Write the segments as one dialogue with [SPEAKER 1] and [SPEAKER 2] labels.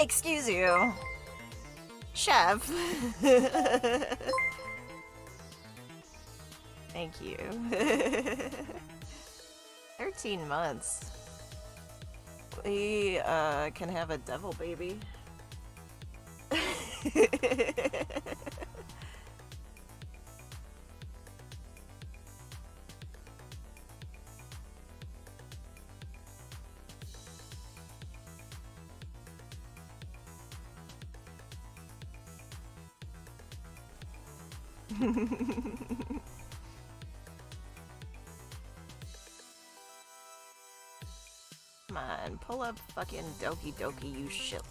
[SPEAKER 1] Excuse you. Chef. Thank you. 13 months. We, can have a devil baby. Come on, pull up fucking Doki Doki, you shit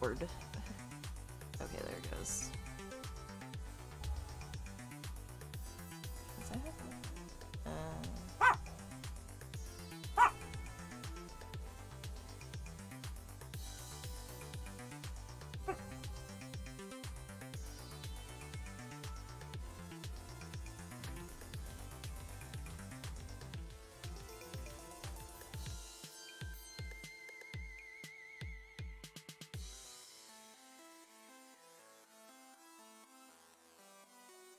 [SPEAKER 1] word. Okay, there it goes.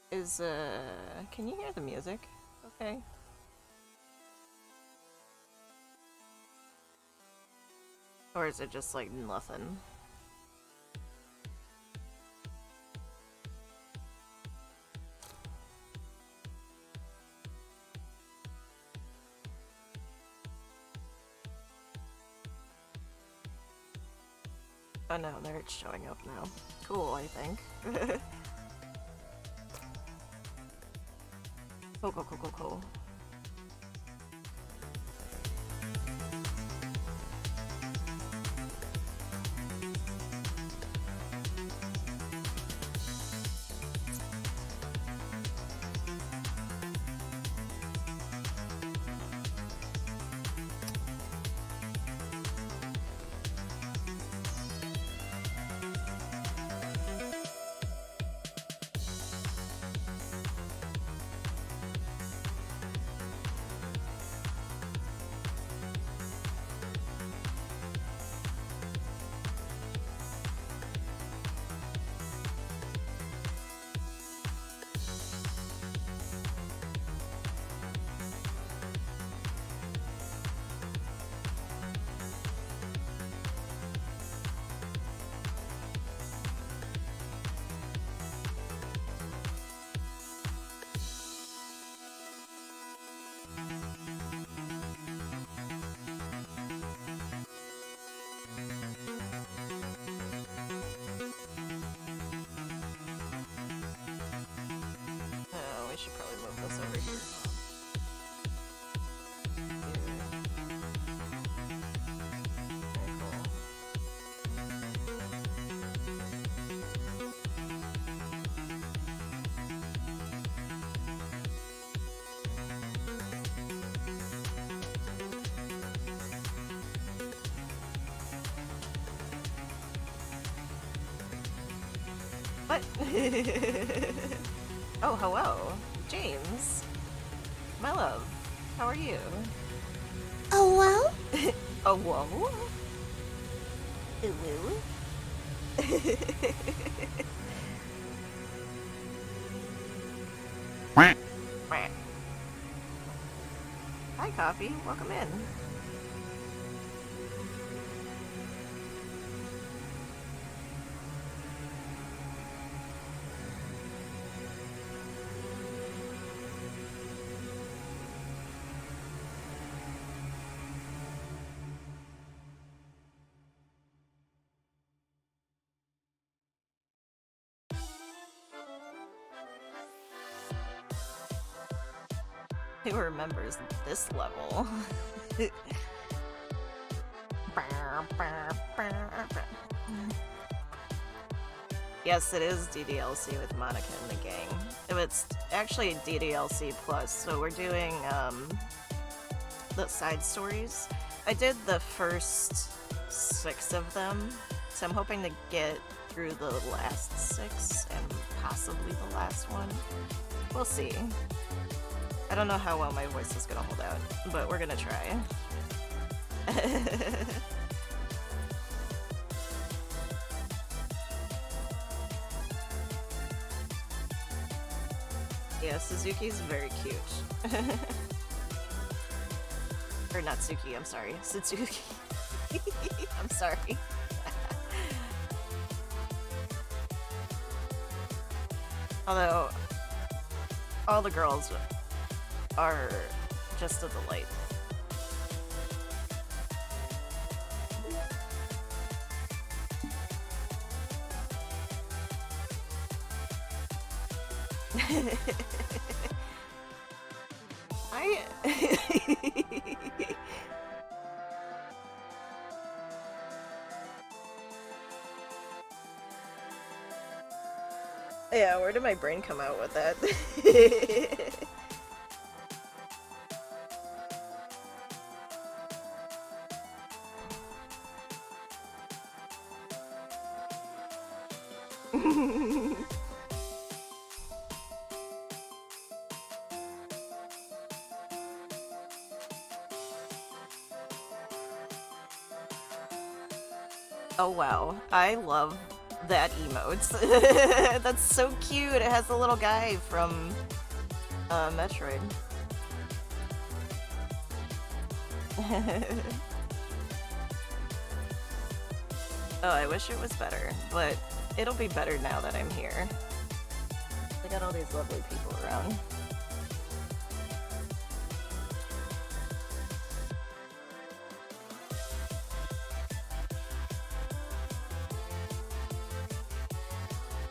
[SPEAKER 1] Is that can you hear the music? Okay. Or is it just like nothing? Oh no, there it's showing up now. Cool, I think. Cool. I should probably move this over here. Very cool. What? Oh, hello. James. My love. How are you?
[SPEAKER 2] Oh, well?
[SPEAKER 1] Oh, whoa. Ooh. Hi, Coffee. Welcome in. Who remembers this level? Yes, it is DDLC with Monica and the gang. It's actually DDLC plus, so we're doing the side stories. I did the first 6 of them, so I'm hoping to get through the last 6 and possibly the last one. We'll see. I don't know how well my voice is gonna hold out, but we're gonna try. Yeah, Suzuki's very cute. Or not Suki, I'm sorry. Suzuki. I'm sorry. Although, all the girls are just a delight. Yeah, where did my brain come out with that? Oh wow, I love that emote. That's so cute. It has the little guy from Metroid. Oh, I wish it was better, but it'll be better now that I'm here. I got all these lovely people around.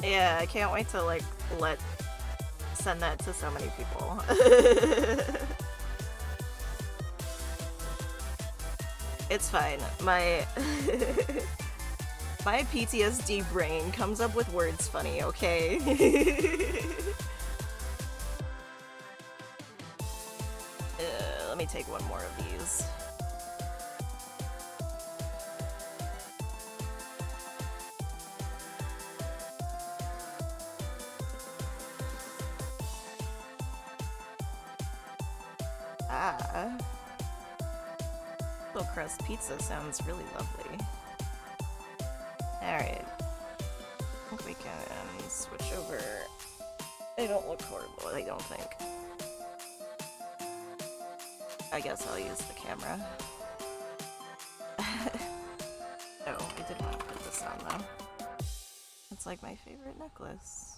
[SPEAKER 1] Yeah, I can't wait to like send that to so many people. It's fine. My my PTSD brain comes up with words funny, okay? Let me take one more of these. Ah. Little crust pizza sounds really lovely. Alright. I think we can switch over. They don't look horrible, I don't think. I guess I'll use the camera. Oh, I did want to put this on though. It's like my favorite necklace.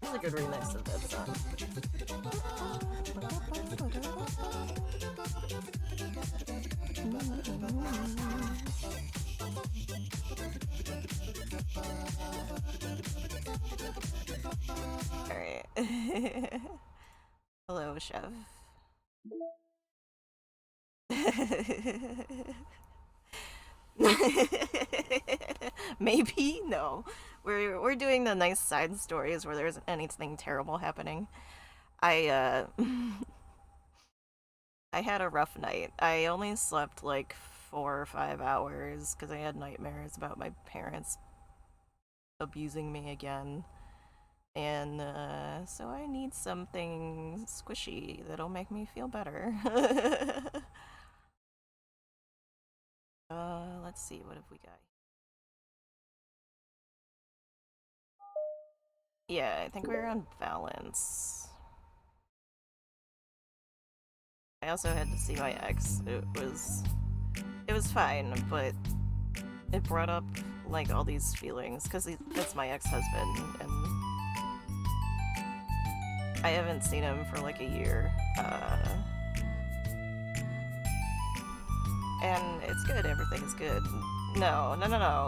[SPEAKER 1] That's a good remix of that song. Alright. Hello, chef. Maybe? No. We're doing the nice side stories where there isn't anything terrible happening. I I had a rough night. I only slept like 4 or 5 hours because I had nightmares about my parents abusing me again. And so I need something squishy that'll make me feel better. Let's see, what have we got? Yeah, I think we're on balance. I also had to see my ex. It was fine, but it brought up like all these feelings because that's my ex-husband, and I haven't seen him for like a year. And it's good, everything's good. No.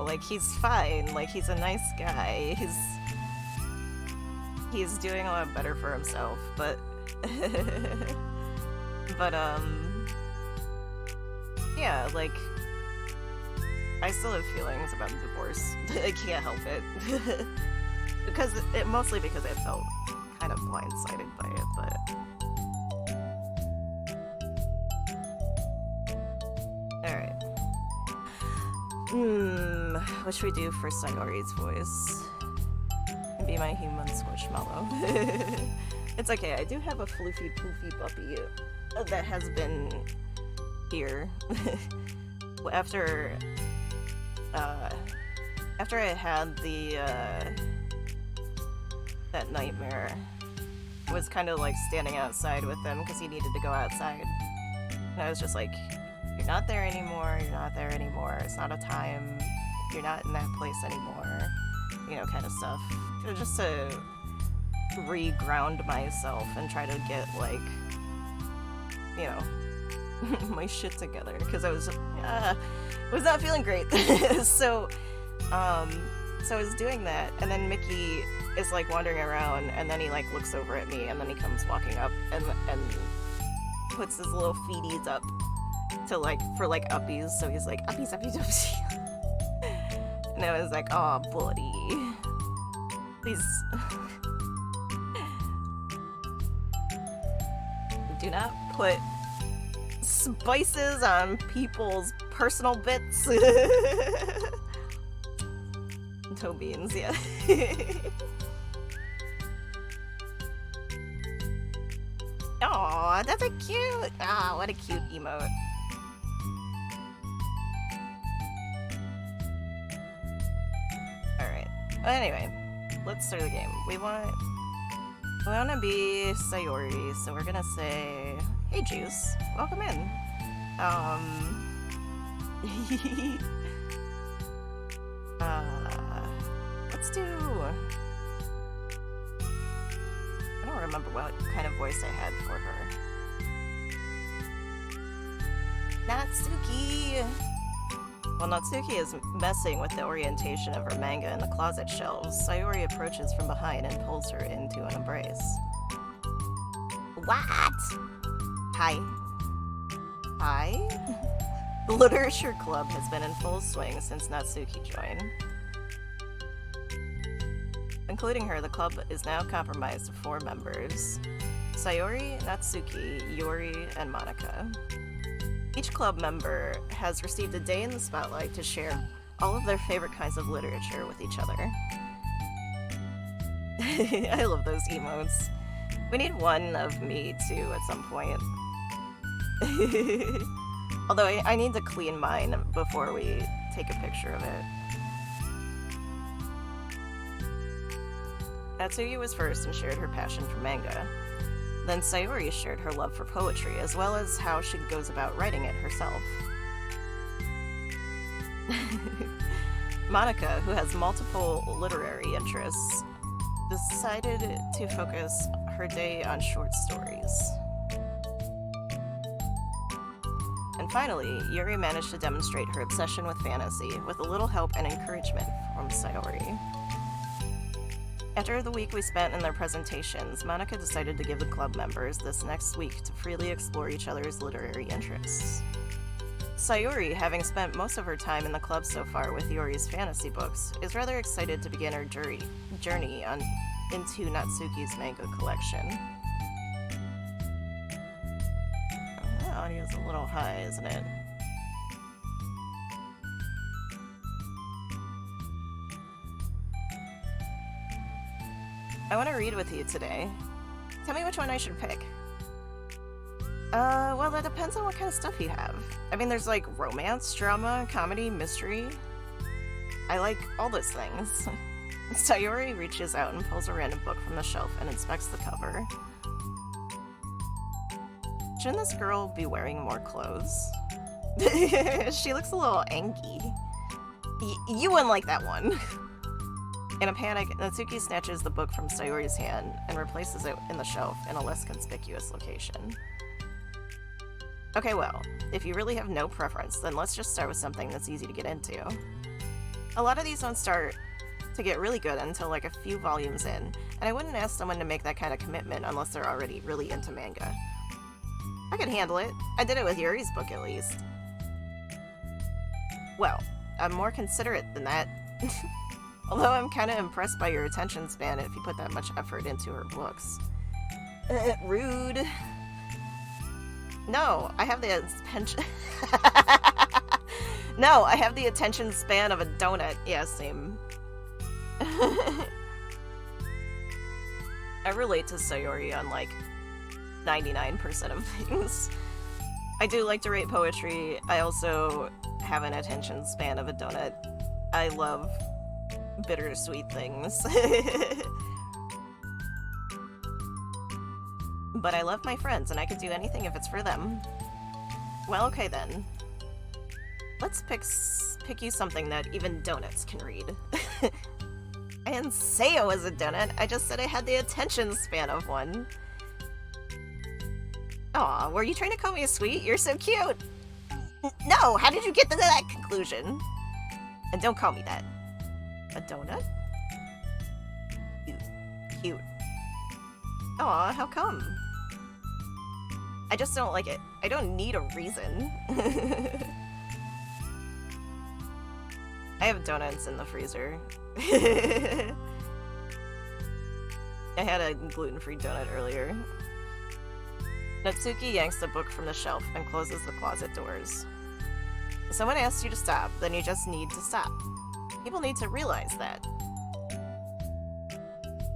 [SPEAKER 1] Like, he's fine. Like, he's a nice guy. He's doing a lot better for himself, but yeah, like, I still have feelings about the divorce. I can't help it. Mostly because I felt kind of blindsided by it, but alright. What should we do for Sayori's voice? Be my human squishmallow. It's okay, I do have a floofy poofy puppy that has been here. after I had the that nightmare, I was kind of like standing outside with him because he needed to go outside, and I was just like, you're not there anymore, you're not there anymore, it's not a time, you're not in that place anymore, you know, kind of stuff, just to re-ground myself and try to get, like, you know, my shit together, because I was not feeling great. So I was doing that, and then Mickey is like wandering around, and then he like looks over at me, and then he comes walking up and puts his little feeties up to like for like uppies, so he's like uppies, uppies, uppies. And I was like, oh buddy, please do not put spices on people's personal bits. Toe beans, yeah. Aw, that's a cute. Ah, what a cute emote. Alright. Well, anyway, let's start the game. We want to be Sayori, so we're gonna say, hey Juice, welcome in. Let's do... I don't remember what kind of voice I had for her. Natsuki! While Natsuki is messing with the orientation of her manga in the closet shelves, Sayori approaches from behind and pulls her into an embrace. What? Hi. Hi? The Literature Club has been in full swing since Natsuki joined. Including her, the club is now comprised of 4 members: Sayori, Natsuki, Yuri, and Monica. Each club member has received a day in the spotlight to share all of their favorite kinds of literature with each other. I love those emotes. We need one of me too at some point. Although I need to clean mine before we take a picture of it. Natsuki was first and shared her passion for manga. Then Sayori shared her love for poetry, as well as how she goes about writing it herself. Monica, who has multiple literary interests, decided to focus her day on short stories. And finally, Yuri managed to demonstrate her obsession with fantasy, with a little help and encouragement from Sayori. After the week we spent in their presentations, Monica decided to give the club members this next week to freely explore each other's literary interests. Sayori, having spent most of her time in the club so far with Yuri's fantasy books, is rather excited to begin her journey into Natsuki's manga collection. Oh, the audio's a little high, isn't it? I want to read with you today. Tell me which one I should pick. Well, that depends on what kind of stuff you have. I mean, there's like romance, drama, comedy, mystery. I like all those things. Sayori reaches out and pulls a random book from the shelf and inspects the cover. Shouldn't this girl be wearing more clothes? She looks a little angry. You wouldn't like that one. In a panic, Natsuki snatches the book from Sayori's hand and replaces it in the shelf in a less conspicuous location. Okay, well, if you really have no preference, then let's just start with something that's easy to get into. A lot of these don't start to get really good until like a few volumes in, and I wouldn't ask someone to make that kind of commitment unless they're already really into manga. I can handle it. I did it with Yuri's book, at least. Well, I'm more considerate than that. Although I'm kind of impressed by your attention span if you put that much effort into her books. Rude. No, I have the attention... No, I have the attention span of a donut. Yeah, same. I relate to Sayori on, like, 99% of things. I do like to rate poetry. I also have an attention span of a donut. I love bittersweet things. But I love my friends, and I could do anything if it's for them. Well, okay then. Let's pick you something that even donuts can read. I didn't say I was a donut, I just said I had the attention span of one. Aw, were you trying to call me a sweet? You're so cute! No, how did you get to that conclusion? And don't call me that. A donut? Cute. Aw, how come? I just don't like it. I don't need a reason. I have donuts in the freezer. I had a gluten-free donut earlier. Natsuki yanks the book from the shelf and closes the closet doors. If someone asks you to stop, then you just need to stop. People need to realize that.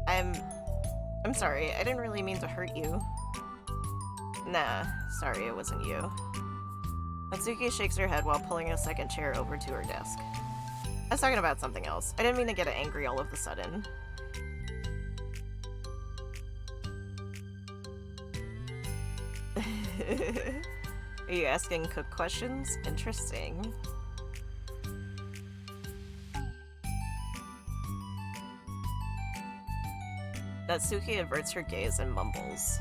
[SPEAKER 1] I'm sorry, I didn't really mean to hurt you. Nah, sorry, it wasn't you. Natsuki shakes her head while pulling a second chair over to her desk. I was talking about something else. I didn't mean to get angry all of a sudden. Are you asking Cook questions? Interesting. Natsuki averts her gaze and mumbles.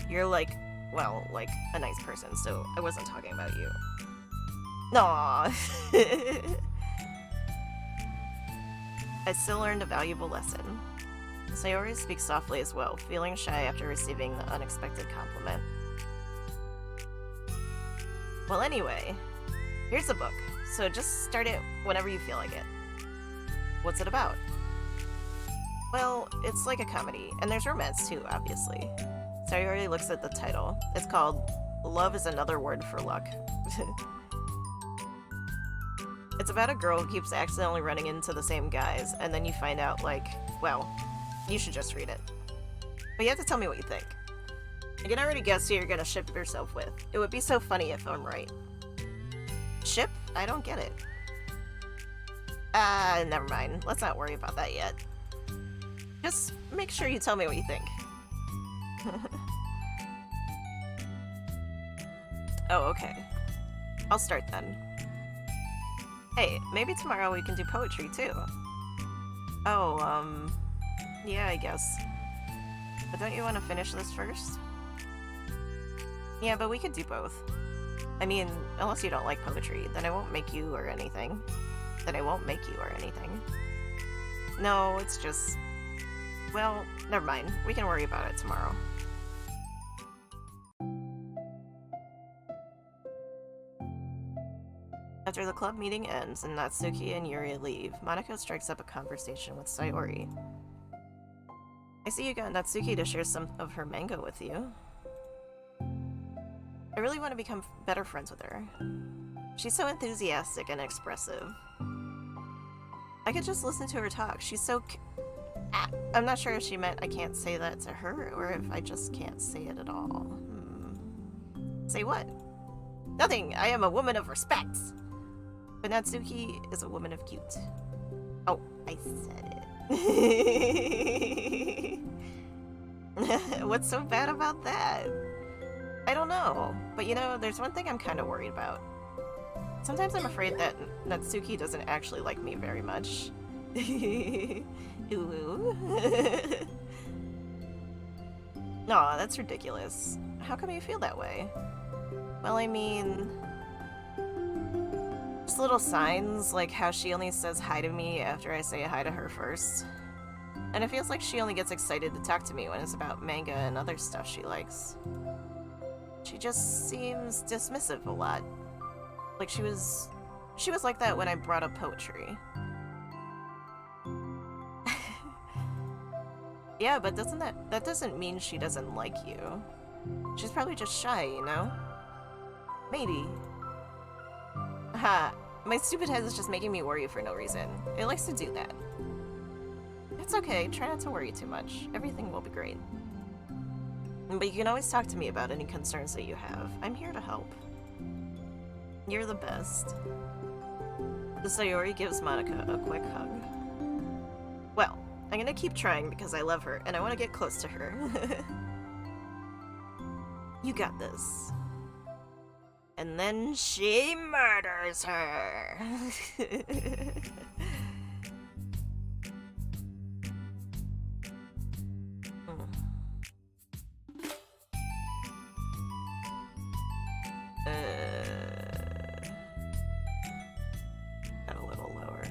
[SPEAKER 1] You're like, well, like a nice person, so I wasn't talking about you. Aww. I still learned a valuable lesson. Sayori speaks softly as well, feeling shy after receiving the unexpected compliment. Well, anyway, here's the book, so just start it whenever you feel like it. What's it about? Well, it's like a comedy, and there's romance too, obviously. Sayori looks at the title. It's called Love is Another Word for Luck. It's about a girl who keeps accidentally running into the same guys, and then you find out, like, well, you should just read it. But you have to tell me what you think. I can already guess who you're gonna ship yourself with. It would be so funny if I'm right. Ship? I don't get it. Never mind. Let's not worry about that yet. Just make sure you tell me what you think. Oh, okay. I'll start then. Hey, maybe tomorrow we can do poetry too. Oh, yeah, I guess. But don't you want to finish this first? Yeah, but we could do both. I mean, unless you don't like poetry, then I won't make you or anything. No, it's just... Well, never mind. We can worry about it tomorrow. After the club meeting ends and Natsuki and Yuri leave, Monaco strikes up a conversation with Sayori. I see you got Natsuki to share some of her manga with you. I really want to become better friends with her. She's so enthusiastic and expressive. I could just listen to her talk. She's so... I'm not sure if she meant I can't say that to her, or if I just can't say it at all. Say what? Nothing! I am a woman of respect! But Natsuki is a woman of cute. Oh, I said it. What's so bad about that? I don't know, but you know, there's one thing I'm kind of worried about. Sometimes I'm afraid that Natsuki doesn't actually like me very much. Ooh. Aw, that's ridiculous. How come you feel that way? Well, I mean... just little signs, like how she only says hi to me after I say hi to her first. And it feels like she only gets excited to talk to me when it's about manga and other stuff she likes. She just seems dismissive a lot. Like she was like that when I brought up poetry. Yeah, but that doesn't mean she doesn't like you. She's probably just shy, you know? Maybe. Ha, my stupid head is just making me worry for no reason. It likes to do that. It's okay, try not to worry too much. Everything will be great. But you can always talk to me about any concerns that you have. I'm here to help. You're the best. Sayori gives Monica a quick hug. Well, I'm gonna keep trying because I love her and I want to get close to her. You got this. And then she murders her. Got a little lower.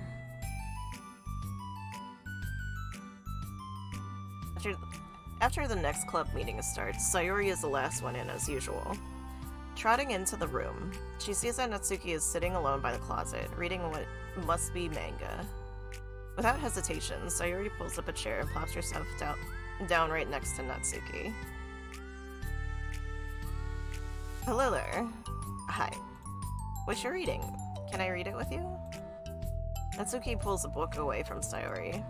[SPEAKER 1] After the next club meeting starts, Sayori is the last one in as usual. Trotting into the room, she sees that Natsuki is sitting alone by the closet, reading what must be manga. Without hesitation, Sayori pulls up a chair and plops herself down right next to Natsuki. Hello there. Hi. What's your reading? Can I read it with you? Natsuki pulls the book away from Sayori.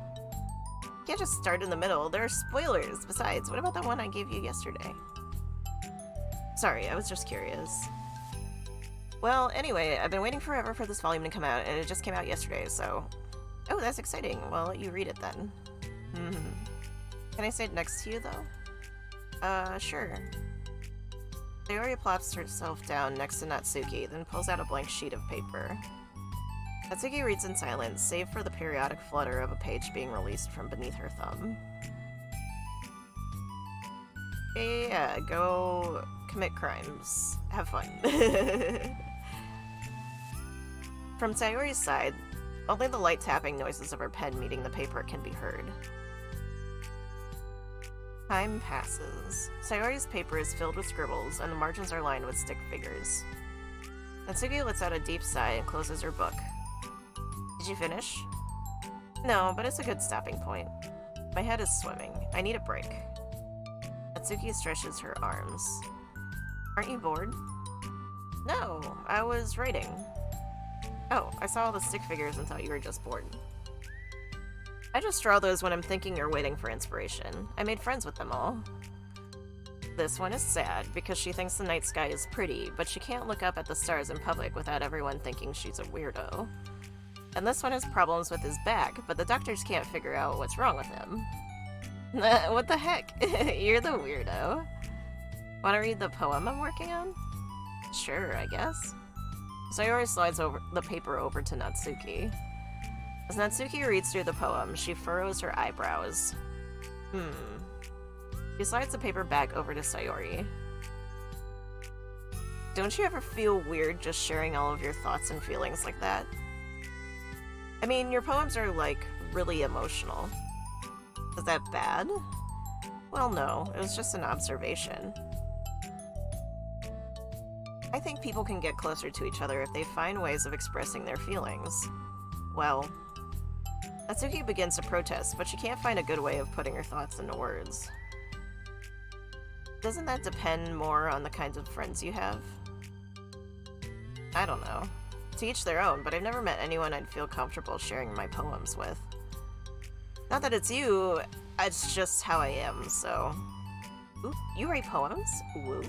[SPEAKER 1] You can't just start in the middle. There are spoilers. Besides, what about the one I gave you yesterday? Sorry, I was just curious. Well, anyway, I've been waiting forever for this volume to come out, and it just came out yesterday, so... Oh, that's exciting. Well, let you read it then. Can I sit next to you, though? Sure. Sayori plops herself down next to Natsuki, then pulls out a blank sheet of paper. Natsuki reads in silence, save for the periodic flutter of a page being released from beneath her thumb. Yeah, go commit crimes. Have fun. From Sayori's side, only the light tapping noises of her pen meeting the paper can be heard. Time passes. Sayori's paper is filled with scribbles, and the margins are lined with stick figures. Natsuki lets out a deep sigh and closes her book. Did you finish? No, but it's a good stopping point. My head is swimming. I need a break. Natsuki stretches her arms. Aren't you bored? No, I was writing. Oh, I saw all the stick figures and thought you were just bored. I just draw those when I'm thinking or waiting for inspiration. I made friends with them all. This one is sad because she thinks the night sky is pretty, but she can't look up at the stars in public without everyone thinking she's a weirdo. And this one has problems with his back, but the doctors can't figure out what's wrong with him. What the heck? You're the weirdo. Want to read the poem I'm working on? Sure, I guess. Sayori slides the paper over to Natsuki. As Natsuki reads through the poem, she furrows her eyebrows. She slides the paper back over to Sayori. Don't you ever feel weird just sharing all of your thoughts and feelings like that? I mean, your poems are, like, really emotional. Is that bad? Well, no, it was just an observation. I think people can get closer to each other if they find ways of expressing their feelings. Well, Natsuki begins to protest, but she can't find a good way of putting her thoughts into words. Doesn't that depend more on the kinds of friends you have? I don't know. To each their own, but I've never met anyone I'd feel comfortable sharing my poems with. Not that it's you, it's just how I am, so... Ooh, you write poems? Woo.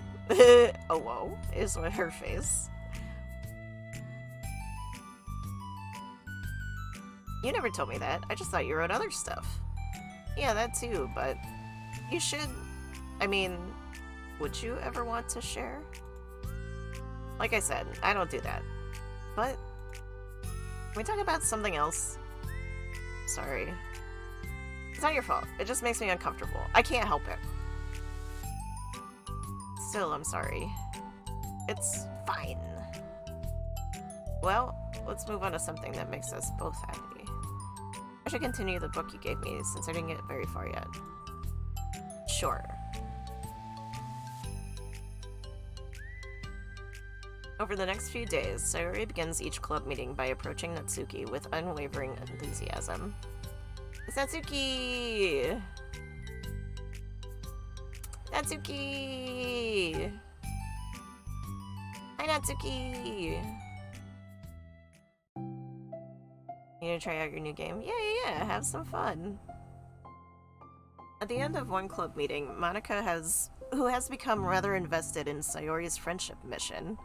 [SPEAKER 1] Oh, whoa, is with her face. You never told me that. I just thought you wrote other stuff. Yeah, that too, but you should... I mean, would you ever want to share? Like I said, I don't do that. But, can we talk about something else? Sorry. It's not your fault. It just makes me uncomfortable. I can't help it. Still, I'm sorry. It's fine. Well, let's move on to something that makes us both happy. I should continue the book you gave me since I didn't get very far yet. Sure. Over the next few days, Sayori begins each club meeting by approaching Natsuki with unwavering enthusiasm. It's Natsuki! Natsuki! Hi, Natsuki! You gonna try out your new game? Yeah, have some fun. At the end of one club meeting, Monica who has become rather invested in Sayori's friendship mission,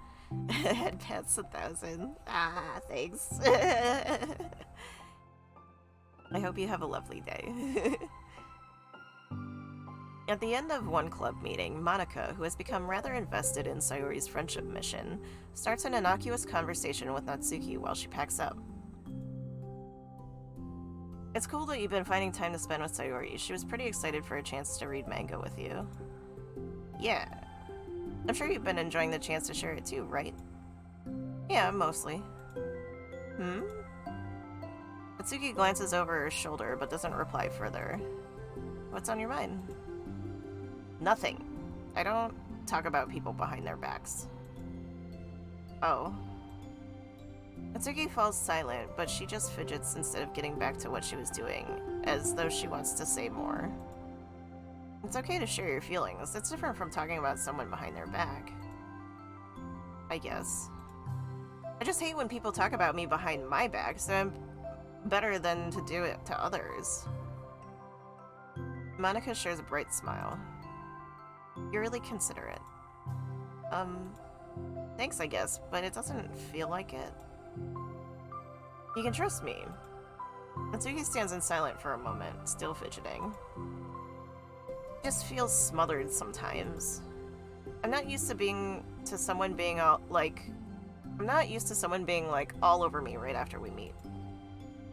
[SPEAKER 1] Head pats 1,000. Ah, thanks. I hope you have a lovely day. At the end of one club meeting, Monica, who has become rather invested in Sayori's friendship mission, starts an innocuous conversation with Natsuki while she packs up. It's cool that you've been finding time to spend with Sayori. She was pretty excited for a chance to read manga with you. Yeah. I'm sure you've been enjoying the chance to share it too, right? Yeah, mostly. Natsuki glances over her shoulder but doesn't reply further. What's on your mind? Nothing. I don't talk about people behind their backs. Oh. Natsuki falls silent, but she just fidgets instead of getting back to what she was doing, as though she wants to say more. It's okay to share your feelings. It's different from talking about someone behind their back. I guess. I just hate when people talk about me behind my back, so I'm better than to do it to others. Monica shares a bright smile. You're really considerate. Thanks, I guess, but it doesn't feel like it. You can trust me. Natsuki stands in silence for a moment, still fidgeting. It just feels smothered sometimes. I'm not used to someone being all over me right after we meet.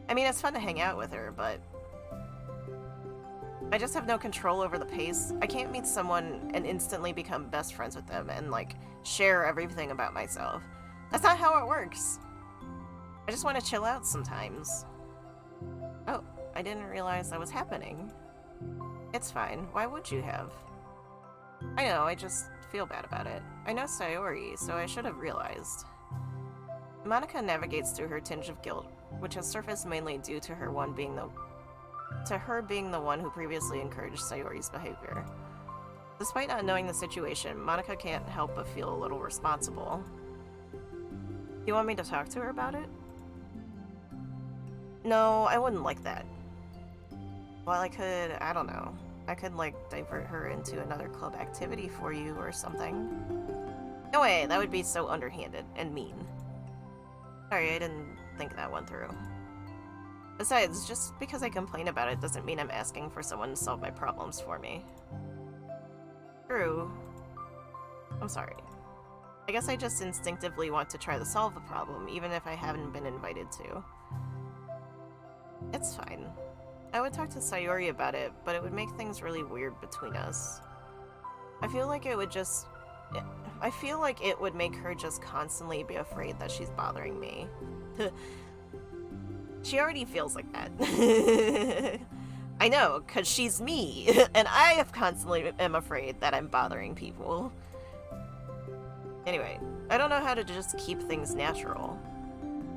[SPEAKER 1] I mean, it's fun to hang out with her, but I just have no control over the pace. I can't meet someone and instantly become best friends with them and, share everything about myself. That's not how it works. I just want to chill out sometimes. Oh, I didn't realize that was happening. It's fine. Why would you have? I know, I just feel bad about it. I know Sayori, so I should have realized. Monica navigates through her tinge of guilt, which has surfaced mainly due to her being the one who previously encouraged Sayori's behavior. Despite not knowing the situation, Monica can't help but feel a little responsible. You want me to talk to her about it? No, I wouldn't like that. Well, I could divert her into another club activity for you or something. No way, that would be so underhanded and mean. Sorry, I didn't think that one through. Besides, just because I complain about it doesn't mean I'm asking for someone to solve my problems for me. True. I'm sorry. I guess I just instinctively want to try to solve the problem, even if I haven't been invited to. It's fine. I would talk to Sayori about it, but it would make things really weird between us. I feel like it would make her just constantly be afraid that she's bothering me. She already feels like that. I know, because she's me, and I constantly am afraid that I'm bothering people. Anyway, I don't know how to just keep things natural.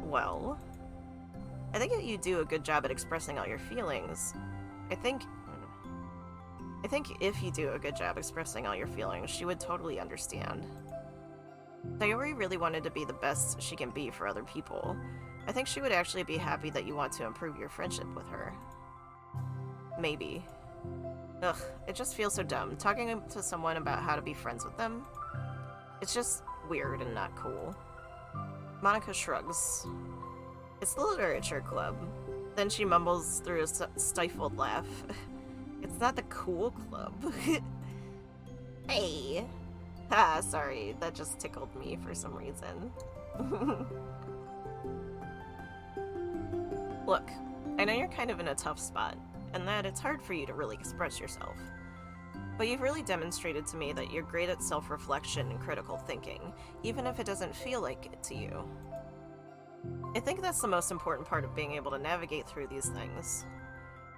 [SPEAKER 1] Well, I think that you do a good job at expressing all your feelings. I think if you do a good job expressing all your feelings, she would totally understand. Sayori really wanted to be the best she can be for other people. I think she would actually be happy that you want to improve your friendship with her. Maybe. Ugh, it just feels so dumb. Talking to someone about how to be friends with them, it's just weird and not cool. Monica shrugs. It's the literature club. Then she mumbles through a stifled laugh. It's not the cool club. Hey. Ah, sorry, that just tickled me for some reason. Look, I know you're kind of in a tough spot, and that it's hard for you to really express yourself. But you've really demonstrated to me that you're great at self-reflection and critical thinking, even if it doesn't feel like it to you. I think that's the most important part of being able to navigate through these things.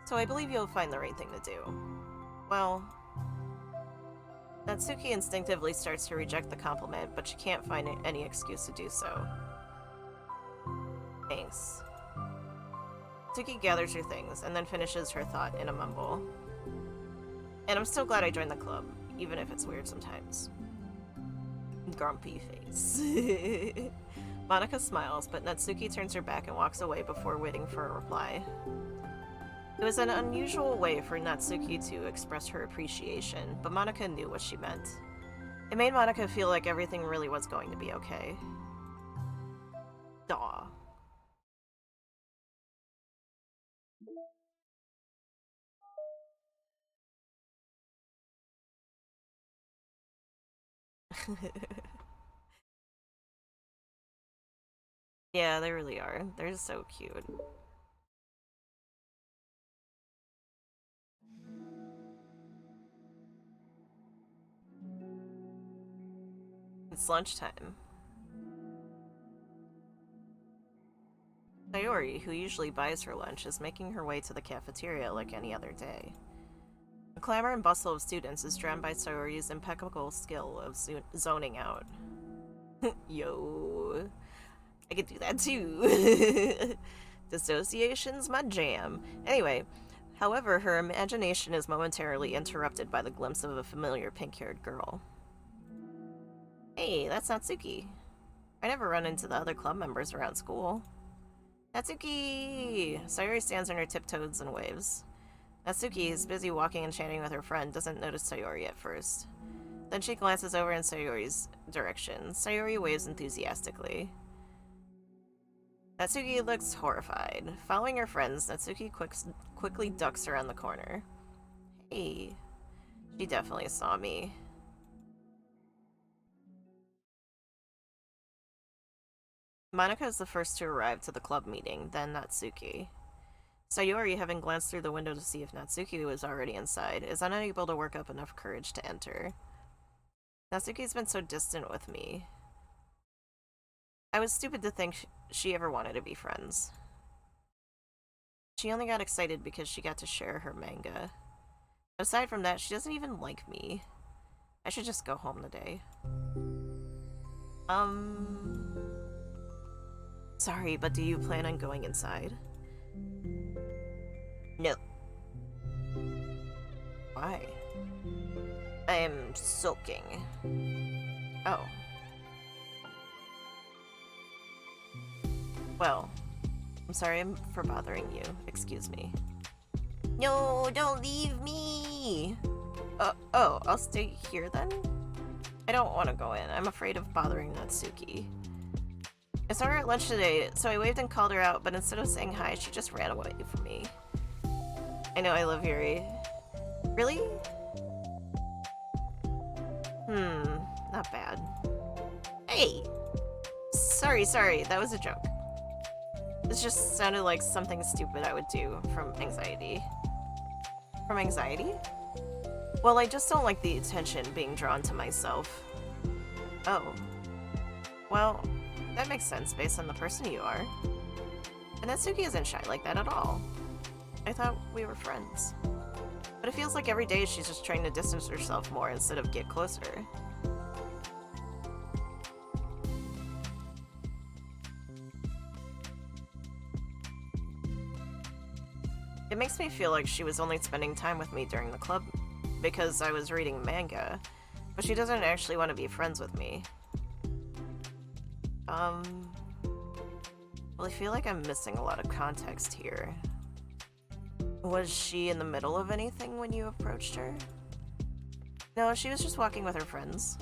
[SPEAKER 1] So I believe you'll find the right thing to do. Well, Natsuki instinctively starts to reject the compliment, but she can't find any excuse to do so. Thanks. Natsuki gathers her things, and then finishes her thought in a mumble. And I'm still glad I joined the club, even if it's weird sometimes. Grumpy face. Monica smiles, but Natsuki turns her back and walks away before waiting for a reply. It was an unusual way for Natsuki to express her appreciation, but Monica knew what she meant. It made Monica feel like everything really was going to be okay. Daw. Yeah, they really are. They're so cute. It's lunchtime. Sayori, who usually buys her lunch, is making her way to the cafeteria like any other day. The clamor and bustle of students is drowned by Sayori's impeccable skill of zoning out. Yo, I could do that too. Dissociation's my jam. Anyway, however, her imagination is momentarily interrupted by the glimpse of a familiar pink-haired girl. Hey, that's Natsuki. I never run into the other club members around school. Natsuki! Sayori stands on her tiptoes and waves. Natsuki is busy walking and chatting with her friend, doesn't notice Sayori at first. Then she glances over in Sayori's direction. Sayori waves enthusiastically. Natsuki looks horrified. Following her friends, Natsuki quickly ducks around the corner. Hey, she definitely saw me. Monica is the first to arrive to the club meeting, then Natsuki. Sayori, having glanced through the window to see if Natsuki was already inside, is unable to work up enough courage to enter. Natsuki's been so distant with me. I was stupid to think she ever wanted to be friends. She only got excited because she got to share her manga. Aside from that, she doesn't even like me. I should just go home today. Sorry, but do you plan on going inside? No. Why? I am sulking. Oh. Well, I'm sorry for bothering you. Excuse me. No, don't leave me! Oh, I'll stay here then? I don't want to go in. I'm afraid of bothering Natsuki. I saw her at lunch today, so I waved and called her out, but instead of saying hi, she just ran away from me. I know I love Yuri. Really? Not bad. Hey! Sorry, that was a joke. This just sounded like something stupid I would do from anxiety. From anxiety? Well, I just don't like the attention being drawn to myself. Oh. Well, that makes sense based on the person you are. And Natsuki isn't shy like that at all. I thought we were friends. But it feels like every day she's just trying to distance herself more instead of get closer. It makes me feel like she was only spending time with me during the club because I was reading manga, but she doesn't actually want to be friends with me. Well, I feel like I'm missing a lot of context here. Was she in the middle of anything when you approached her? No, she was just walking with her friends.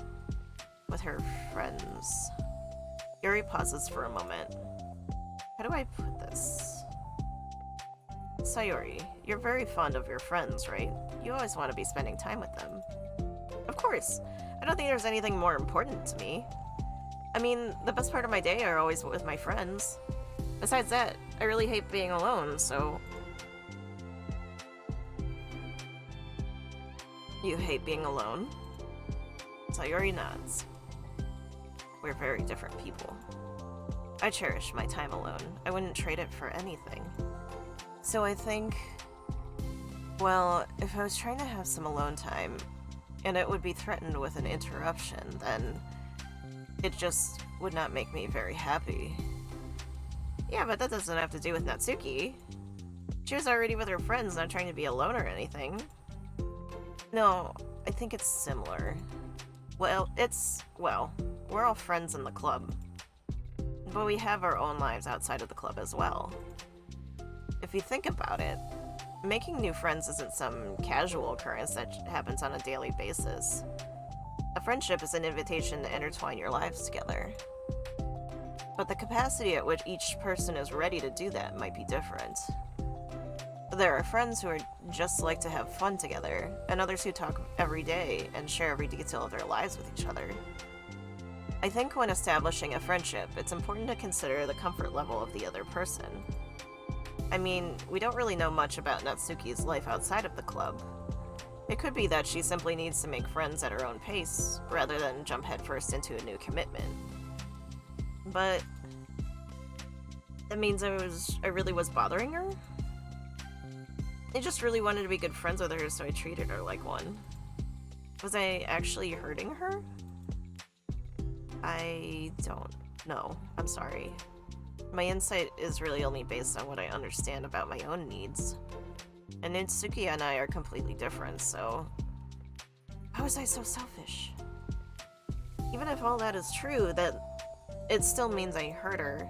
[SPEAKER 1] Yuri pauses for a moment. How do I put this? Sayori, you're very fond of your friends, right? You always want to be spending time with them. Of course. I don't think there's anything more important to me. I mean, the best part of my day are always with my friends. Besides that, I really hate being alone, so... You hate being alone? Sayori nods. We're very different people. I cherish my time alone. I wouldn't trade it for anything. So I think... Well, if I was trying to have some alone time, and it would be threatened with an interruption, then it just would not make me very happy. Yeah, but that doesn't have to do with Natsuki. She was already with her friends, not trying to be alone or anything. No, I think it's similar. Well, we're all friends in the club. But we have our own lives outside of the club as well. If you think about it, making new friends isn't some casual occurrence that happens on a daily basis. A friendship is an invitation to intertwine your lives together. But the capacity at which each person is ready to do that might be different. There are friends who are just like to have fun together, and others who talk every day and share every detail of their lives with each other. I think when establishing a friendship, it's important to consider the comfort level of the other person. I mean, we don't really know much about Natsuki's life outside of the club. It could be that she simply needs to make friends at her own pace, rather than jump headfirst into a new commitment. But that means I really was bothering her? I just really wanted to be good friends with her, so I treated her like one. Was I actually hurting her? I don't know. I'm sorry. My insight is really only based on what I understand about my own needs. And Natsuki and I are completely different, so how was I so selfish? Even if all that is true, that it still means I hurt her.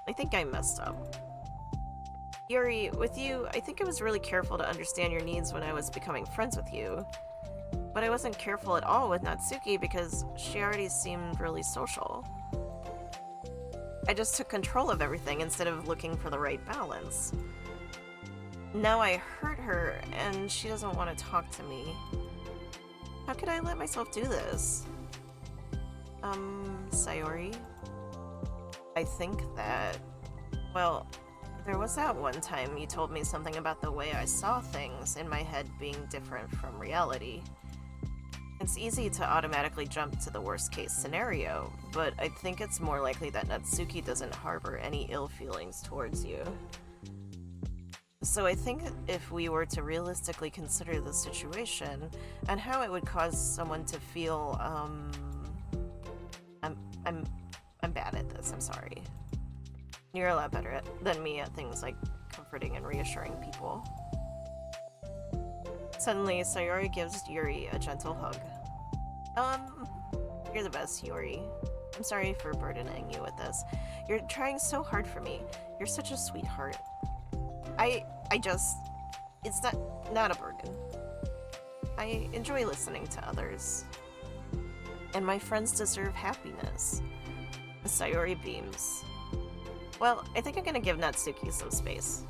[SPEAKER 1] I think I messed up. Yuri, with you, I think I was really careful to understand your needs when I was becoming friends with you. But I wasn't careful at all with Natsuki because she already seemed really social. I just took control of everything instead of looking for the right balance. Now I hurt her, and she doesn't want to talk to me. How could I let myself do this? Sayori? I think that... Well, there was that one time you told me something about the way I saw things in my head being different from reality. It's easy to automatically jump to the worst case scenario, but I think it's more likely that Natsuki doesn't harbor any ill feelings towards you. So I think if we were to realistically consider the situation and how it would cause someone to feel, I'm bad at this, I'm sorry. You're a lot better than me at things like comforting and reassuring people. Suddenly, Sayori gives Yuri a gentle hug. You're the best, Yuri. I'm sorry for burdening you with this. You're trying so hard for me. You're such a sweetheart. It's not a burden. I enjoy listening to others. And my friends deserve happiness. Sayori beams. Well, I think I'm gonna give Natsuki some space.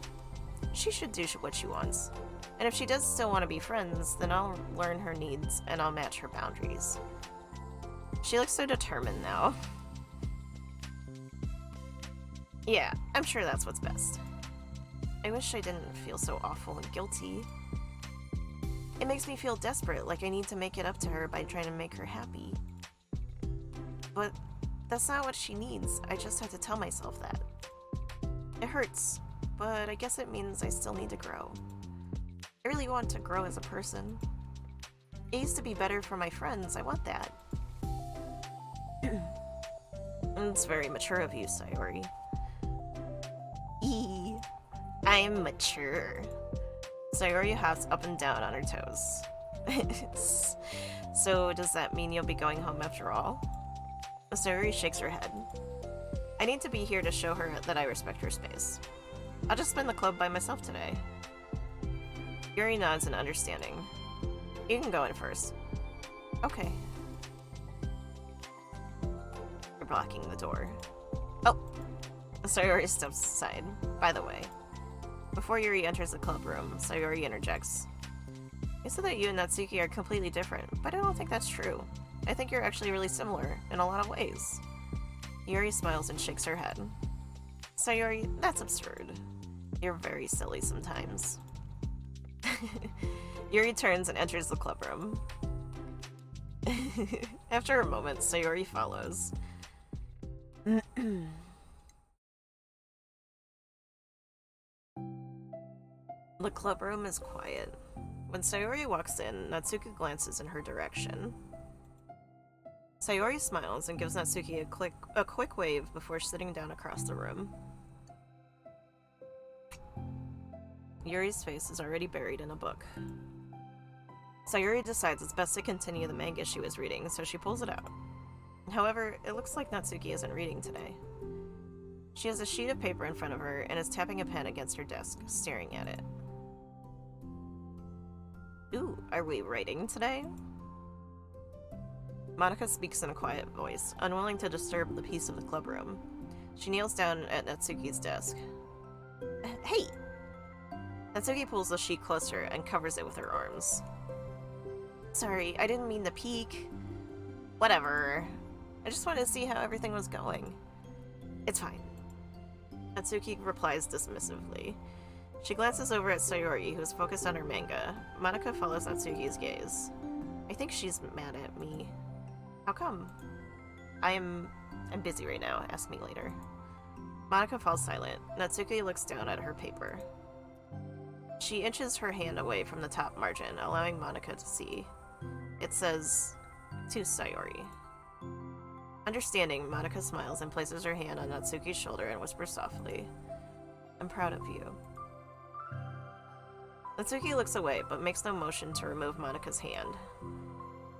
[SPEAKER 1] She should do what she wants. And if she does still want to be friends, then I'll learn her needs and I'll match her boundaries. She looks so determined now. Yeah, I'm sure that's what's best. I wish I didn't feel so awful and guilty. It makes me feel desperate, like I need to make it up to her by trying to make her happy. But that's not what she needs. I just have to tell myself that. It hurts, but I guess it means I still need to grow. I really want to grow as a person. It used to be better for my friends. I want that. It's very mature of you, Sayori. I'm mature. Sayori hops up and down on her toes. So does that mean you'll be going home after all? Sayori shakes her head. I need to be here to show her that I respect her space. I'll just spend the club by myself today. Yuri nods in understanding. You can go in first. Okay. You're blocking the door. Oh! Sayori steps aside. By the way, before Yuri enters the club room, Sayori interjects. You said that you and Natsuki are completely different, but I don't think that's true. I think you're actually really similar in a lot of ways. Yuri smiles and shakes her head. Sayori, that's absurd. You're very silly sometimes. Yuri turns and enters the club room. After a moment, Sayori follows. The club room is quiet. When Sayori walks in, Natsuki glances in her direction. Sayori smiles and gives Natsuki a quick wave before sitting down across the room. Yuri's face is already buried in a book. Sayori decides it's best to continue the manga she was reading, so she pulls it out. However, it looks like Natsuki isn't reading today. She has a sheet of paper in front of her and is tapping a pen against her desk, staring at it. Ooh, are we writing today? Monica speaks in a quiet voice, unwilling to disturb the peace of the clubroom. She kneels down at Natsuki's desk. Hey! Natsuki pulls the sheet closer and covers it with her arms. Sorry, I didn't mean to peek. Whatever. I just wanted to see how everything was going. It's fine. Natsuki replies dismissively. She glances over at Sayori, who's focused on her manga. Monica follows Natsuki's gaze. I think she's mad at me. How come? I'm busy right now. Ask me later. Monica falls silent. Natsuki looks down at her paper. She inches her hand away from the top margin, allowing Monica to see. It says, to Sayori. Understanding, Monica smiles and places her hand on Natsuki's shoulder and whispers softly, I'm proud of you. Natsuki looks away, but makes no motion to remove Monica's hand.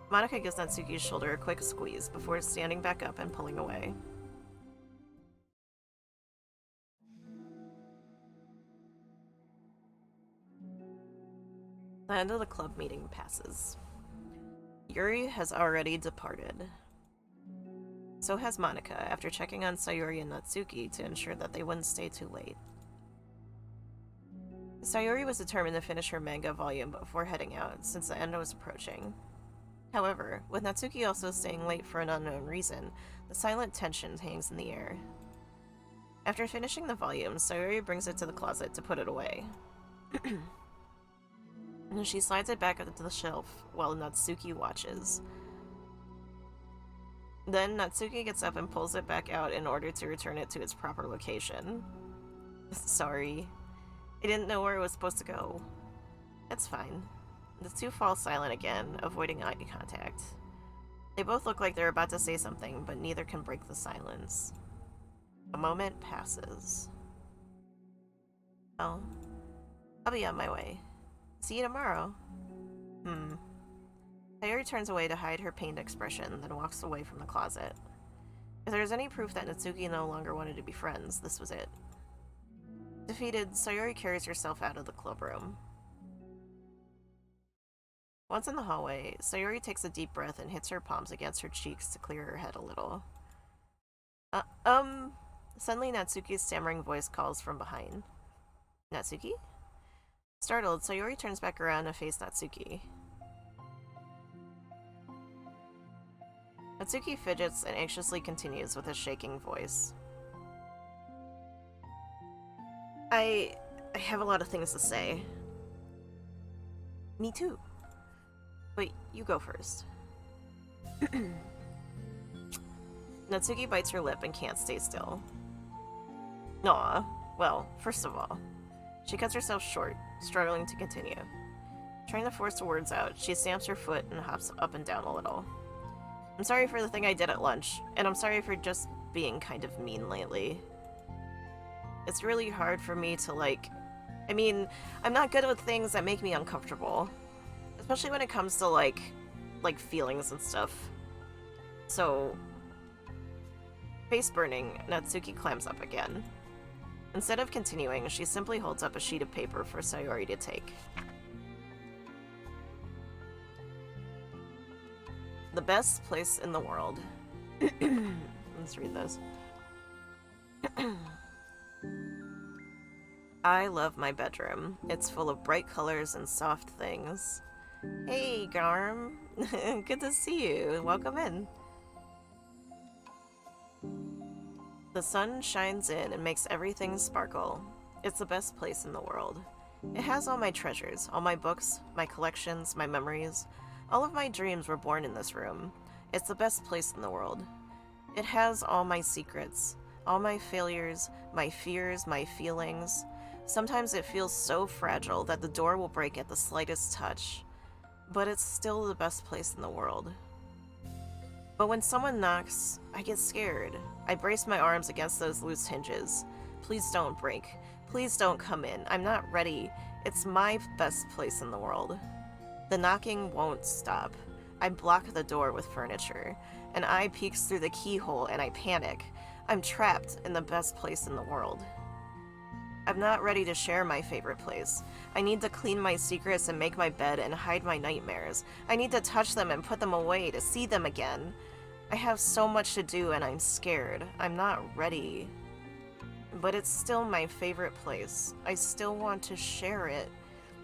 [SPEAKER 1] Monica gives Natsuki's shoulder a quick squeeze before standing back up and pulling away. The end of the club meeting passes. Yuri has already departed. So has Monica, after checking on Sayori and Natsuki to ensure that they wouldn't stay too late. Sayori was determined to finish her manga volume before heading out, since the end was approaching. However, with Natsuki also staying late for an unknown reason, the silent tension hangs in the air. After finishing the volume, Sayori brings it to the closet to put it away. And she slides it back onto the shelf while Natsuki watches. Then Natsuki gets up and pulls it back out in order to return it to its proper location. Sorry. I didn't know where it was supposed to go. It's fine. The two fall silent again, avoiding eye contact. They both look like they're about to say something, but neither can break the silence. A moment passes. Oh. I'll be on my way. See you tomorrow. Sayori turns away to hide her pained expression, then walks away from the closet. If there's any proof that Natsuki no longer wanted to be friends, this was it. Defeated, Sayori carries herself out of the clubroom. Once in the hallway, Sayori takes a deep breath and hits her palms against her cheeks to clear her head a little. Suddenly Natsuki's stammering voice calls from behind. Natsuki? Startled, Sayori turns back around to face Natsuki. Natsuki fidgets and anxiously continues with a shaking voice. I have a lot of things to say. Me too. Wait, you go first. Natsuki bites her lip and can't stay still. Aw, well, first of all, she cuts herself short, struggling to continue. Trying to force the words out, she stamps her foot and hops up and down a little. I'm sorry for the thing I did at lunch, and I'm sorry for just being kind of mean lately. It's really hard for me to, I'm not good with things that make me uncomfortable. Especially when it comes to, like feelings and stuff. So, face burning, Natsuki clams up again. Instead of continuing, she simply holds up a sheet of paper for Sayori to take. The best place in the world. Let's read this. I love my bedroom. It's full of bright colors and soft things. Hey, Garm. Good to see you. Welcome in. The sun shines in and makes everything sparkle. It's the best place in the world. It has all my treasures, all my books, my collections, my memories. All of my dreams were born in this room. It's the best place in the world. It has all my secrets, all my failures, my fears, my feelings. Sometimes it feels so fragile that the door will break at the slightest touch. But it's still the best place in the world. But when someone knocks, I get scared. I brace my arms against those loose hinges. Please don't break. Please don't come in. I'm not ready. It's my best place in the world. The knocking won't stop. I block the door with furniture. An eye peeks through the keyhole and I panic. I'm trapped in the best place in the world. I'm not ready to share my favorite place. I need to clean my secrets and make my bed and hide my nightmares. I need to touch them and put them away to see them again. I have so much to do and I'm scared. I'm not ready. But it's still my favorite place. I still want to share it.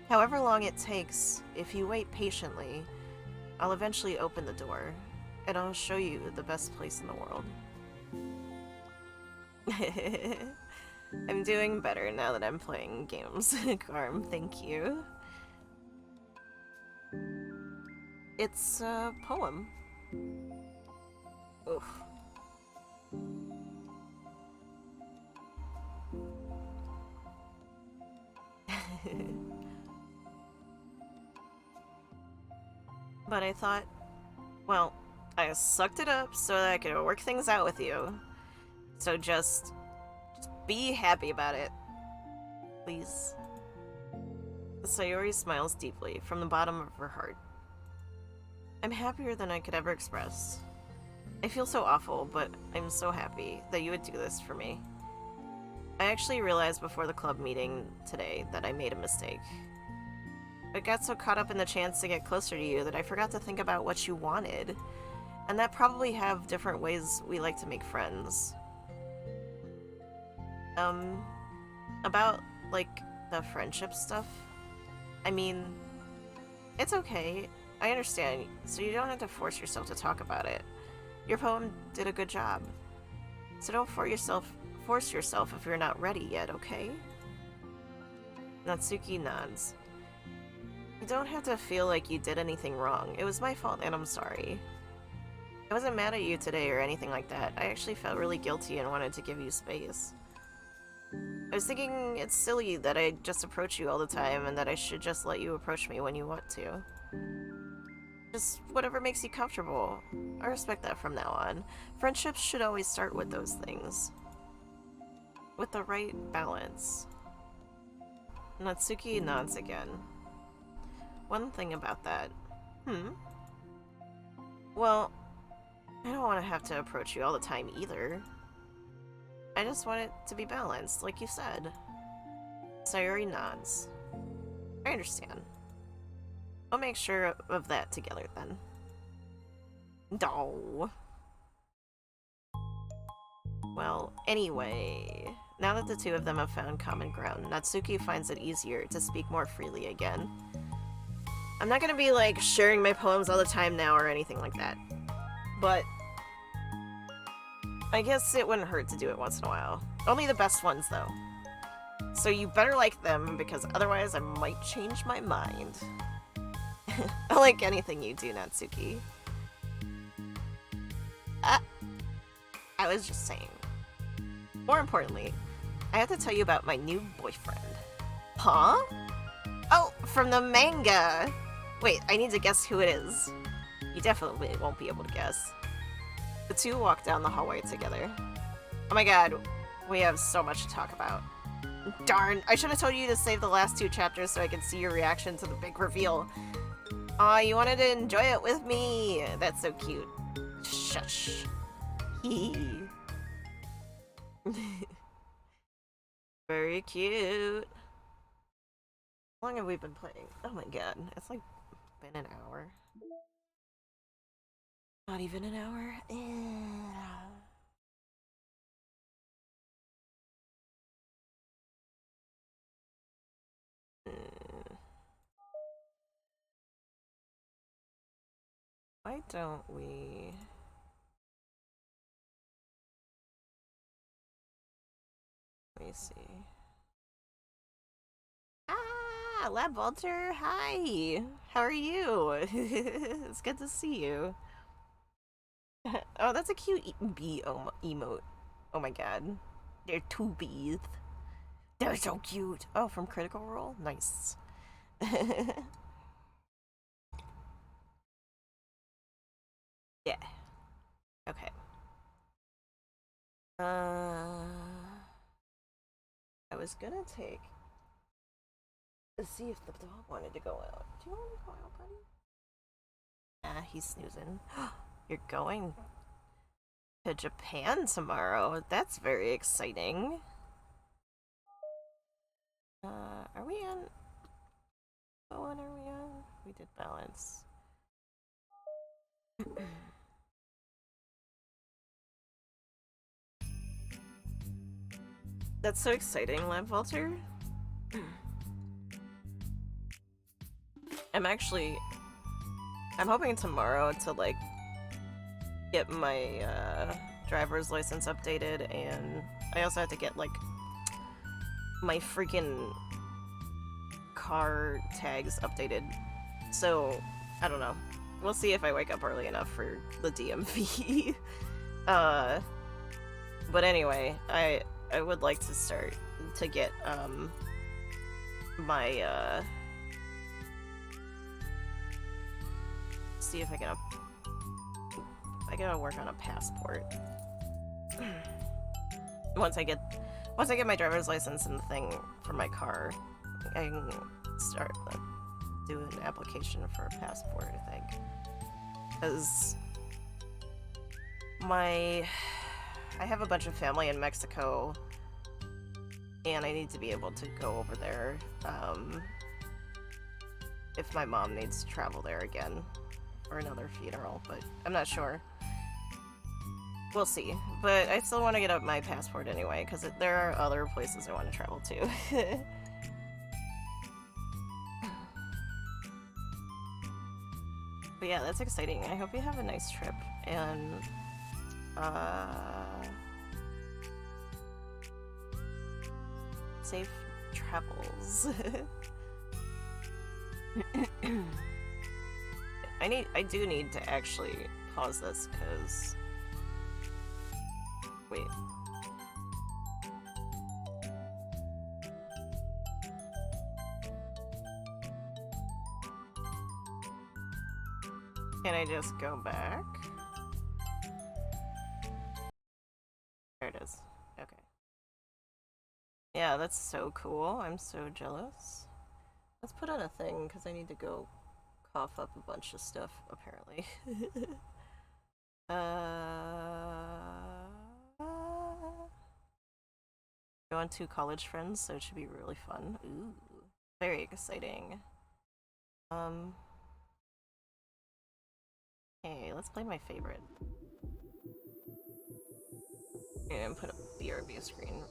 [SPEAKER 1] However long it takes, if you wait patiently, I'll eventually open the door, and I'll show you the best place in the world. I'm doing better now that I'm playing games. Carm, thank you. It's a poem. Oof. But I thought, well, I sucked it up so that I could work things out with you. So just be happy about it. Please. Sayori smiles deeply from the bottom of her heart. I'm happier than I could ever express. I feel so awful, but I'm so happy that you would do this for me. I actually realized before the club meeting today that I made a mistake. I got so caught up in the chance to get closer to you that I forgot to think about what you wanted, and that probably have different ways we like to make friends. About, like, the friendship stuff? I mean, it's okay. I understand, so you don't have to force yourself to talk about it. Your poem did a good job. So don't force yourself if you're not ready yet, okay? Natsuki nods. You don't have to feel like you did anything wrong. It was my fault and I'm sorry. I wasn't mad at you today or anything like that. I actually felt really guilty and wanted to give you space. I was thinking it's silly that I just approach you all the time and that I should just let you approach me when you want to. Just whatever makes you comfortable. I respect that from now on. Friendships should always start with those things. With the right balance. Natsuki nods again. One thing about that. Well, I don't want to have to approach you all the time either. I just want it to be balanced, like you said. Sayori nods. I understand. We'll make sure of that together then. No. Well, anyway, now that the two of them have found common ground, Natsuki finds it easier to speak more freely again. I'm not gonna be, like, sharing my poems all the time now or anything like that. But I guess it wouldn't hurt to do it once in a while. Only the best ones, though. So you better like them, because otherwise I might change my mind. I like anything you do, Natsuki. I was just saying. More importantly, I have to tell you about my new boyfriend. Huh? Oh, from the manga! Wait, I need to guess who it is. You definitely won't be able to guess. The two walk down the hallway together. Oh my god, we have so much to talk about. Darn, I should have told you to save the last two chapters so I could see your reaction to the big reveal. Aw, you wanted to enjoy it with me. That's so cute. Shush. Hee. Very cute. How long have we been playing? Oh my god, it's like been an hour. Not even an hour? Why don't we... Let me see. Ah, Lab Walter, hi! How are you? It's good to see you. Oh, that's a cute bee emote. Oh my god. They're two bees. They're so cute. Oh, from Critical Role? Nice. Yeah. Okay. I was gonna take... Let's see if the dog wanted to go out. Do you want to go out, buddy? Ah, he's snoozing. You're going to Japan tomorrow. That's very exciting. we in? What one are we on? We did balance. That's so exciting, Lab Walter. I'm hoping tomorrow to, like, get my, driver's license updated, and I also have to get, like, my freaking car tags updated. So, I don't know. We'll see if I wake up early enough for the DMV. But anyway, I would like to start to get, my, see if I gotta work on a passport. Once I get my driver's license and the thing for my car, I can start doing an application for a passport, I think. Because I have a bunch of family in Mexico, and I need to be able to go over there, if my mom needs to travel there again for another funeral, but I'm not sure. We'll see. But I still want to get up my passport anyway, because there are other places I want to travel to. But yeah, that's exciting. I hope you have a nice trip, and safe travels. I do need to actually pause this, because... Wait. Can I just go back? There it is. Okay. Yeah, that's so cool. I'm so jealous. Let's put on a thing, because I need to go cough up a bunch of stuff, apparently. Go on 2 college friends, so it should be really fun. Ooh, very exciting. Hey, let's play my favorite. And put a BRB screen.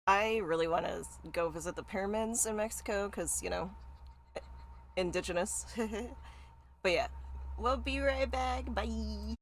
[SPEAKER 1] I really want to go visit the pyramids in Mexico, because, you know, indigenous. But yeah, we'll be right back. Bye!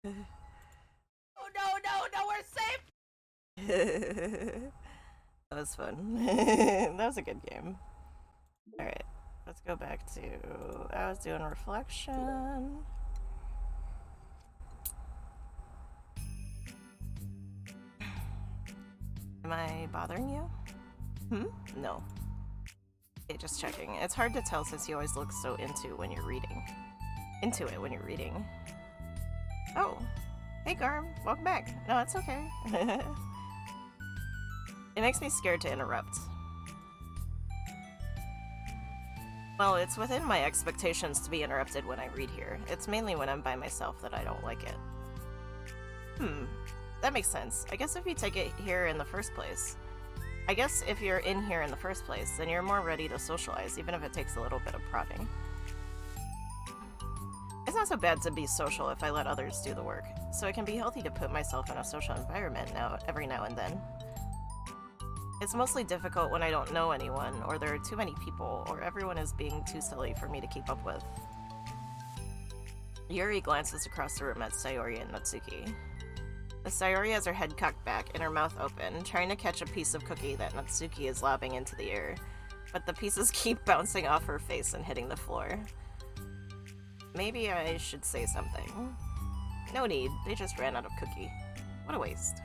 [SPEAKER 1] Oh no, we're safe! That was fun. That was a good game. Alright, let's go back to... I was doing reflection. Am I bothering you? No. Okay, just checking. It's hard to tell since you always look so into it when you're reading. Oh. Hey, Garm. Welcome back. No, it's okay. It makes me scared to interrupt. Well, it's within my expectations to be interrupted when I read here. It's mainly when I'm by myself that I don't like it. That makes sense. I guess if you take it here in the first place. If you're in here in the first place, then you're more ready to socialize, even if it takes a little bit of prodding. It's not so bad to be social if I let others do the work, so it can be healthy to put myself in a social environment every now and then. It's mostly difficult when I don't know anyone, or there are too many people, or everyone is being too silly for me to keep up with. Yuri glances across the room at Sayori and Natsuki. Sayori has her head cocked back and her mouth open, trying to catch a piece of cookie that Natsuki is lobbing into the air, but the pieces keep bouncing off her face and hitting the floor. Maybe I should say something. No need, they just ran out of cookie. What a waste.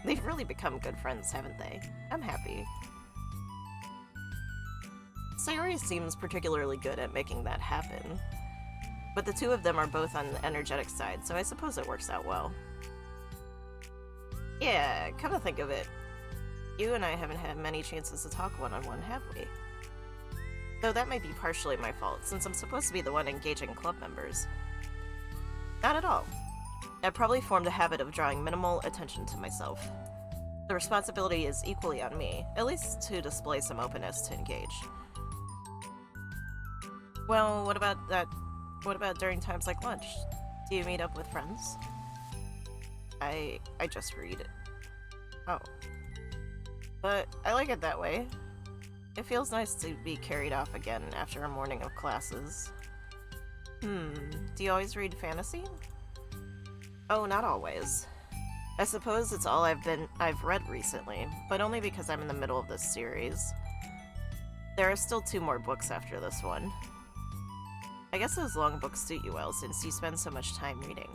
[SPEAKER 1] They've really become good friends, haven't they? I'm happy. Sayori seems particularly good at making that happen. But the two of them are both on the energetic side, so I suppose it works out well. Yeah, come to think of it, you and I haven't had many chances to talk one-on-one, have we? Though that might be partially my fault, since I'm supposed to be the one engaging club members. Not at all. I've probably formed a habit of drawing minimal attention to myself. The responsibility is equally on me, at least to display some openness to engage. Well, what about that? What about during times like lunch? Do you meet up with friends? I just read. Oh. But I like it that way. It feels nice to be carried off again after a morning of classes. Do you always read fantasy? Oh, not always. I suppose it's all I've read recently, but only because I'm in the middle of this series. There are still 2 more books after this one. I guess those long books suit you well since you spend so much time reading.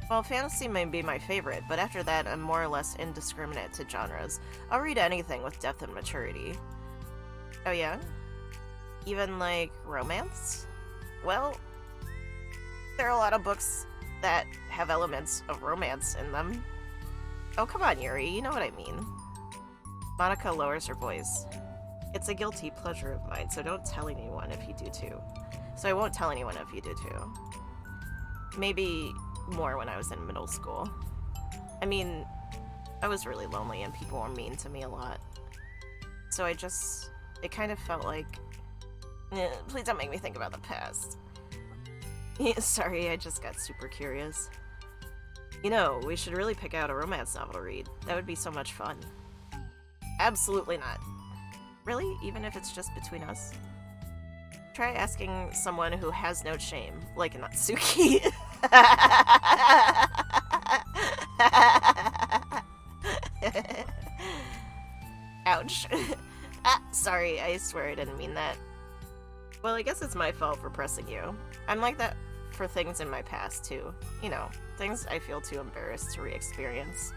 [SPEAKER 1] Well, fantasy may be my favorite, but after that I'm more or less indiscriminate to genres. I'll read anything with depth and maturity. Oh yeah? Even like romance? Well, there are a lot of books that have elements of romance in them. Oh, come on, Yuri, you know what I mean. Monica lowers her voice. It's a guilty pleasure of mine, so don't tell anyone if you do too. So I won't tell anyone if you do too. Maybe more when I was in middle school. I mean, I was really lonely and people were mean to me a lot. So it kind of felt like, please don't make me think about the past. Sorry, I just got super curious. You know, we should really pick out a romance novel to read. That would be so much fun. Absolutely not. Really? Even if it's just between us? Try asking someone who has no shame, like Natsuki. Ouch. Sorry, I swear I didn't mean that. Well, I guess it's my fault for pressing you. I'm like that for things in my past, too. You know, things I feel too embarrassed to re-experience.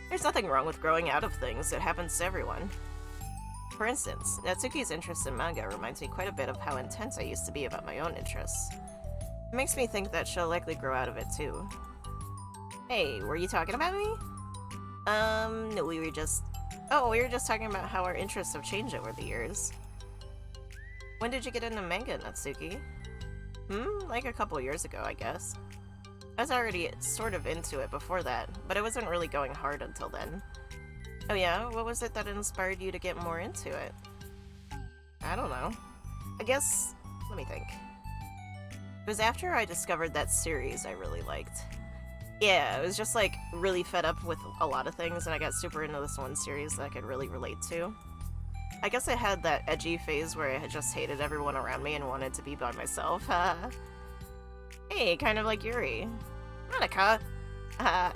[SPEAKER 1] There's nothing wrong with growing out of things. It happens to everyone. For instance, Natsuki's interest in manga reminds me quite a bit of how intense I used to be about my own interests. It makes me think that she'll likely grow out of it, too. Hey, were you talking about me? No, we were just talking about how our interests have changed over the years. When did you get into manga, Natsuki? Like a couple years ago, I guess. I was already sort of into it before that, but I wasn't really going hard until then. Oh yeah? What was it that inspired you to get more into it? I don't know. I guess... let me think. It was after I discovered that series I really liked. Yeah, I was just like really fed up with a lot of things and I got super into this one series that I could really relate to. I guess I had that edgy phase where I had just hated everyone around me and wanted to be by myself. Hey, kind of like Yuri. Monica!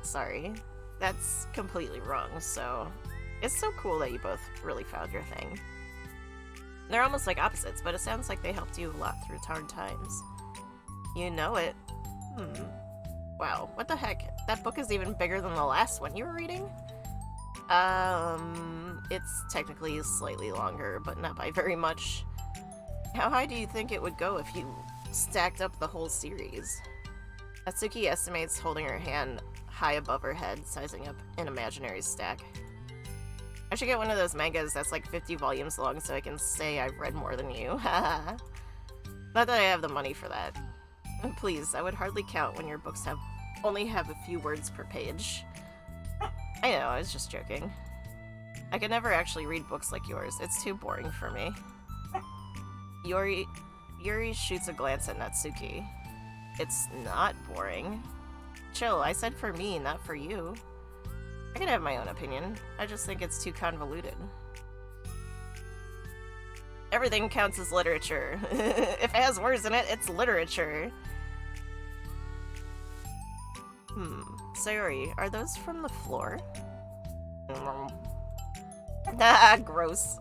[SPEAKER 1] Sorry. That's completely wrong, so... It's so cool that you both really found your thing. They're almost like opposites, but it sounds like they helped you a lot through hard times. You know it. Wow, what the heck? That book is even bigger than the last one you were reading? It's technically slightly longer, but not by very much. How high do you think it would go if you stacked up the whole series? Atsuki estimates, holding her hand high above her head, sizing up an imaginary stack. I should get one of those mangas that's like 50 volumes long so I can say I've read more than you. Not that I have the money for that. Please, I would hardly count when your books only have a few words per page. I know, I was just joking. I could never actually read books like yours. It's too boring for me. Yuri shoots a glance at Natsuki. It's not boring. Chill, I said for me, not for you. I can have my own opinion. I just think it's too convoluted. Everything counts as literature. If it has words in it, it's literature. Sayori, are those from the floor? Ah, gross.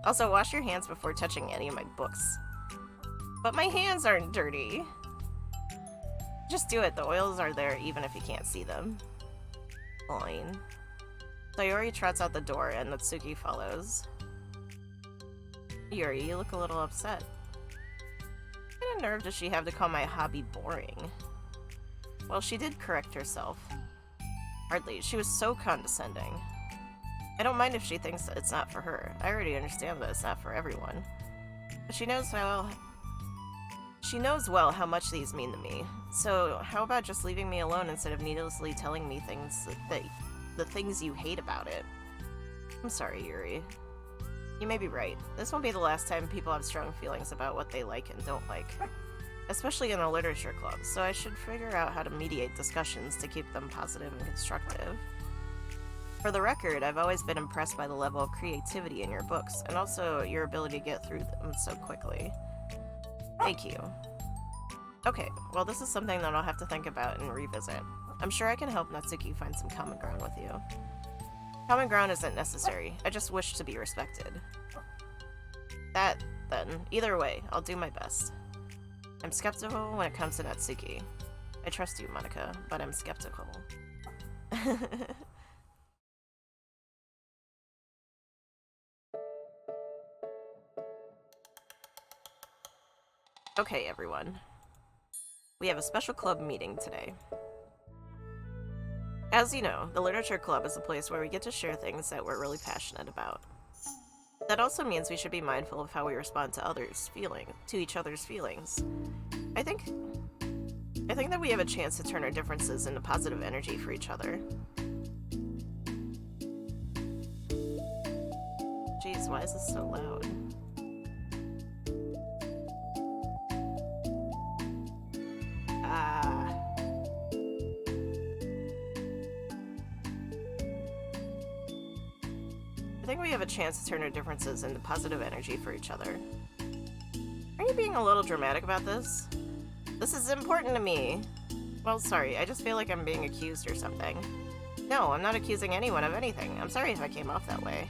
[SPEAKER 1] Also, wash your hands before touching any of my books. But my hands aren't dirty. Just do it. The oils are there even if you can't see them. Fine. Sayori trots out the door and Natsuki follows. Yuri, you look a little upset. What kind of nerve does she have to call my hobby boring? Well, she did correct herself. Hardly. She was so condescending. I don't mind if she thinks that it's not for her. I already understand that it's not for everyone. But she knows well how much these mean to me. So how about just leaving me alone instead of needlessly telling me the things you hate about it? I'm sorry, Yuri. You may be right. This won't be the last time people have strong feelings about what they like and don't like. Especially in a literature club, so I should figure out how to mediate discussions to keep them positive and constructive. For the record, I've always been impressed by the level of creativity in your books, and also your ability to get through them so quickly. Thank you. Okay, well this is something that I'll have to think about and revisit. I'm sure I can help Natsuki find some common ground with you. Common ground isn't necessary, I just wish to be respected. That, then. Either way, I'll do my best. I'm skeptical when it comes to Natsuki. I trust you, Monica, but I'm skeptical. Okay, everyone. We have a special club meeting today. As you know, the Literature Club is a place where we get to share things that we're really passionate about. That also means we should be mindful of how we respond to each other's feelings. I think that we have a chance to turn our differences into positive energy for each other. Jeez, why is this so loud? I think we have a chance to turn our differences into positive energy for each other. Are you being a little dramatic about this? This is important to me. Well, sorry, I just feel like I'm being accused or something. No, I'm not accusing anyone of anything. I'm sorry if I came off that way.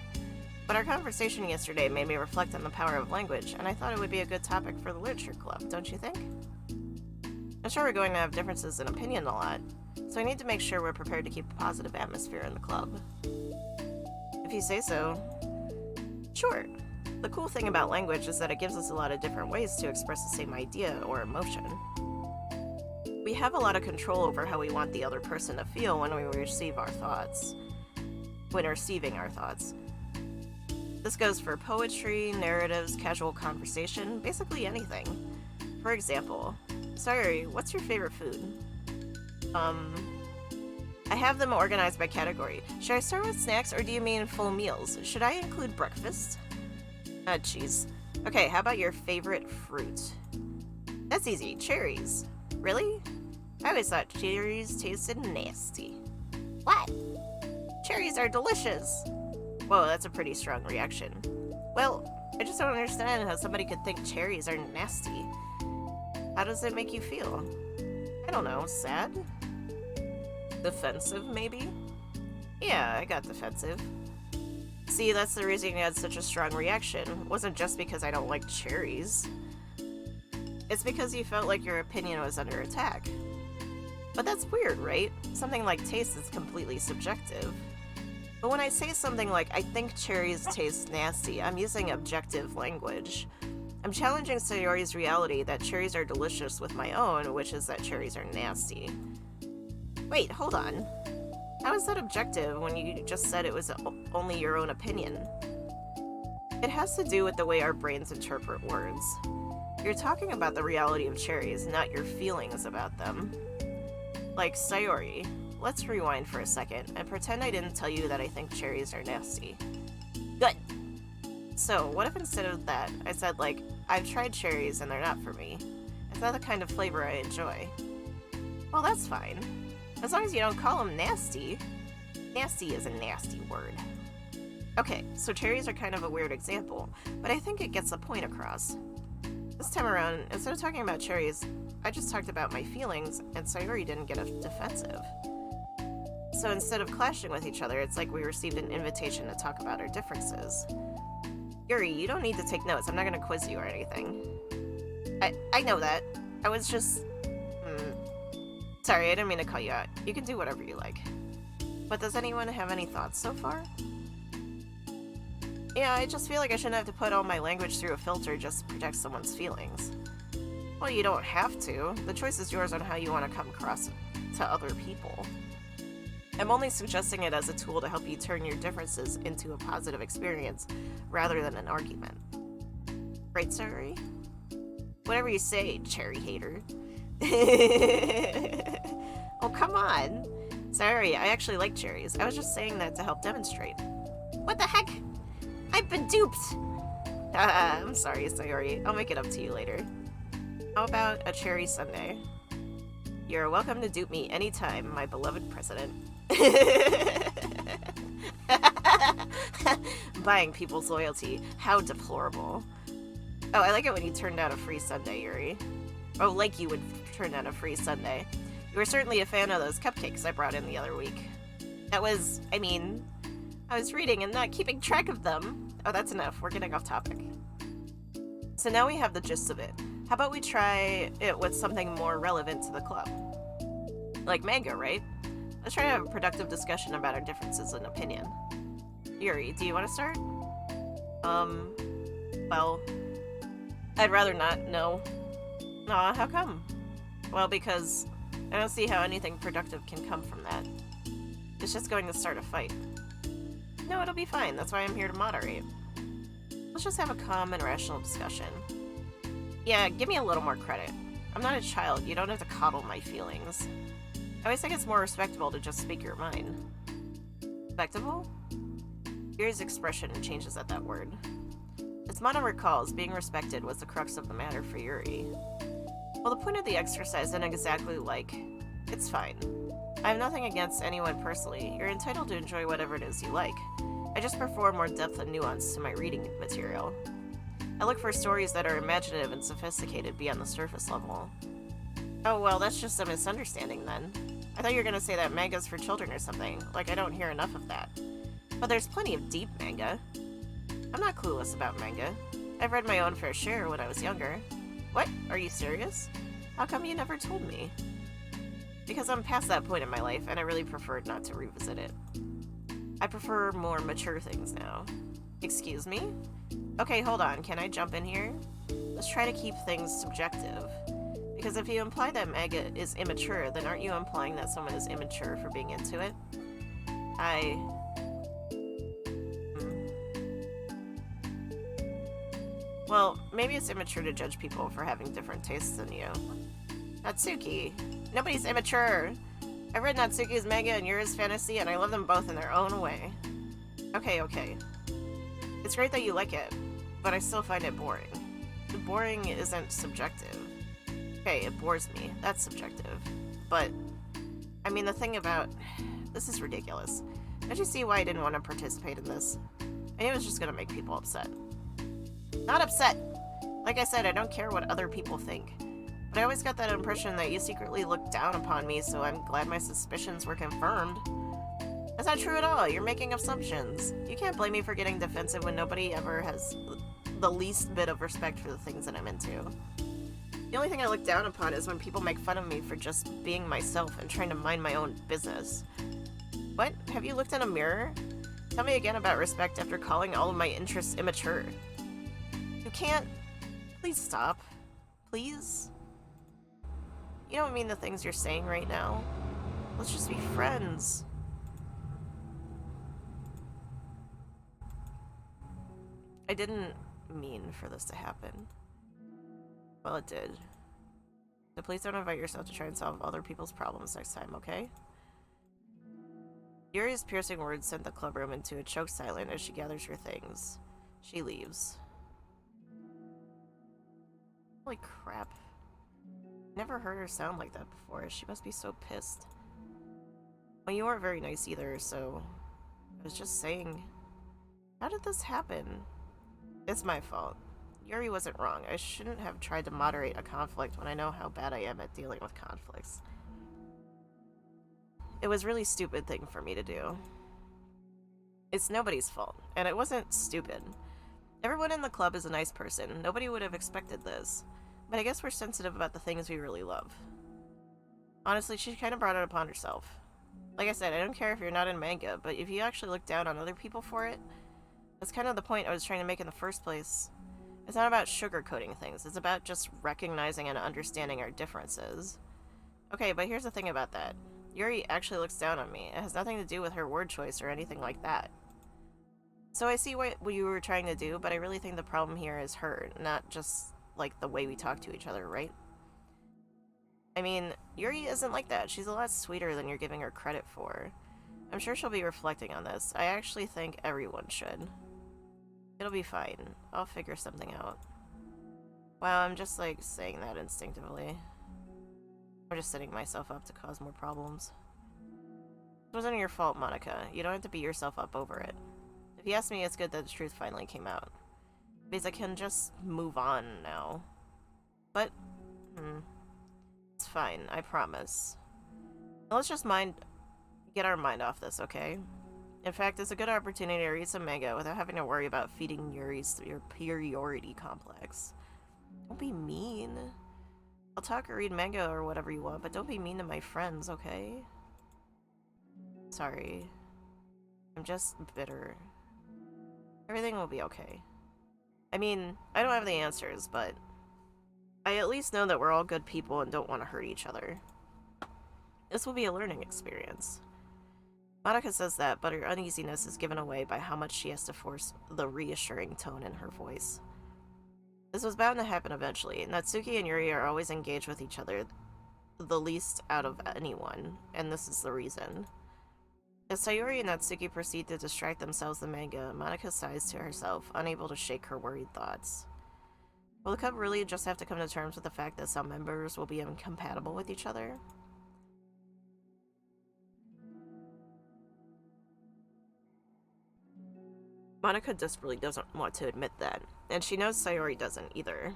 [SPEAKER 1] But our conversation yesterday made me reflect on the power of language, and I thought it would be a good topic for the Literature Club, don't you think? I'm sure we're going to have differences in opinion a lot, so I need to make sure we're prepared to keep a positive atmosphere in the club. If you say so. Sure. The cool thing about language is that it gives us a lot of different ways to express the same idea or emotion. We have a lot of control over how we want the other person to feel when we receive our thoughts. When receiving our thoughts. This goes for poetry, narratives, casual conversation, basically anything. For example, sorry, what's your favorite food? I have them organized by category. Should I start with snacks or do you mean full meals? Should I include breakfast? Jeez. Okay, how about your favorite fruit? That's easy, cherries. Really? I always thought cherries tasted nasty. What? Cherries are delicious. Whoa, that's a pretty strong reaction. Well, I just don't understand how somebody could think cherries are nasty. How does it make you feel? I don't know, sad? Defensive, maybe? Yeah, I got defensive. See, that's the reason you had such a strong reaction. It wasn't just because I don't like cherries. It's because you felt like your opinion was under attack. But that's weird, right? Something like taste is completely subjective. But when I say something like, I think cherries taste nasty, I'm using objective language. I'm challenging Sayori's reality that cherries are delicious with my own, which is that cherries are nasty. Wait, hold on. How is that objective when you just said it was only your own opinion? It has to do with the way our brains interpret words. You're talking about the reality of cherries, not your feelings about them. Like, Sayori, let's rewind for a second and pretend I didn't tell you that I think cherries are nasty. Good! So, what if instead of that, I said, like, I've tried cherries and they're not for me. It's not the kind of flavor I enjoy. Well, that's fine. As long as you don't call them nasty. Nasty is a nasty word. Okay, so cherries are kind of a weird example, but I think it gets the point across. This time around, instead of talking about cherries, I just talked about my feelings, and Sayori didn't get defensive. So instead of clashing with each other, it's like we received an invitation to talk about our differences. Yuri, you don't need to take notes. I'm not going to quiz you or anything. I know that. I was just... Sorry, I didn't mean to call you out. You can do whatever you like. But does anyone have any thoughts so far? Yeah, I just feel like I shouldn't have to put all my language through a filter just to protect someone's feelings. Well, you don't have to. The choice is yours on how you want to come across to other people. I'm only suggesting it as a tool to help you turn your differences into a positive experience rather than an argument. Right, Sayori? Whatever you say, cherry hater. Oh, come on. Sayori, I actually like cherries. I was just saying that to help demonstrate. What the heck? I've been duped! I'm sorry, Sayori. I'll make it up to you later. How about a cherry sundae? You're welcome to dupe me anytime, my beloved president. Buying people's loyalty. How deplorable. Oh, I like it when you turned down a free sundae, Yuri. Oh, like you would turn down a free sundae. You were certainly a fan of those cupcakes I brought in the other week. That was, I was reading and not keeping track of them. Oh, that's enough. We're getting off topic. So now we have the gist of it. How about we try it with something more relevant to the club? Like manga, right? Let's try to have a productive discussion about our differences in opinion. Yuri, do you want to start? Well, I'd rather not, no. Aw, how come? Well, because I don't see how anything productive can come from that. It's just going to start a fight. No, it'll be fine. That's why I'm here to moderate. Let's just have a calm and rational discussion. Yeah, give me a little more credit. I'm not a child. You don't have to coddle my feelings. I always think it's more respectable to just speak your mind. Respectable? Yuri's expression changes at that word. As Mana recalls, being respected was the crux of the matter for Yuri. Well, the point of the exercise isn't exactly like, it's fine. I have nothing against anyone personally. You're entitled to enjoy whatever it is you like. I just prefer more depth and nuance to my reading material. I look for stories that are imaginative and sophisticated beyond the surface level. Oh, well, that's just a misunderstanding then. I thought you were gonna say that manga's for children or something, like I don't hear enough of that. But there's plenty of deep manga. I'm not clueless about manga. I've read my own fair share when I was younger. What? Are you serious? How come you never told me? Because I'm past that point in my life, and I really preferred not to revisit it. I prefer more mature things now. Excuse me? Okay, hold on. Can I jump in here? Let's try to keep things subjective. Because if you imply that manga is immature, then aren't you implying that someone is immature for being into it? Well, maybe it's immature to judge people for having different tastes than you. Natsuki. Nobody's immature. I've read Natsuki's manga and Yuri's fantasy, and I love them both in their own way. Okay. It's great that you like it, but I still find it boring. The boring isn't subjective. Okay, it bores me. That's subjective. But, the thing about... This is ridiculous. Don't you see why I didn't want to participate in this? I knew it was just gonna make people upset. Not upset! Like I said, I don't care what other people think. But I always got that impression that you secretly looked down upon me, so I'm glad my suspicions were confirmed. That's not true at all. You're making assumptions. You can't blame me for getting defensive when nobody ever has the least bit of respect for the things that I'm into. The only thing I look down upon is when people make fun of me for just being myself and trying to mind my own business. What? Have you looked in a mirror? Tell me again about respect after calling all of my interests immature. You can't... Please stop. Please? You don't mean the things you're saying right now. Let's just be friends. I didn't mean for this to happen. Well, it did. So please don't invite yourself to try and solve other people's problems next time, okay? Yuri's piercing words sent the clubroom into a choked silence as she gathers her things. She leaves. Holy crap. Never heard her sound like that before. She must be so pissed. Well, you weren't very nice either, so... I was just saying... How did this happen? It's my fault. Yuri wasn't wrong. I shouldn't have tried to moderate a conflict when I know how bad I am at dealing with conflicts. It was a really stupid thing for me to do. It's nobody's fault, and it wasn't stupid. Everyone in the club is a nice person. Nobody would have expected this. But I guess we're sensitive about the things we really love. Honestly, she kind of brought it upon herself. Like I said, I don't care if you're not in manga, but if you actually look down on other people for it, that's kind of the point I was trying to make in the first place. It's not about sugarcoating things. It's about just recognizing and understanding our differences. Okay, but here's the thing about that. Yuri actually looks down on me. It has nothing to do with her word choice or anything like that. So I see what you were trying to do, but I really think the problem here is her, not just, like, the way we talk to each other, right? I mean, Yuri isn't like that. She's a lot sweeter than you're giving her credit for. I'm sure she'll be reflecting on this. I actually think everyone should. It'll be fine. I'll figure something out. Wow, I'm just, like, saying that instinctively. I'm just setting myself up to cause more problems. It wasn't your fault, Monica. You don't have to beat yourself up over it. If you ask me, it's good that the truth finally came out. Because I can just move on now. But, it's fine, I promise. Now let's just get our mind off this, okay? In fact, it's a good opportunity to read some manga without having to worry about feeding your superiority complex. Don't be mean. I'll talk or read manga or whatever you want, but don't be mean to my friends, okay? Sorry. I'm just bitter. Everything will be okay. I mean, I don't have the answers, but I at least know that we're all good people and don't want to hurt each other. This will be a learning experience. Monica says that, but her uneasiness is given away by how much she has to force the reassuring tone in her voice. This was bound to happen eventually. Natsuki and Yuri are always engaged with each other, the least out of anyone, and this is the reason. As Sayori and Natsuki proceed to distract themselves with the manga, Monica sighs to herself, unable to shake her worried thoughts. Will the couple really just have to come to terms with the fact that some members will be incompatible with each other? Monica desperately doesn't want to admit that, and she knows Sayori doesn't either.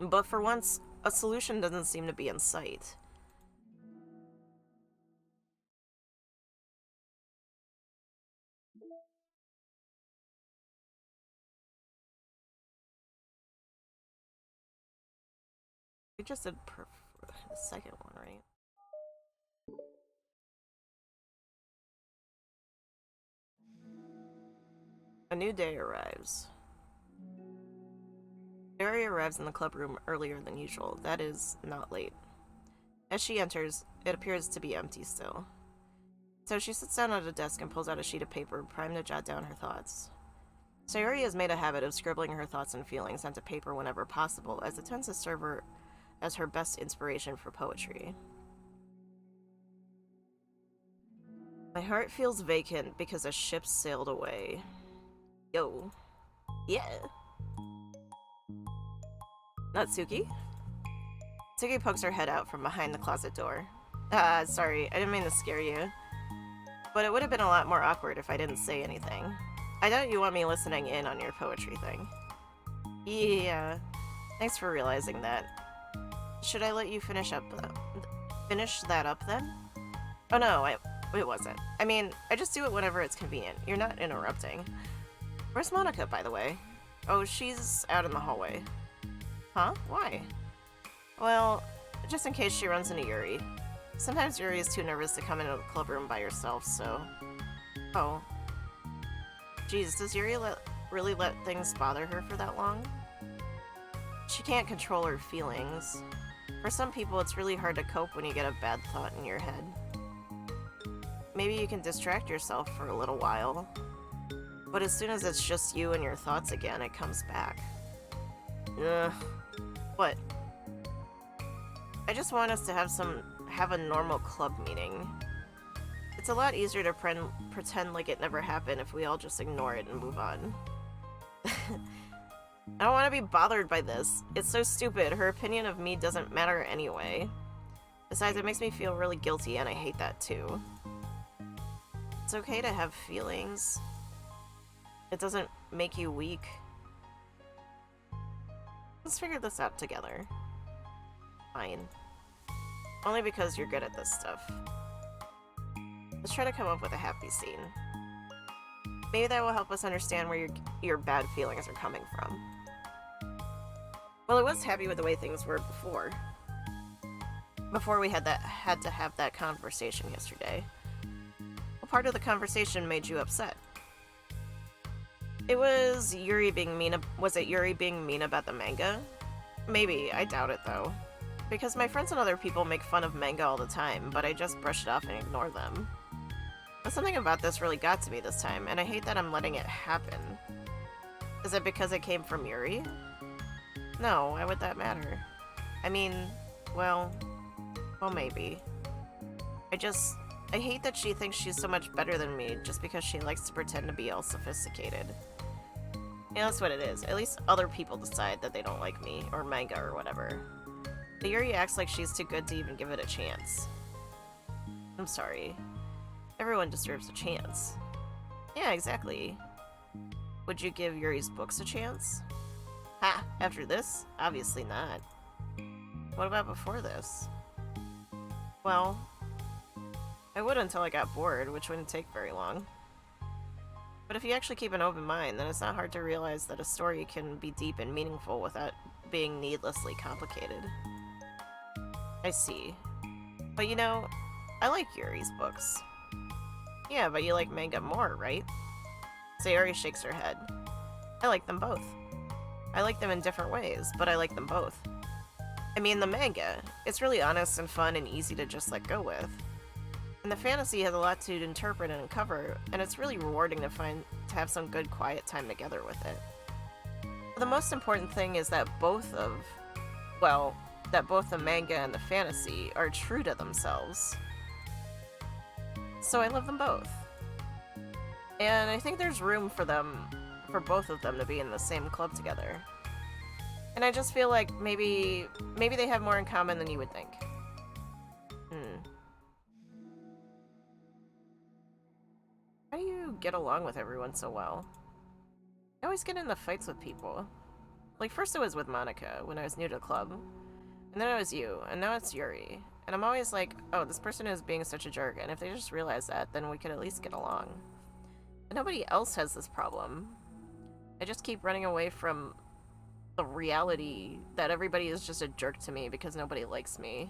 [SPEAKER 1] But for once, a solution doesn't seem to be in sight. We just did the second one, right? A new day arrives. Mary arrives in the club room earlier than usual. That is, not late. As she enters, it appears to be empty still. So she sits down at a desk and pulls out a sheet of paper, primed to jot down her thoughts. Sayori has made a habit of scribbling her thoughts and feelings onto paper whenever possible, as it tends to serve her as her best inspiration for poetry. My heart feels vacant because a ship sailed away. Yo. Yeah. Natsuki? Natsuki pokes her head out from behind the closet door. Sorry, I didn't mean to scare you. But it would have been a lot more awkward if I didn't say anything. I doubt you want me listening in on your poetry thing. Yeah. Thanks for realizing that. Should I let you finish that up then? Oh no, it wasn't. I mean, I just do it whenever it's convenient. You're not interrupting. Where's Monica, by the way? Oh, she's out in the hallway. Huh? Why? Well, just in case she runs into Yuri. Sometimes Yuri is too nervous to come into the club room by herself, so... Oh. Geez, does Yuri really let things bother her for that long? She can't control her feelings. For some people, it's really hard to cope when you get a bad thought in your head. Maybe you can distract yourself for a little while, but as soon as it's just you and your thoughts again, it comes back. Ugh. What? I just want us to have a normal club meeting. It's a lot easier to pretend like it never happened if we all just ignore it and move on. I don't want to be bothered by this. It's so stupid. Her opinion of me doesn't matter anyway. Besides, it makes me feel really guilty, and I hate that too. It's okay to have feelings. It doesn't make you weak. Let's figure this out together. Fine. Only because you're good at this stuff. Let's try to come up with a happy scene. Maybe that will help us understand where your bad feelings are coming from. Well, I was happy with the way things were before. Before we had to have that conversation yesterday. What part of the conversation made you upset? Was it Yuri being mean about the manga? Maybe, I doubt it though. Because my friends and other people make fun of manga all the time, but I just brush it off and ignore them. But something about this really got to me this time, and I hate that I'm letting it happen. Is it because it came from Yuri? No, why would that matter? I mean, well, maybe. I hate that she thinks she's so much better than me just because she likes to pretend to be all sophisticated. Yeah, that's what it is. At least other people decide that they don't like me, or manga, or whatever. But Yuri acts like she's too good to even give it a chance. I'm sorry. Everyone deserves a chance. Yeah, exactly. Would you give Yuri's books a chance? Ha! After this? Obviously not. What about before this? Well, I would until I got bored, which wouldn't take very long. But if you actually keep an open mind, then it's not hard to realize that a story can be deep and meaningful without being needlessly complicated. I see. But you know, I like Yuri's books. Yeah, but you like manga more, right? Sayori shakes her head. I like them both. I like them in different ways, but I like them both. I mean, the manga, it's really honest and fun and easy to just let go with. And the fantasy has a lot to interpret and uncover, and it's really rewarding to have some good quiet time together with it. But the most important thing is that both the manga and the fantasy are true to themselves. So I love them both. And I think there's room for both of them to be in the same club together. And I just feel like maybe they have more in common than you would think. How do you get along with everyone so well? I always get into fights with people. Like, first it was with Monica, when I was new to the club. And then it was you, and now it's Yuri. And I'm always like, oh, this person is being such a jerk, and if they just realize that, then we could at least get along. But nobody else has this problem. I just keep running away from the reality that everybody is just a jerk to me because nobody likes me.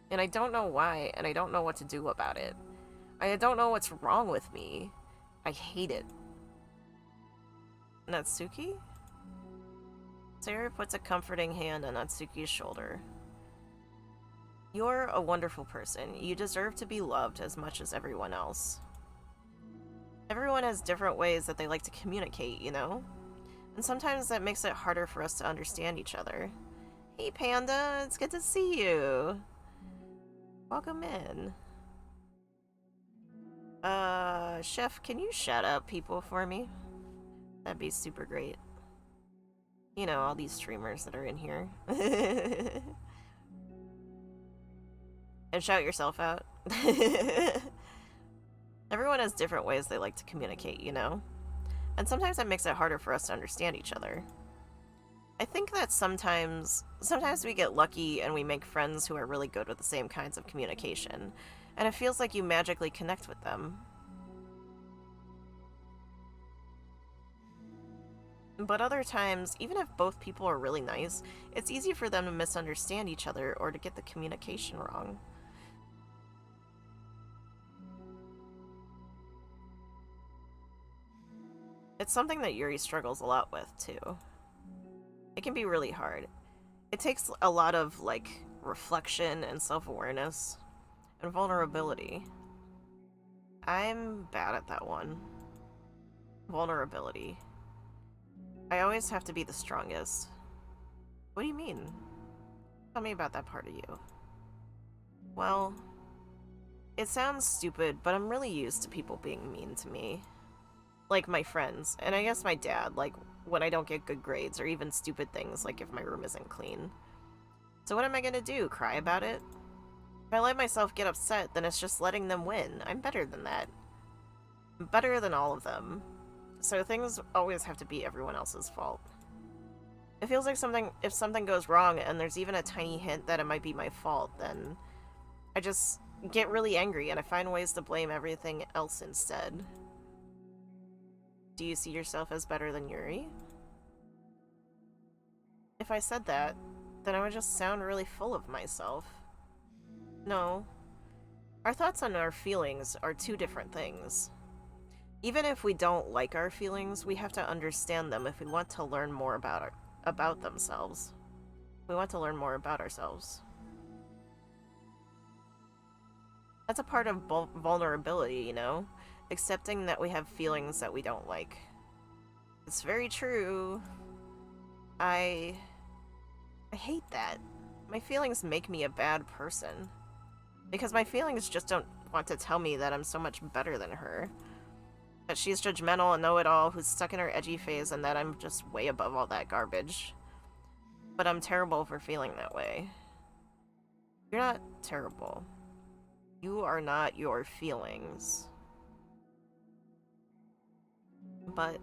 [SPEAKER 1] And I don't know why, and I don't know what to do about it. I don't know what's wrong with me. I hate it. Natsuki? Sayori puts a comforting hand on Natsuki's shoulder. You're a wonderful person. You deserve to be loved as much as everyone else. Everyone has different ways that they like to communicate, you know? And sometimes that makes it harder for us to understand each other. Hey, Panda, it's good to see you. Welcome in. Chef, can you shout out people for me? That'd be super great. You know, all these streamers that are in here. And shout yourself out. Everyone has different ways they like to communicate, you know? And sometimes that makes it harder for us to understand each other. I think that sometimes we get lucky and we make friends who are really good with the same kinds of communication, and it feels like you magically connect with them. But other times, even if both people are really nice, it's easy for them to misunderstand each other or to get the communication wrong. It's something that Yuri struggles a lot with, too. It can be really hard. It takes a lot of, like, reflection and self-awareness and vulnerability. I'm bad at that one. Vulnerability. I always have to be the strongest. What do you mean? Tell me about that part of you. Well, it sounds stupid, but I'm really used to people being mean to me. Like my friends, and I guess my dad, like when I don't get good grades, or even stupid things like if my room isn't clean. So what am I gonna do? Cry about it? If I let myself get upset, then it's just letting them win. I'm better than that. I'm better than all of them. So things always have to be everyone else's fault. It feels like if something goes wrong and there's even a tiny hint that it might be my fault, then I just get really angry and I find ways to blame everything else instead. Do you see yourself as better than Yuri? If I said that, then I would just sound really full of myself. No. Our thoughts and our feelings are two different things. Even if we don't like our feelings, we have to understand them if we want to learn more about themselves. We want to learn more about ourselves. That's a part of vulnerability, you know? Accepting that we have feelings that we don't like. It's very true. I hate that. My feelings make me a bad person. Because my feelings just don't want to tell me that I'm so much better than her. That she's judgmental and know-it-all who's stuck in her edgy phase and that I'm just way above all that garbage. But I'm terrible for feeling that way. You're not terrible. You are not your feelings. But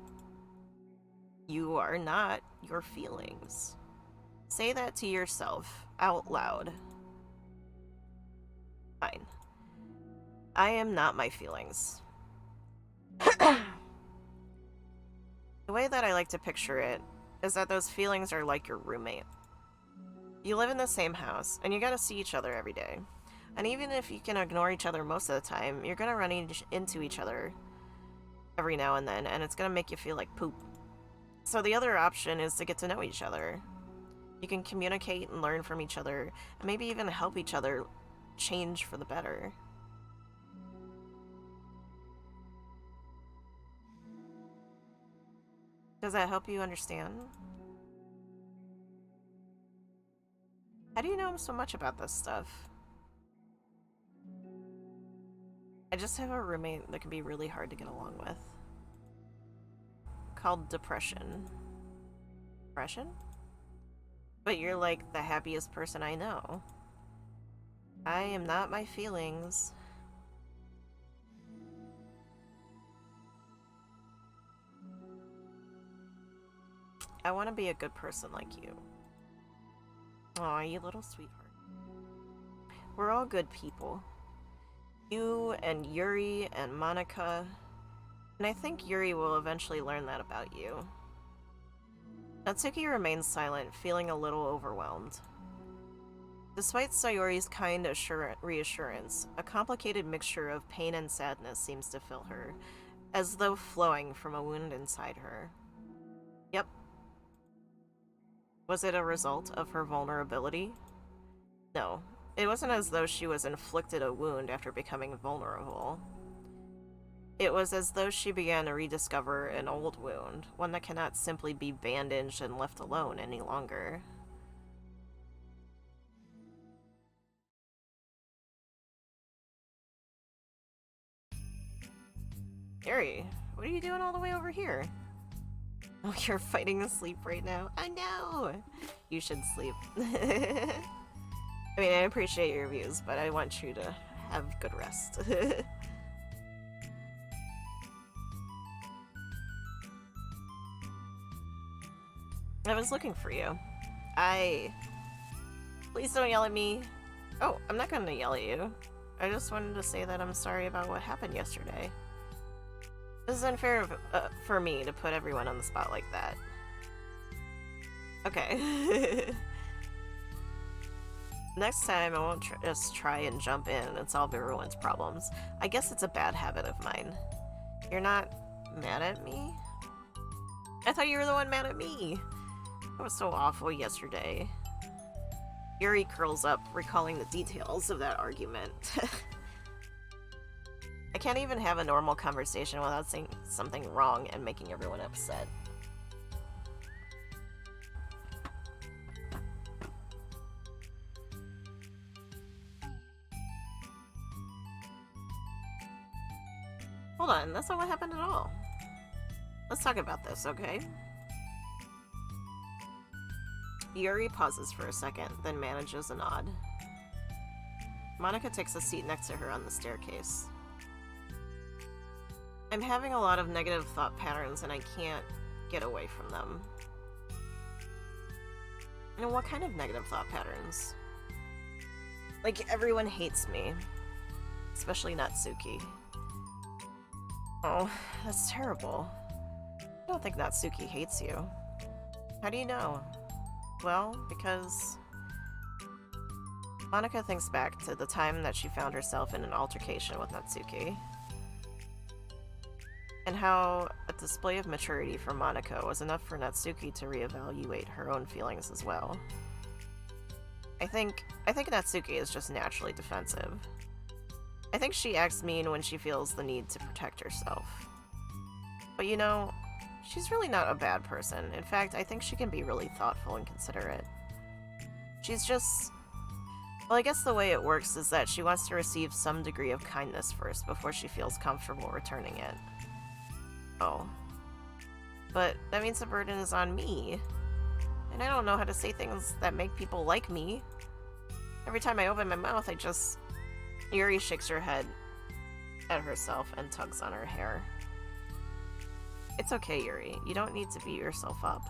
[SPEAKER 1] you are not your feelings. Say that to yourself, out loud. Fine. I am not my feelings. The way that I like to picture it is that those feelings are like your roommate. You live in the same house, and you gotta see each other every day. And even if you can ignore each other most of the time, you're gonna run into each other every now and then, and it's gonna make you feel like poop. So the other option is to get to know each other. You can communicate and learn from each other, and maybe even help each other change for the better. Does that help you understand? How do you know so much about this stuff? I just have a roommate that can be really hard to get along with. Called depression. Depression? But you're like the happiest person I know. I am not my feelings. I want to be a good person like you. Aw, you little sweetheart. We're all good people. You and Yuri and Monica. And I think Yuri will eventually learn that about you. Natsuki remains silent, feeling a little overwhelmed. Despite Sayori's kind reassurance, a complicated mixture of pain and sadness seems to fill her, as though flowing from a wound inside her. Yep. Was it a result of her vulnerability? No. It wasn't as though she was inflicted a wound after becoming vulnerable. It was as though she began to rediscover an old wound, one that cannot simply be bandaged and left alone any longer. Yuri, what are you doing all the way over here? Oh, you're fighting asleep right now? I know! You should sleep. I mean, I appreciate your views, but I want you to have good rest. I was looking for you. Please don't yell at me. Oh, I'm not gonna yell at you. I just wanted to say that I'm sorry about what happened yesterday. This is unfair for me to put everyone on the spot like that. Okay. Next time, I won't just try and jump in and solve everyone's problems. I guess it's a bad habit of mine. You're not mad at me? I thought you were the one mad at me. That was so awful yesterday. Yuri curls up, recalling the details of that argument. I can't even have a normal conversation without saying something wrong and making everyone upset. Hold on, that's not what happened at all. Let's talk about this, okay? Yuri pauses for a second, then manages a nod. Monika takes a seat next to her on the staircase. I'm having a lot of negative thought patterns and I can't get away from them. And what kind of negative thought patterns? Like, everyone hates me. Especially Natsuki. Oh, that's terrible. I don't think Natsuki hates you. How do you know? Well, because Monika thinks back to the time that she found herself in an altercation with Natsuki, and how a display of maturity from Monika was enough for Natsuki to reevaluate her own feelings as well. I think Natsuki is just naturally defensive. I think she acts mean when she feels the need to protect herself. But you know, she's really not a bad person. In fact, I think she can be really thoughtful and considerate. She's just... Well, I guess the way it works is that she wants to receive some degree of kindness first before she feels comfortable returning it. Oh. But that means the burden is on me. And I don't know how to say things that make people like me. Every time I open my mouth, I just... Yuri shakes her head at herself and tugs on her hair. It's okay, Yuri. You don't need to beat yourself up.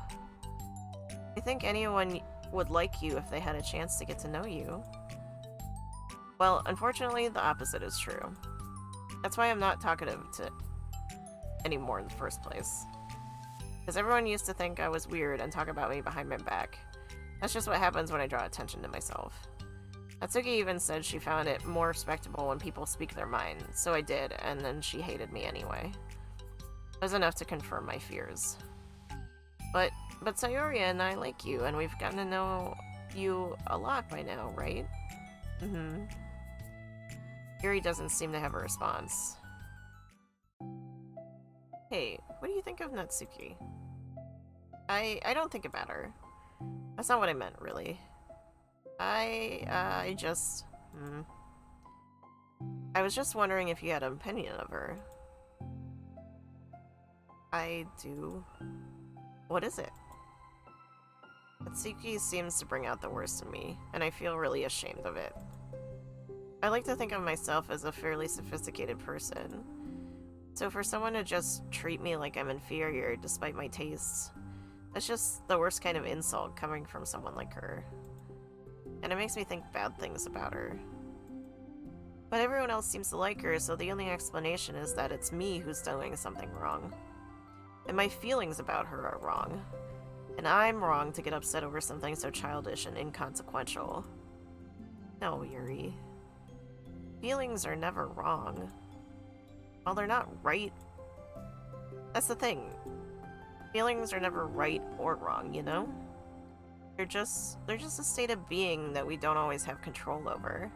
[SPEAKER 1] I think anyone would like you if they had a chance to get to know you. Well, unfortunately, the opposite is true. That's why I'm not talkative to anymore in the first place. Because everyone used to think I was weird and talk about me behind my back. That's just what happens when I draw attention to myself. Natsuki even said she found it more respectable when people speak their mind, so I did, and then she hated me anyway. It was enough to confirm my fears. But Sayori and I like you, and we've gotten to know you a lot by now, right? Mm-hmm. Yuri doesn't seem to have a response. Hey, what do you think of Natsuki? I don't think about her. That's not what I meant, really. I was just wondering if you had an opinion of her. I do. What is it? Natsuki seems to bring out the worst in me, and I feel really ashamed of it. I like to think of myself as a fairly sophisticated person, so for someone to just treat me like I'm inferior despite my tastes, that's just the worst kind of insult coming from someone like her. And it makes me think bad things about her. But everyone else seems to like her, so the only explanation is that it's me who's doing something wrong. And my feelings about her are wrong. And I'm wrong to get upset over something so childish and inconsequential. No, Yuri. Feelings are never wrong. Well, they're not right. That's the thing. Feelings are never right or wrong, you know? They're just a state of being that we don't always have control over.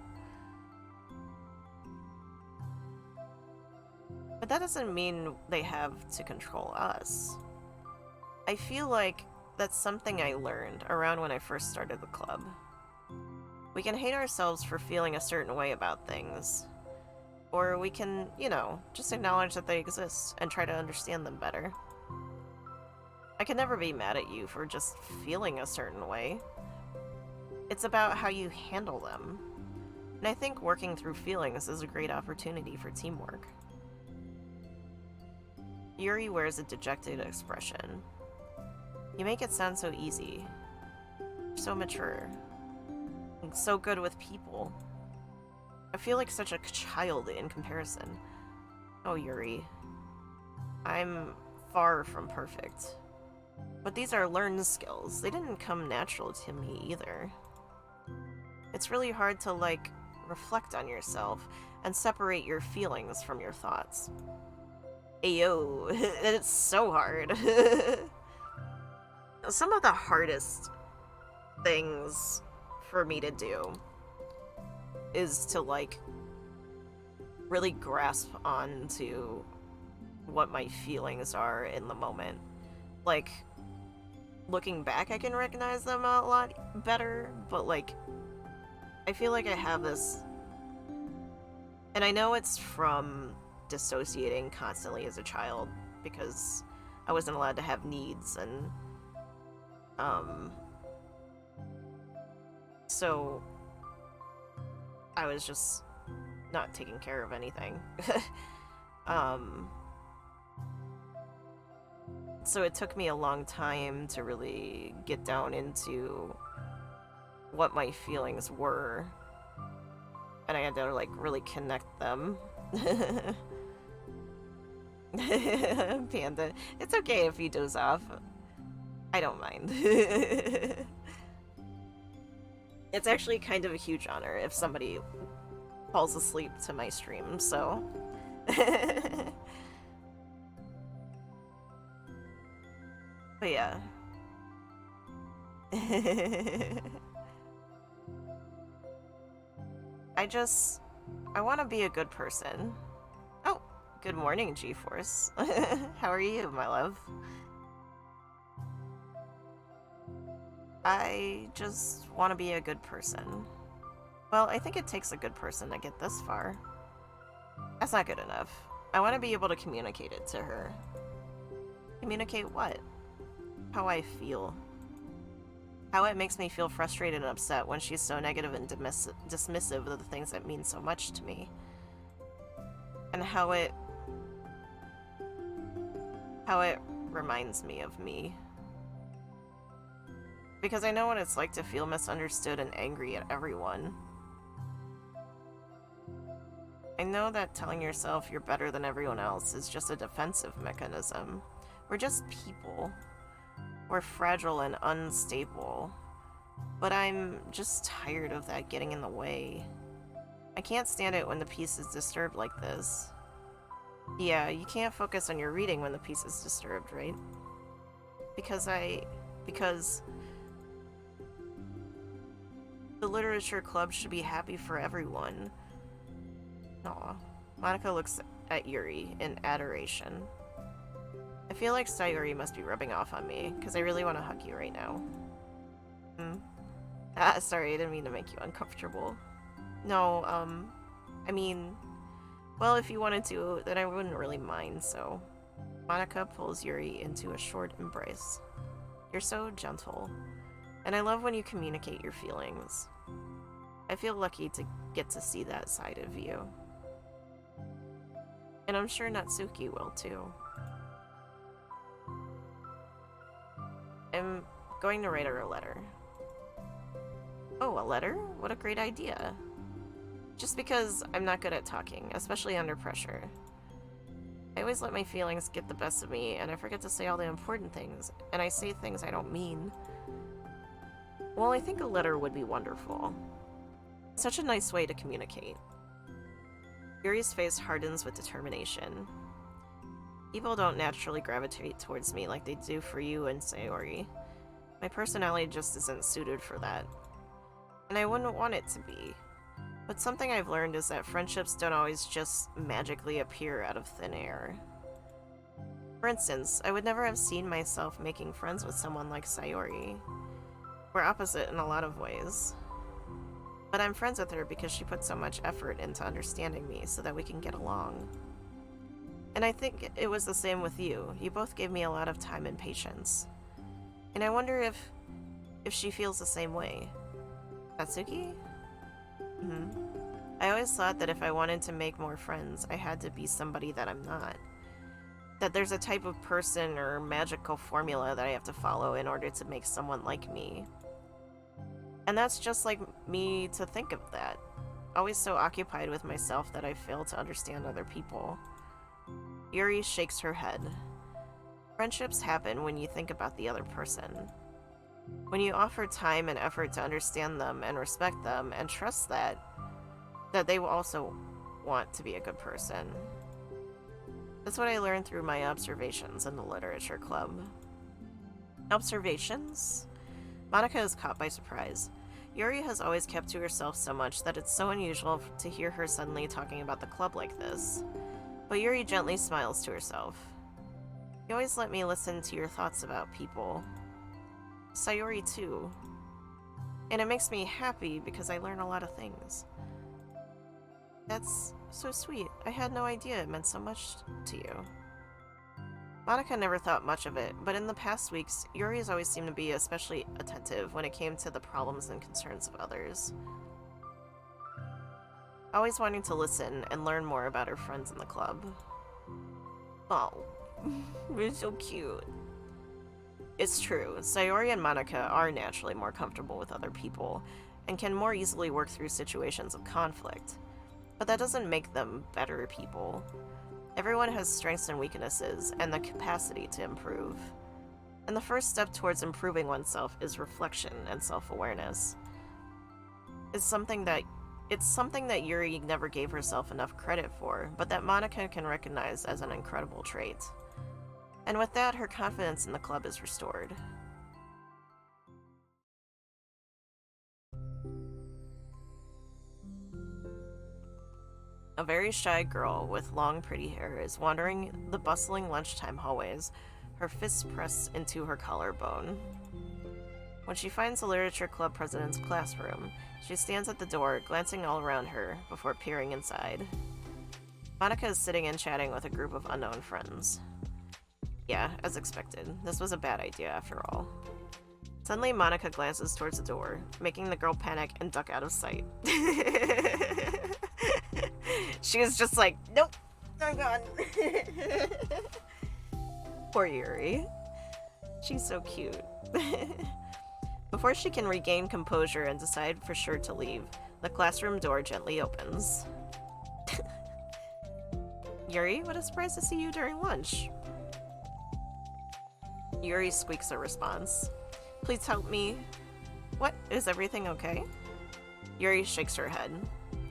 [SPEAKER 1] But that doesn't mean they have to control us. I feel like that's something I learned around when I first started the club. We can hate ourselves for feeling a certain way about things. Or we can, you know, just acknowledge that they exist and try to understand them better. I can never be mad at you for just feeling a certain way. It's about how you handle them. And I think working through feelings is a great opportunity for teamwork. Yuri wears a dejected expression. You make it sound so easy. You're so mature. And so good with people. I feel like such a child in comparison. Oh, Yuri. I'm far from perfect. But these are learned skills. They didn't come natural to me either. It's really hard to, like, reflect on yourself and separate your feelings from your thoughts. Ayo, it's so hard. Some of the hardest things for me to do is to, like, really grasp onto what my feelings are in the moment. Like, looking back, I can recognize them a lot better, but, like, I feel like I have this, and I know it's from dissociating constantly as a child, because I wasn't allowed to have needs, and, so I was just not taking care of anything. So it took me a long time to really get down into what my feelings were, and I had to, like, really connect them. Panda, it's okay if you doze off. I don't mind. It's actually kind of a huge honor if somebody falls asleep to my stream, so... But yeah. I want to be a good person. Oh, good morning, G-Force. How are you, my love? I just want to be a good person. Well, I think it takes a good person to get this far. That's not good enough. I want to be able to communicate it to her. Communicate what? How I feel. How it makes me feel frustrated and upset when she's so negative and dismissive of the things that mean so much to me. And how it reminds me of me. Because I know what it's like to feel misunderstood and angry at everyone. I know that telling yourself you're better than everyone else is just a defensive mechanism. We're just people. We're fragile and unstable. But I'm just tired of that getting in the way. I can't stand it when the peace is disturbed like this. Yeah, you can't focus on your reading when the peace is disturbed, right? Because the literature club should be happy for everyone. Aw. Monica looks at Yuri in adoration. I feel like Sayori must be rubbing off on me, because I really want to hug you right now. Sorry, I didn't mean to make you uncomfortable. No, I mean, well, if you wanted to, then I wouldn't really mind, so... Monica pulls Yuri into a short embrace. You're so gentle, and I love when you communicate your feelings. I feel lucky to get to see that side of you. And I'm sure Natsuki will, too. I'm going to write her a letter. Oh, a letter? What a great idea. Just because I'm not good at talking, especially under pressure. I always let my feelings get the best of me, and I forget to say all the important things, and I say things I don't mean. Well, I think a letter would be wonderful. Such a nice way to communicate. Yuri's face hardens with determination. People don't naturally gravitate towards me like they do for you and Sayori. My personality just isn't suited for that. And I wouldn't want it to be. But something I've learned is that friendships don't always just magically appear out of thin air. For instance, I would never have seen myself making friends with someone like Sayori. We're opposite in a lot of ways. But I'm friends with her because she put so much effort into understanding me so that we can get along. And I think it was the same with you. You both gave me a lot of time and patience. And I wonder if she feels the same way. Natsuki? I always thought that if I wanted to make more friends, I had to be somebody that I'm not. That there's a type of person or magical formula that I have to follow in order to make someone like me. And that's just like me to think of that. Always so occupied with myself that I fail to understand other people. Yuri shakes her head. Friendships happen when you think about the other person. When you offer time and effort to understand them and respect them and trust that they will also want to be a good person. That's what I learned through my observations in the literature club. Observations? Monica is caught by surprise. Yuri has always kept to herself so much that it's so unusual to hear her suddenly talking about the club like this. But Yuri gently smiles to herself. You always let me listen to your thoughts about people. Sayori too. And it makes me happy because I learn a lot of things. That's so sweet. I had no idea it meant so much to you. Monica never thought much of it, but in the past weeks, Yuri has always seemed to be especially attentive when it came to the problems and concerns of others. Always wanting to listen and learn more about her friends in the club. Oh, you're so cute. It's true, Sayori and Monica are naturally more comfortable with other people, and can more easily work through situations of conflict. But that doesn't make them better people. Everyone has strengths and weaknesses, and the capacity to improve. And the first step towards improving oneself is reflection and self-awareness. It's something that Yuri never gave herself enough credit for, but that Monica can recognize as an incredible trait. And with that, her confidence in the club is restored. A very shy girl with long, pretty hair is wandering the bustling lunchtime hallways, her fists pressed into her collarbone. When she finds the literature club president's classroom, she stands at the door, glancing all around her before peering inside. Monica is sitting and chatting with a group of unknown friends. Yeah, as expected, this was a bad idea after all. Suddenly, Monica glances towards the door, making the girl panic and duck out of sight. She was just like, nope, I'm gone. Poor Yuri. She's so cute. Before she can regain composure and decide for sure to leave, the classroom door gently opens. Yuri, what a surprise to see you during lunch. Yuri squeaks a response. Please help me. What? Is everything okay? Yuri shakes her head.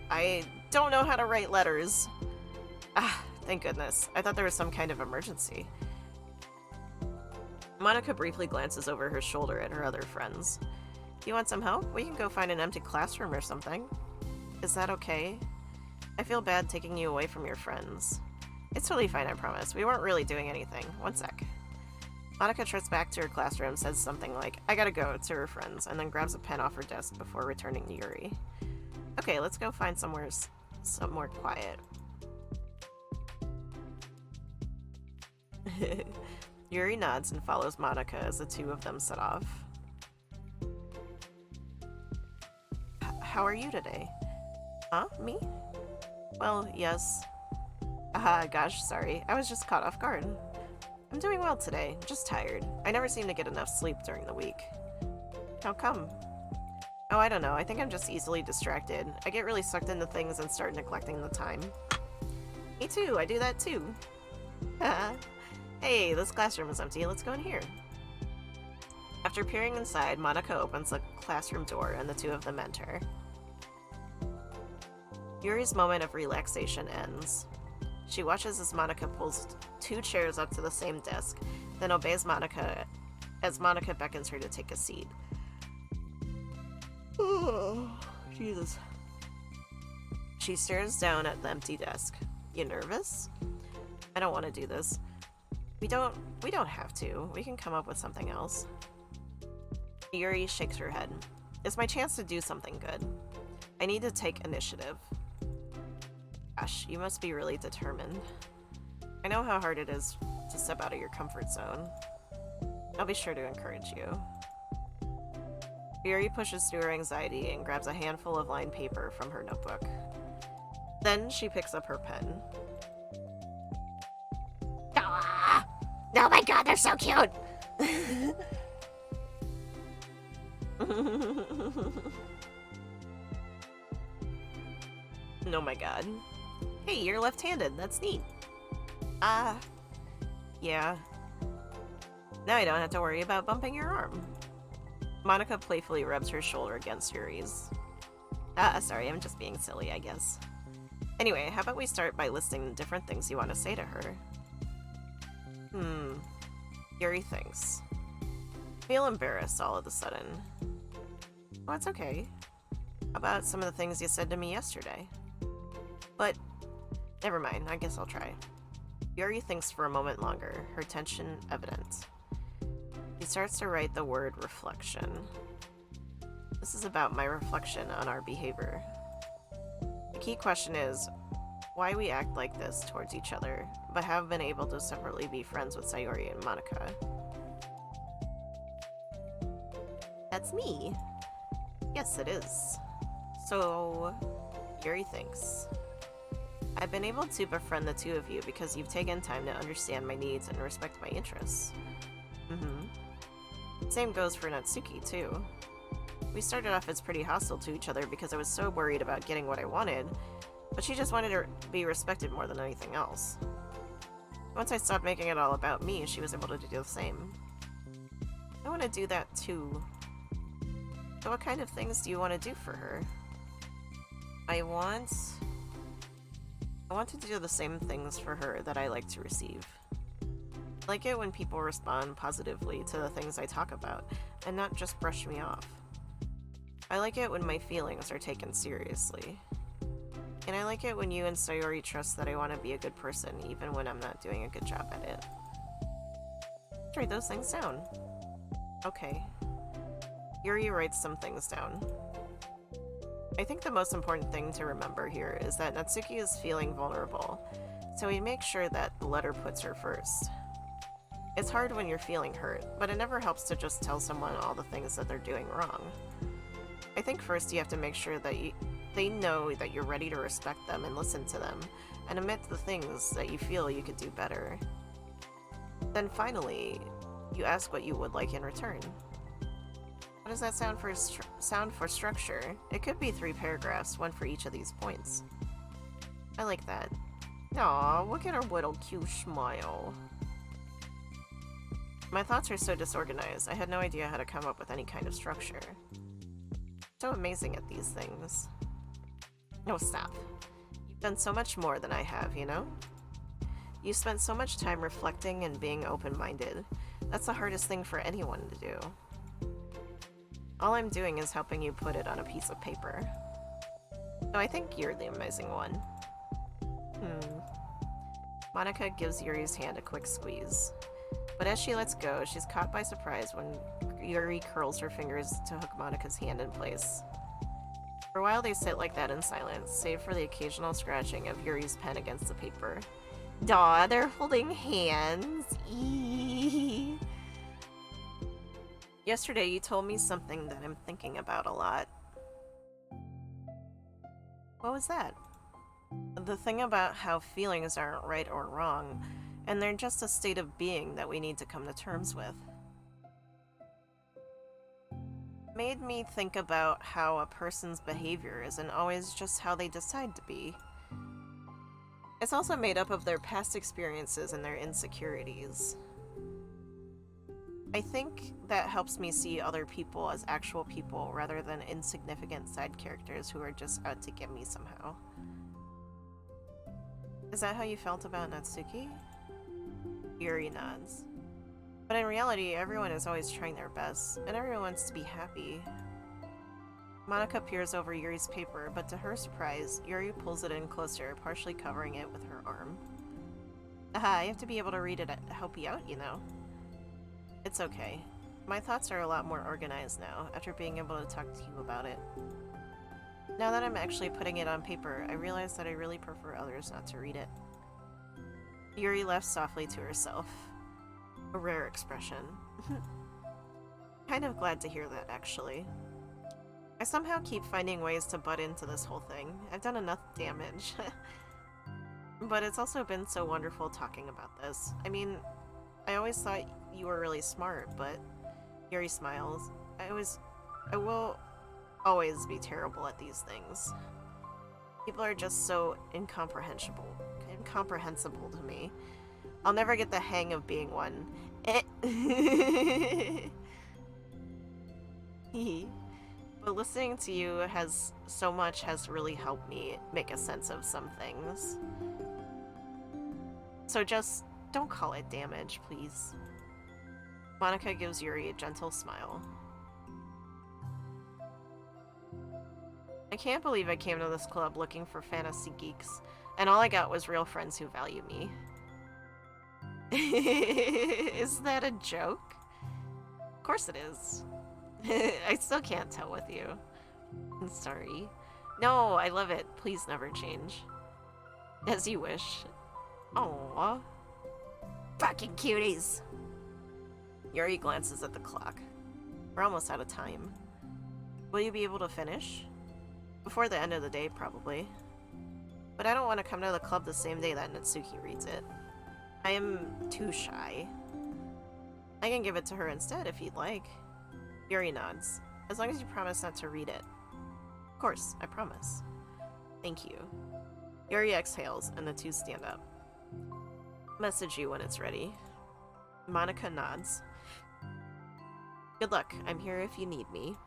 [SPEAKER 1] I don't know how to write letters. Ah, thank goodness. I thought there was some kind of emergency. Monica briefly glances over her shoulder at her other friends. You want some help? We can go find an empty classroom or something. Is that okay? I feel bad taking you away from your friends. It's totally fine, I promise. We weren't really doing anything. One sec. Monica trots back to her classroom, says something like, I gotta go, to her friends, and then grabs a pen off her desk before returning to Yuri. Okay, let's go find somewhere quiet. Yuri nods and follows Monica as the two of them set off. How are you today? Huh? Me? Well, yes. Gosh, sorry. I was just caught off guard. I'm doing well today, just tired. I never seem to get enough sleep during the week. How come? Oh, I don't know. I think I'm just easily distracted. I get really sucked into things and start neglecting the time. Me too, I do that too. Hey, this classroom is empty. Let's go in here. After peering inside, Monica opens the classroom door and the two of them enter. Yuri's moment of relaxation ends. She watches as Monica pulls two chairs up to the same desk, then obeys Monica as Monica beckons her to take a seat. Oh, Jesus. She stares down at the empty desk. You nervous? I don't want to do this. We don't have to. We can come up with something else. Yuri shakes her head. It's my chance to do something good. I need to take initiative. Gosh, you must be really determined. I know how hard it is to step out of your comfort zone. I'll be sure to encourage you. Yuri pushes through her anxiety and grabs a handful of lined paper from her notebook. Then she picks up her pen. Oh my god, they're so cute! Oh my god. Hey, you're left-handed. That's neat. Yeah. Now I don't have to worry about bumping your arm. Monica playfully rubs her shoulder against Yuri's. Sorry, I'm just being silly, I guess. Anyway, how about we start by listing the different things you want to say to her? Yuri thinks. Feel embarrassed all of a sudden. Oh, it's okay. How about some of the things you said to me yesterday? But, never mind, I guess I'll try. Yuri thinks for a moment longer, her tension evident. He starts to write the word reflection. This is about my reflection on our behavior. The key question is, why we act like this towards each other, but have been able to separately be friends with Sayori and Monica. That's me. Yes, it is. So, Yuri thinks. I've been able to befriend the two of you because you've taken time to understand my needs and respect my interests. Same goes for Natsuki, too. We started off as pretty hostile to each other because I was so worried about getting what I wanted, but she just wanted to be respected more than anything else. Once I stopped making it all about me, she was able to do the same. I want to do that too. So what kind of things do you want to do for her? I want to do the same things for her that I like to receive. I like it when people respond positively to the things I talk about, and not just brush me off. I like it when my feelings are taken seriously. And I like it when you and Sayori trust that I want to be a good person, even when I'm not doing a good job at it. Write those things down. Okay. Yuri writes some things down. I think the most important thing to remember here is that Natsuki is feeling vulnerable, so we make sure that the letter puts her first. It's hard when you're feeling hurt, but it never helps to just tell someone all the things that they're doing wrong. I think first you have to make sure that they know that you're ready to respect them and listen to them, and admit the things that you feel you could do better. Then finally, you ask what you would like in return. How does that sound for structure? It could be 3 paragraphs, one for each of these points. I like that. Aw, look at her little cute smile. My thoughts are so disorganized, I had no idea how to come up with any kind of structure. So amazing at these things. No, stop. You've done so much more than I have, you know? You spent so much time reflecting and being open-minded. That's the hardest thing for anyone to do. All I'm doing is helping you put it on a piece of paper. So I think you're the amazing one. Monica gives Yuri's hand a quick squeeze. But as she lets go, she's caught by surprise when Yuri curls her fingers to hook Monica's hand in place. For a while they sit like that in silence, save for the occasional scratching of Yuri's pen against the paper. Daw, they're holding hands. Eee. Yesterday you told me something that I'm thinking about a lot. What was that? The thing about how feelings aren't right or wrong, and they're just a state of being that we need to come to terms with. Made me think about how a person's behavior isn't always just how they decide to be. It's also made up of their past experiences and their insecurities. I think that helps me see other people as actual people rather than insignificant side characters who are just out to get me somehow. Is that how you felt about Natsuki? Yuri nods. But in reality, everyone is always trying their best, and everyone wants to be happy. Monica peers over Yuri's paper, but to her surprise, Yuri pulls it in closer, partially covering it with her arm. I have to be able to read it to help you out, you know. It's okay. My thoughts are a lot more organized now, after being able to talk to you about it. Now that I'm actually putting it on paper, I realize that I really prefer others not to read it. Yuri laughs softly to herself. A rare expression. Kind of glad to hear that, actually. I somehow keep finding ways to butt into this whole thing. I've done enough damage. But it's also been so wonderful talking about this. I mean, I always thought you were really smart, but Yuri smiles. I will always be terrible at these things. People are just so incomprehensible to me. I'll never get the hang of being one. But listening to you has really helped me make a sense of some things. So just don't call it damage, please. Monika gives Yuri a gentle smile. I can't believe I came to this club looking for fantasy geeks, and all I got was real friends who value me. Is that a joke? Of course it is. I still can't tell with you. I'm sorry. No, I love it. Please never change. As you wish. Aww. Fucking cuties! Yuri glances at the clock. We're almost out of time. Will you be able to finish? Before the end of the day, probably. But I don't want to come to the club the same day that Natsuki reads it. I am too shy. I can give it to her instead if you'd like. Yuri nods. As long as you promise not to read it. Of course, I promise. Thank you. Yuri exhales, and the two stand up. Message you when it's ready. Monika nods. Good luck. I'm here if you need me.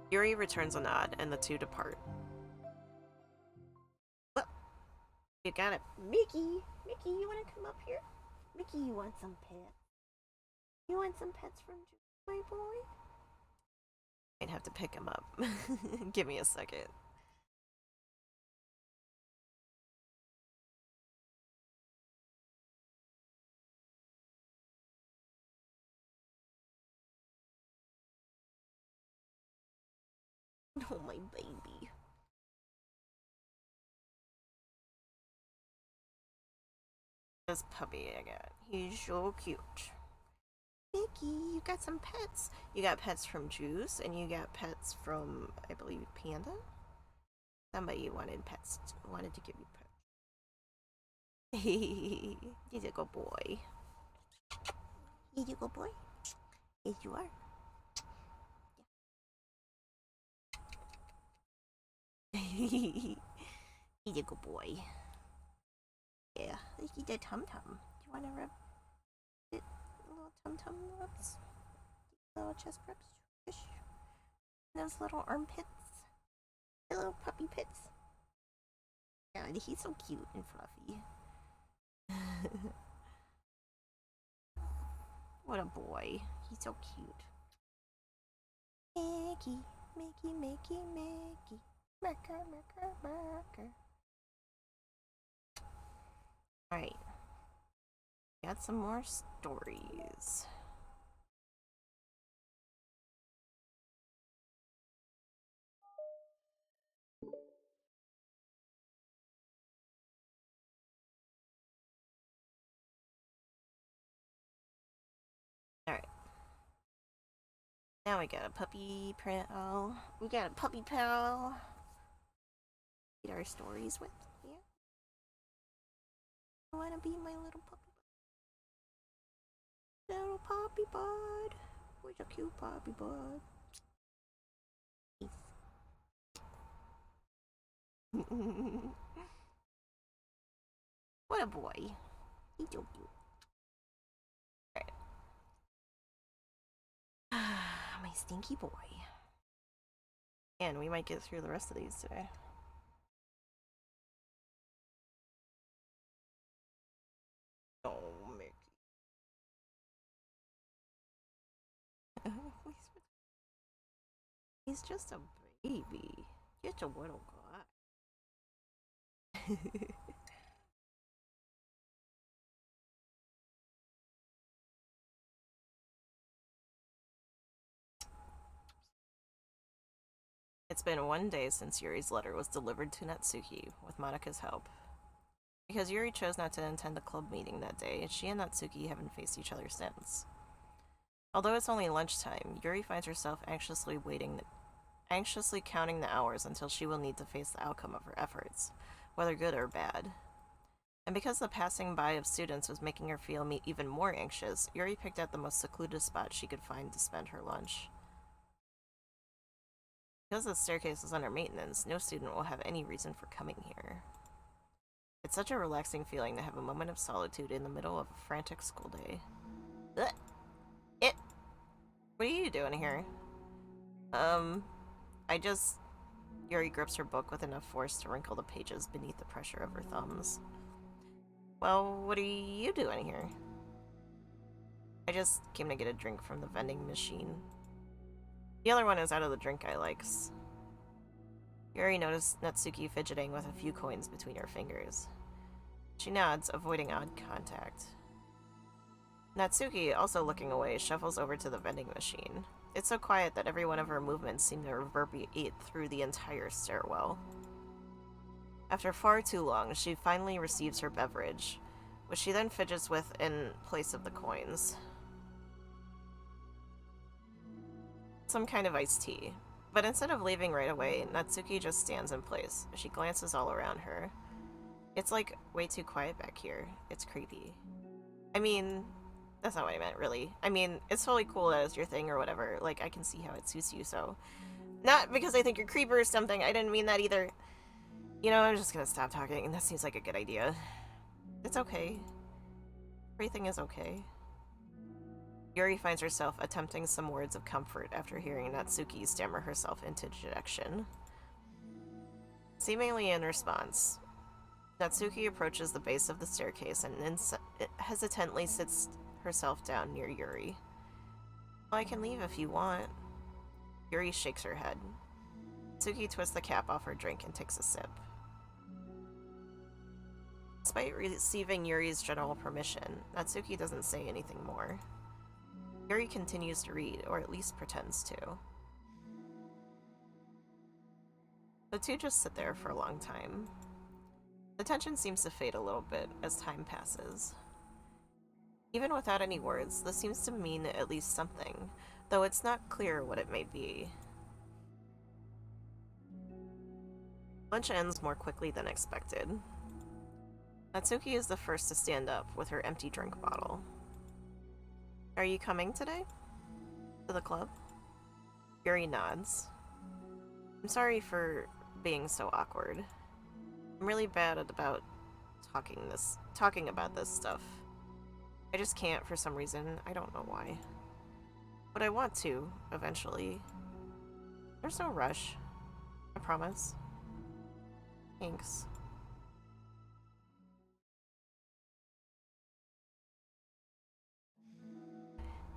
[SPEAKER 1] Yuri returns a nod, and the two depart. Well, you got it. Mickey! Mickey, you want to come up here? Mickey, you want some pets? You want some pets from my boy? I'd have to pick him up. Give me a second. Oh, my baby. This puppy I got. He's so cute. Mickey, you got some pets. You got pets from Juice, and you got pets from, I believe, Panda? Somebody wanted to give you pets. He's a good boy. He's a good boy? Yes, you are. He's a good boy. Yeah, he's a tum-tum. Do you want to rub it? Little tum-tum rubs? Little chest rubs? Those little armpits? The little puppy pits? Yeah, he's so cute and fluffy. What a boy. He's so cute. Mickey, Mickey, Mickey, Mickey. Marker, marker, marker. Alright. Got some more stories. Alright. Now we got a puppy pal. We got a puppy pal. Read our stories with. Yeah. I wanna be my little puppy bud. Little puppy bud. Where's a cute puppy bud? What a boy. He's so cute. Alright. My stinky boy. And we might get through the rest of these today. Oh, Mickey. He's just a baby. Just a little guy. It's been 1 day since Yuri's letter was delivered to Natsuki, with Monika's help. Because Yuri chose not to attend the club meeting that day, she and Natsuki haven't faced each other since. Although it's only lunchtime, Yuri finds herself anxiously counting the hours until she will need to face the outcome of her efforts, whether good or bad. And because the passing by of students was making her feel even more anxious, Yuri picked out the most secluded spot she could find to spend her lunch. Because the staircase is under maintenance, no student will have any reason for coming here. It's such a relaxing feeling to have a moment of solitude in the middle of a frantic school day. Ugh. What are you doing here? I just... Yuri grips her book with enough force to wrinkle the pages beneath the pressure of her thumbs. Well, what are you doing here? I just came to get a drink from the vending machine. The other one is out of the drink I likes. Yuri noticed Natsuki fidgeting with a few coins between her fingers. She nods, avoiding eye contact. Natsuki, also looking away, shuffles over to the vending machine. It's so quiet that every one of her movements seem to reverberate through the entire stairwell. After far too long, she finally receives her beverage, which she then fidgets with in place of the coins. Some kind of iced tea. But instead of leaving right away, Natsuki just stands in place. She glances all around her. It's like way too quiet back here. It's creepy. I mean, that's not what I meant, really. I mean, it's totally cool that it's your thing or whatever. Like, I can see how it suits you, so... Not because I think you're creepy or something. I didn't mean that either. You know, I'm just gonna stop talking, and that seems like a good idea. It's okay. Everything is okay. Yuri finds herself attempting some words of comfort after hearing Natsuki stammer herself into dejection. Seemingly in response, Natsuki approaches the base of the staircase and hesitantly sits herself down near Yuri. Well, I can leave if you want. Yuri shakes her head. Natsuki twists the cap off her drink and takes a sip. Despite receiving Yuri's general permission, Natsuki doesn't say anything more. Yuri continues to read, or at least pretends to. The two just sit there for a long time. The tension seems to fade a little bit as time passes. Even without any words, this seems to mean at least something, though it's not clear what it may be. Lunch ends more quickly than expected. Natsuki is the first to stand up with her empty drink bottle. Are you coming today? To the club? Yuri nods. I'm sorry for being so awkward. I'm really bad at talking about this stuff. I just can't for some reason. I don't know why. But I want to, eventually. There's no rush. I promise. Thanks.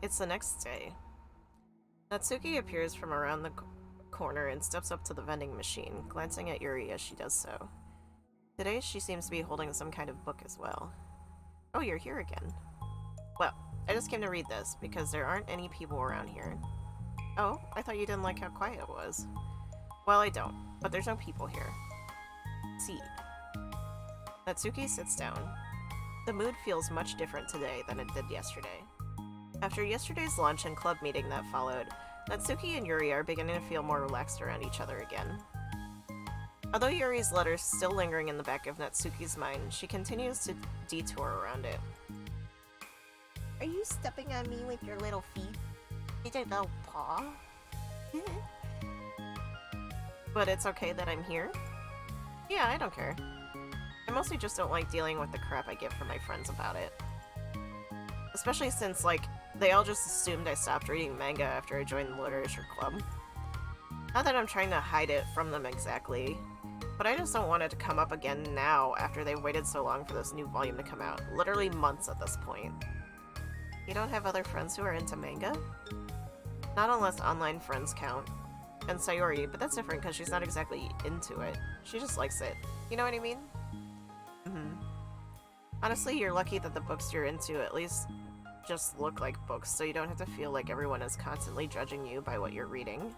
[SPEAKER 1] It's the next day. Natsuki appears from around the corner and steps up to the vending machine, glancing at Yuri as she does so. Today she seems to be holding some kind of book as well. Oh, you're here again. Well, I just came to read this, because there aren't any people around here. Oh, I thought you didn't like how quiet it was. Well, I don't, but there's no people here. See. Natsuki sits down. The mood feels much different today than it did yesterday. After yesterday's lunch and club meeting that followed, Natsuki and Yuri are beginning to feel more relaxed around each other again. Although Yuri's letter's still lingering in the back of Natsuki's mind, she continues to detour around it.
[SPEAKER 2] Are you stepping on me with your little feet? With your little paw?
[SPEAKER 1] But it's okay that I'm here? Yeah, I don't care. I mostly just don't like dealing with the crap I get from my friends about it. Especially since, like, they all just assumed I stopped reading manga after I joined the literature club. Not that I'm trying to hide it from them exactly, but I just don't want it to come up again now after they waited so long for this new volume to come out. Literally months at this point. You don't have other friends who are into manga? Not unless online friends count. And Sayori, but that's different because she's not exactly into it. She just likes it. You know what I mean? Honestly, you're lucky that the books you're into at least just look like books, so you don't have to feel like everyone is constantly judging you by what you're reading.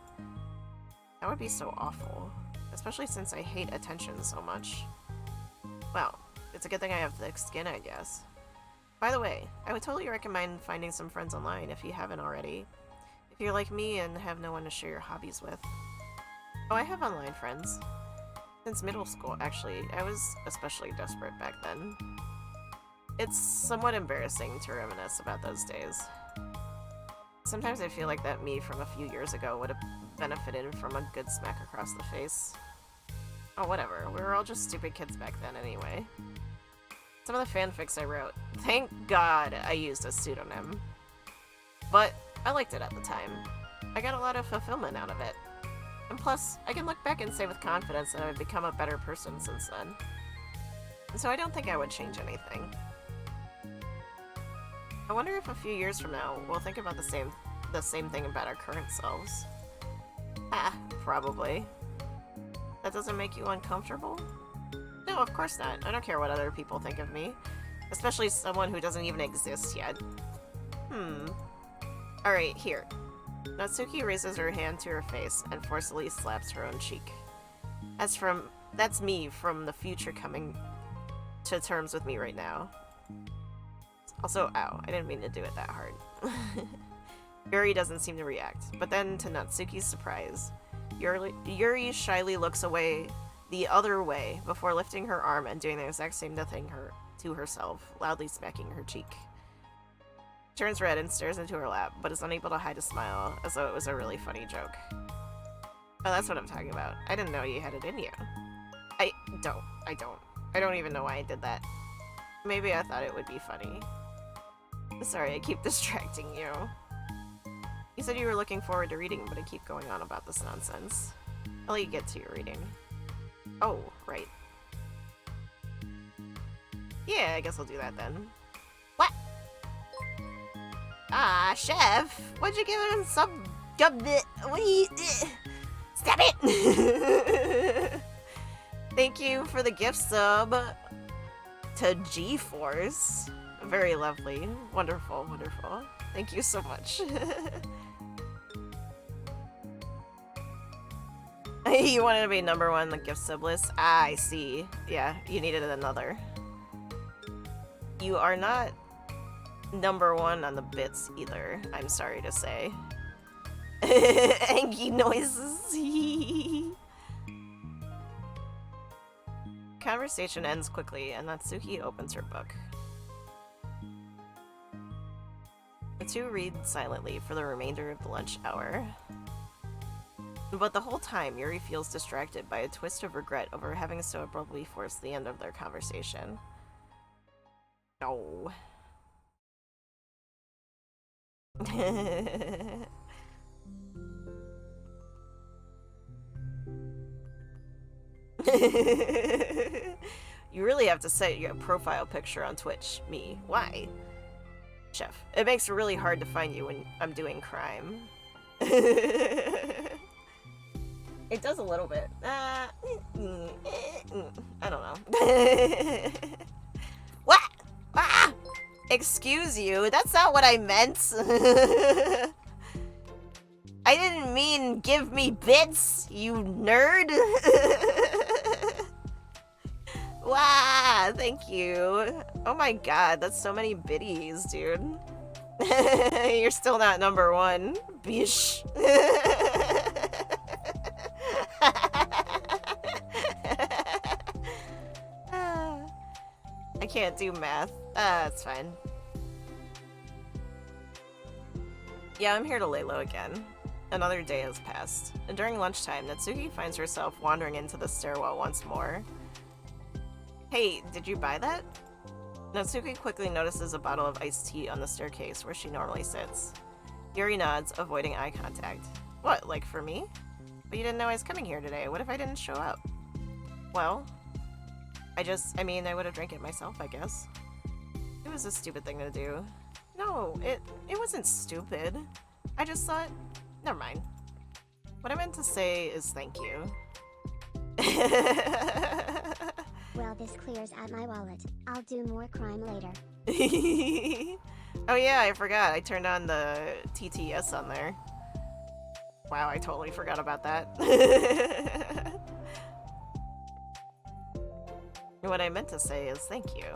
[SPEAKER 1] That would be so awful, especially since I hate attention so much. Well, it's a good thing I have thick skin, I guess. By the way, I would totally recommend finding some friends online if you haven't already. If you're like me and have no one to share your hobbies with. Oh, I have online friends. Since middle school, actually. I was especially desperate back then. It's somewhat embarrassing to reminisce about those days. Sometimes I feel like that me from a few years ago would have benefited from a good smack across the face. Oh, whatever. We were all just stupid kids back then anyway. Some of the fanfics I wrote, thank God I used a pseudonym. But I liked it at the time. I got a lot of fulfillment out of it. And plus, I can look back and say with confidence that I've become a better person since then. And so I don't think I would change anything. I wonder if a few years from now, we'll think about the same thing about our current selves. Ah, probably. That doesn't make you uncomfortable? No, of course not. I don't care what other people think of me. Especially someone who doesn't even exist yet. Alright, here. Natsuki raises her hand to her face and forcefully slaps her own cheek. That's me from the future coming to terms with me right now. Also, ow, I didn't mean to do it that hard. Yuri doesn't seem to react, but then to Natsuki's surprise, Yuri shyly looks away the other way before lifting her arm and doing the exact same thing to herself, loudly smacking her cheek. She turns red and stares into her lap, but is unable to hide a smile, as though it was a really funny joke. Oh, that's what I'm talking about. I didn't know you had it in you. I don't. I don't even know why I did that. Maybe I thought it would be funny. Sorry, I keep distracting you. You said you were looking forward to reading, but I keep going on about this nonsense. I'll let you get to your reading. Oh, right. Yeah, I guess I'll do that then. What? Ah, chef! Why'd you give him some gubbit? Stop it! Thank you for the gift sub to G-Force. Very lovely. Wonderful, wonderful. Thank you so much. You wanted to be number one on the gift sub list? Ah, I see. Yeah, you needed another. You are not number one on the bits either, I'm sorry to say. Angie noises. Conversation ends quickly, and Natsuki opens her book. The two read silently for the remainder of the lunch hour. But the whole time, Yuri feels distracted by a twist of regret over having so abruptly forced the end of their conversation. No. You really have to set your profile picture on Twitch. Me. Why? Chef. It makes it really hard to find you when I'm doing crime. It does a little bit. I don't know. What? Ah! Excuse you, that's not what I meant. I didn't mean give me bits, you nerd. Wow, thank you. Oh my god, that's so many biddies, dude. You're still not number one. Bish. I can't do math. That's fine. Yeah, I'm here to lay low again. Another day has passed, and during lunchtime, Natsuki finds herself wandering into the stairwell once more. Hey, did you buy that? Natsuki quickly notices a bottle of iced tea on the staircase where she normally sits. Yuri nods, avoiding eye contact. What, like for me? But you didn't know I was coming here today. What if I didn't show up? Well, I mean, I would have drank it myself, I guess. It was a stupid thing to do. No, it wasn't stupid. I just thought, never mind. What I meant to say is thank you.
[SPEAKER 3] Well, this clears out my wallet. I'll do more crime later.
[SPEAKER 1] Oh yeah, I forgot. I turned on the TTS on there. Wow, I totally forgot about that. What I meant to say is thank you.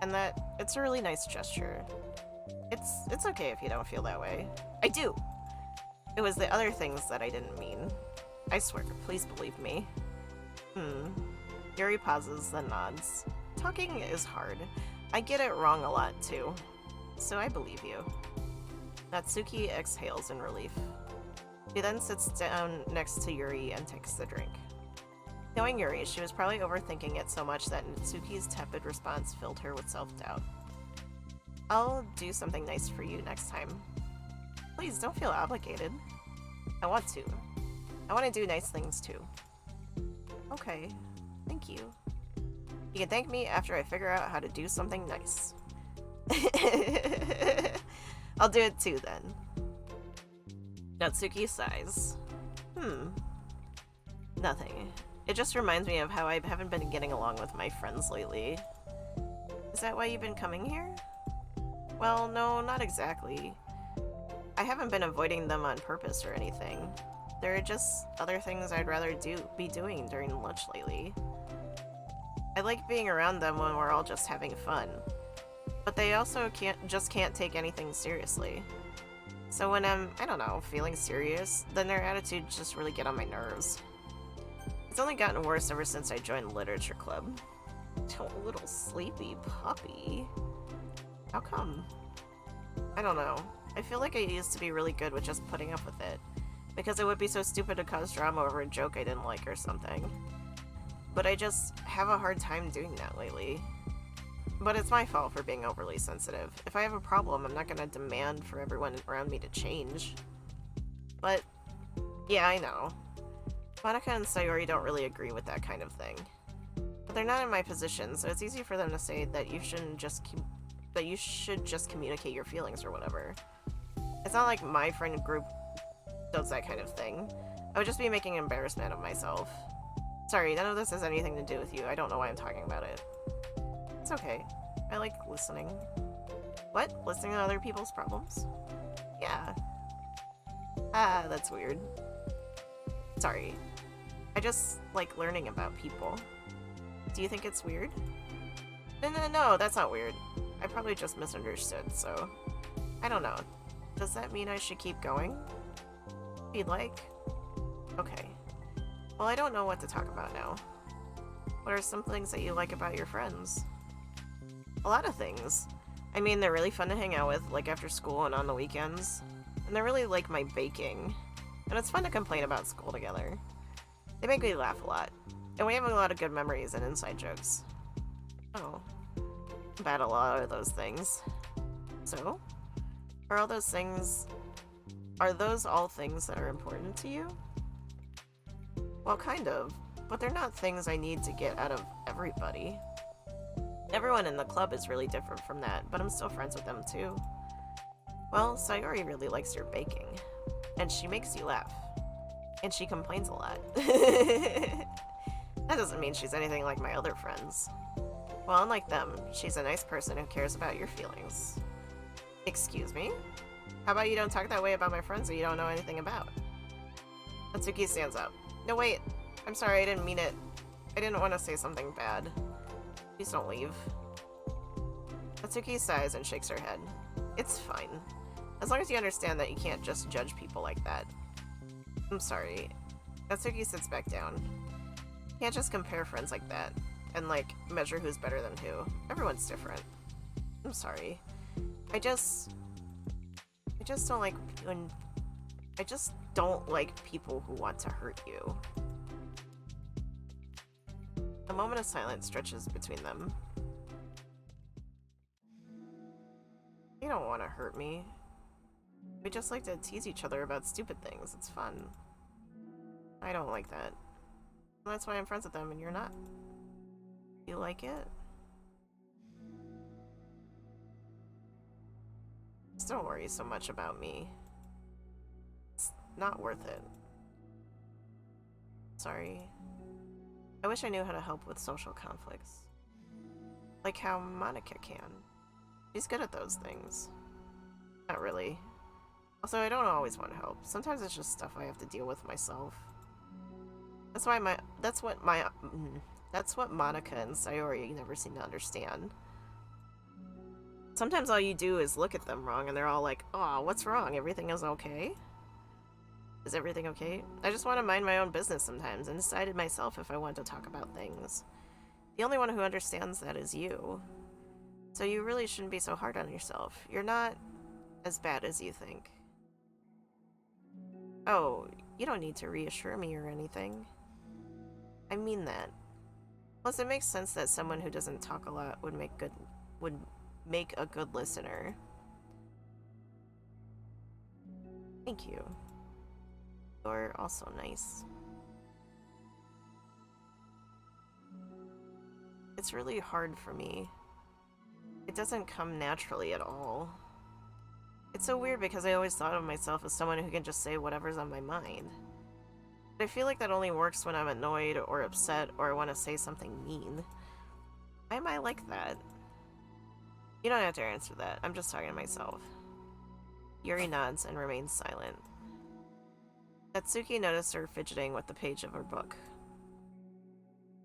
[SPEAKER 1] And that it's a really nice gesture. It's okay if you don't feel that way. I do! It was the other things that I didn't mean. I swear, please believe me. Yuri pauses, then nods. Talking is hard. I get it wrong a lot, too. So I believe you. Natsuki exhales in relief. She then sits down next to Yuri and takes the drink. Knowing Yuri, she was probably overthinking it so much that Natsuki's tepid response filled her with self-doubt. I'll do something nice for you next time. Please, don't feel obligated. I want to. I want to do nice things, too. Okay. Thank you. You can thank me after I figure out how to do something nice. I'll do it too, then. Natsuki sighs. Nothing. It just reminds me of how I haven't been getting along with my friends lately. Is that why you've been coming here? Well, no, not exactly. I haven't been avoiding them on purpose or anything. There are just other things I'd rather be doing during lunch lately. I like being around them when we're all just having fun. But they also can't take anything seriously. So when I'm, I don't know, feeling serious, then their attitudes just really get on my nerves. It's only gotten worse ever since I joined literature club. Oh, little sleepy puppy. How come? I don't know. I feel like I used to be really good with just putting up with it, because it would be so stupid to cause drama over a joke I didn't like or something. But I just have a hard time doing that lately. But it's my fault for being overly sensitive. If I have a problem, I'm not gonna demand for everyone around me to change. But, yeah, I know. Monica and Sayori don't really agree with that kind of thing. But they're not in my position, so it's easy for them to say that you should just communicate your feelings or whatever. It's not like my friend group does that kind of thing. I would just be making an embarrassment of myself. Sorry, none of this has anything to do with you. I don't know why I'm talking about it. It's okay. I like listening. What? Listening to other people's problems? Yeah. Ah, that's weird. Sorry. I just like learning about people. Do you think it's weird? No, that's not weird. I probably just misunderstood, so... I don't know. Does that mean I should keep going? If you'd like. Okay. Well, I don't know what to talk about now. What are some things that you like about your friends? A lot of things. I mean, they're really fun to hang out with, like after school and on the weekends. And they really like my baking. And it's fun to complain about school together. They make me laugh a lot. And we have a lot of good memories and inside jokes. Oh. About a lot of those things. So? Are those all things that are important to you? Well, kind of. But they're not things I need to get out of everybody. Everyone in the club is really different from that, but I'm still friends with them too. Well, Sayori really likes your baking. And she makes you laugh. And she complains a lot. That doesn't mean she's anything like my other friends. Well, unlike them, she's a nice person who cares about your feelings. Excuse me? How about you don't talk that way about my friends that you don't know anything about? Natsuki stands up. No, wait. I'm sorry, I didn't mean it. I didn't want to say something bad. Please don't leave. Natsuki sighs and shakes her head. It's fine. As long as you understand that you can't just judge people like that. I'm sorry. Natsuki sits back down. You can't just compare friends like that, and like, measure who's better than who. Everyone's different. I'm sorry. I just don't like when... I just don't like people who want to hurt you. A moment of silence stretches between them. You don't want to hurt me. We just like to tease each other about stupid things. It's fun. I don't like that. And that's why I'm friends with them and you're not. You like it? Just don't worry so much about me. It's not worth it. Sorry. I wish I knew how to help with social conflicts. Like how Monica can. She's good at those things. Not really. Also, I don't always want help. Sometimes it's just stuff I have to deal with myself. That's what Monica and Sayori never seem to understand. Sometimes all you do is look at them wrong and they're all like, "Aw, what's wrong? Everything is okay?" Is everything okay? I just want to mind my own business sometimes and decide myself if I want to talk about things. The only one who understands that is you. So you really shouldn't be so hard on yourself. You're not as bad as you think. Oh, you don't need to reassure me or anything. I mean that. Plus, it makes sense that someone who doesn't talk a lot would make a good listener. Thank you. You're also nice. It's really hard for me. It doesn't come naturally at all. It's so weird because I always thought of myself as someone who can just say whatever's on my mind. But I feel like that only works when I'm annoyed or upset or I want to say something mean. Why am I like that? You don't have to answer that. I'm just talking to myself. Yuri nods and remains silent. Natsuki noticed her fidgeting with the page of her book.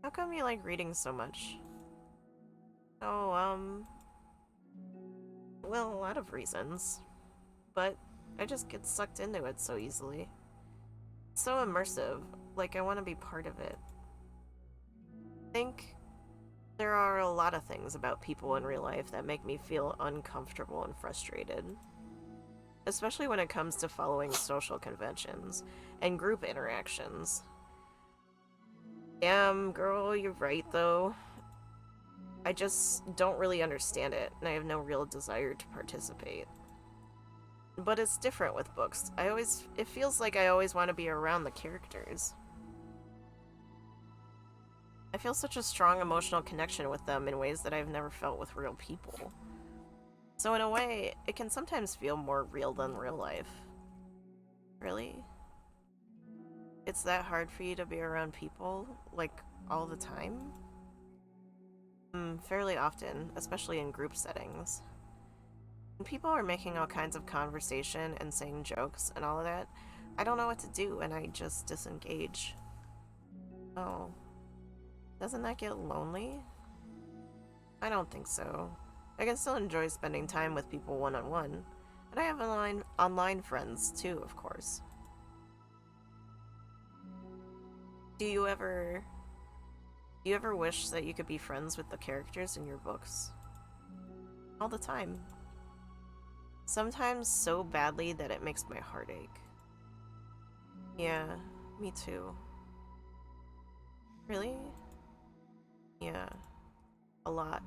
[SPEAKER 1] How come you like reading so much? Oh, well, a lot of reasons. But I just get sucked into it so easily. It's so immersive, like I want to be part of it. I think there are a lot of things about people in real life that make me feel uncomfortable and frustrated. Especially when it comes to following social conventions and group interactions. Damn, girl, you're right, though. I just don't really understand it, and I have no real desire to participate. But it's different with books. It feels like I always want to be around the characters. I feel such a strong emotional connection with them in ways that I've never felt with real people. So in a way, it can sometimes feel more real than real life. Really? It's that hard for you to be around people, like, all the time? Fairly often, especially in group settings. When people are making all kinds of conversation and saying jokes and all of that, I don't know what to do and I just disengage. Oh. Doesn't that get lonely? I don't think so. I can still enjoy spending time with people one-on-one, and I have online friends too, of course. Do you ever wish that you could be friends with the characters in your books? All the time. Sometimes so badly that it makes my heart ache. Yeah, me too. Really? Yeah. A lot.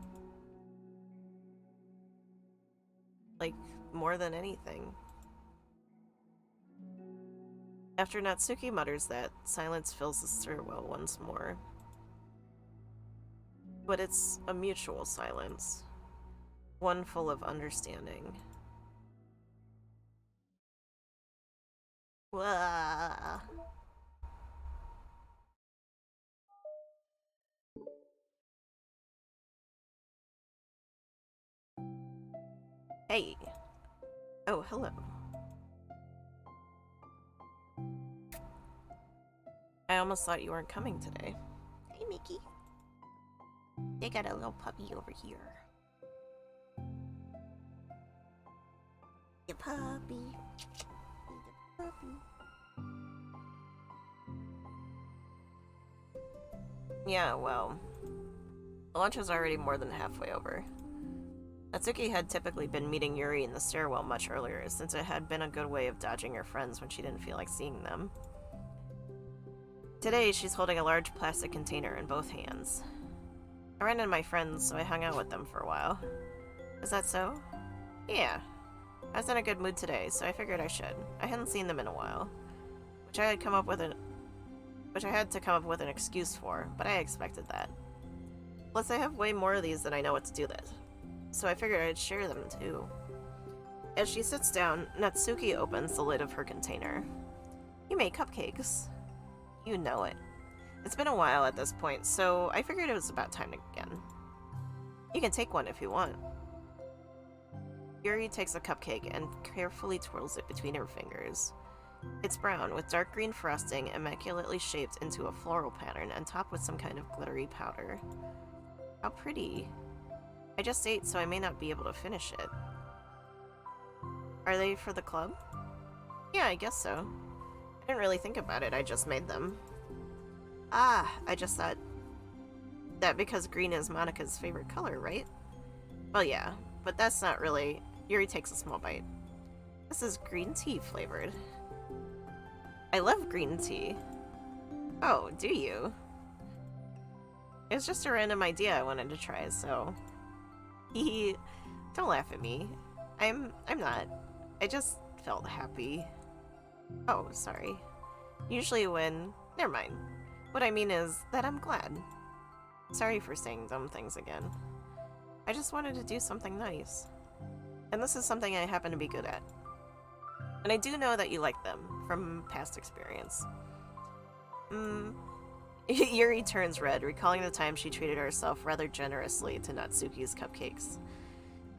[SPEAKER 1] Like, more than anything. After Natsuki mutters that, silence fills the stairwell once more. But it's a mutual silence. One full of understanding. Wah. Hey. Oh, hello. I almost thought you weren't coming today.
[SPEAKER 2] Hey, Mickey. They got a little puppy over here. The puppy. The puppy.
[SPEAKER 1] Yeah, well, lunch is already more than halfway over. Natsuki had typically been meeting Yuri in the stairwell much earlier, since it had been a good way of dodging her friends when she didn't feel like seeing them. Today, she's holding a large plastic container in both hands. I ran into my friends, so I hung out with them for a while. Is that so? Yeah. I was in a good mood today, so I figured I should. I hadn't seen them in a while, which I had to come up with an excuse for, but I expected that. Plus, I have way more of these than I know what to do with, so I figured I'd share them too. As she sits down, Natsuki opens the lid of her container. You make cupcakes. You know it. It's been a while at this point, so I figured it was about time again. You can take one if you want. Yuri takes a cupcake and carefully twirls it between her fingers. It's brown, with dark green frosting immaculately shaped into a floral pattern and topped with some kind of glittery powder. How pretty. I just ate, so I may not be able to finish it. Are they for the club? Yeah, I guess so. Didn't really think about it, I just made them. Ah, I just thought that because green is Monica's favorite color, right? Well, yeah, but that's not really... Yuri takes a small bite. This is green tea flavored. I love green tea. Oh, do you? It was just a random idea I wanted to try, so... Hehe. Don't laugh at me. I'm not. I just felt happy. Oh, sorry. Usually when... Never mind. What I mean is that I'm glad. Sorry for saying dumb things again. I just wanted to do something nice. And this is something I happen to be good at. And I do know that you like them, from past experience. Yuri turns red, recalling the time she treated herself rather generously to Natsuki's cupcakes.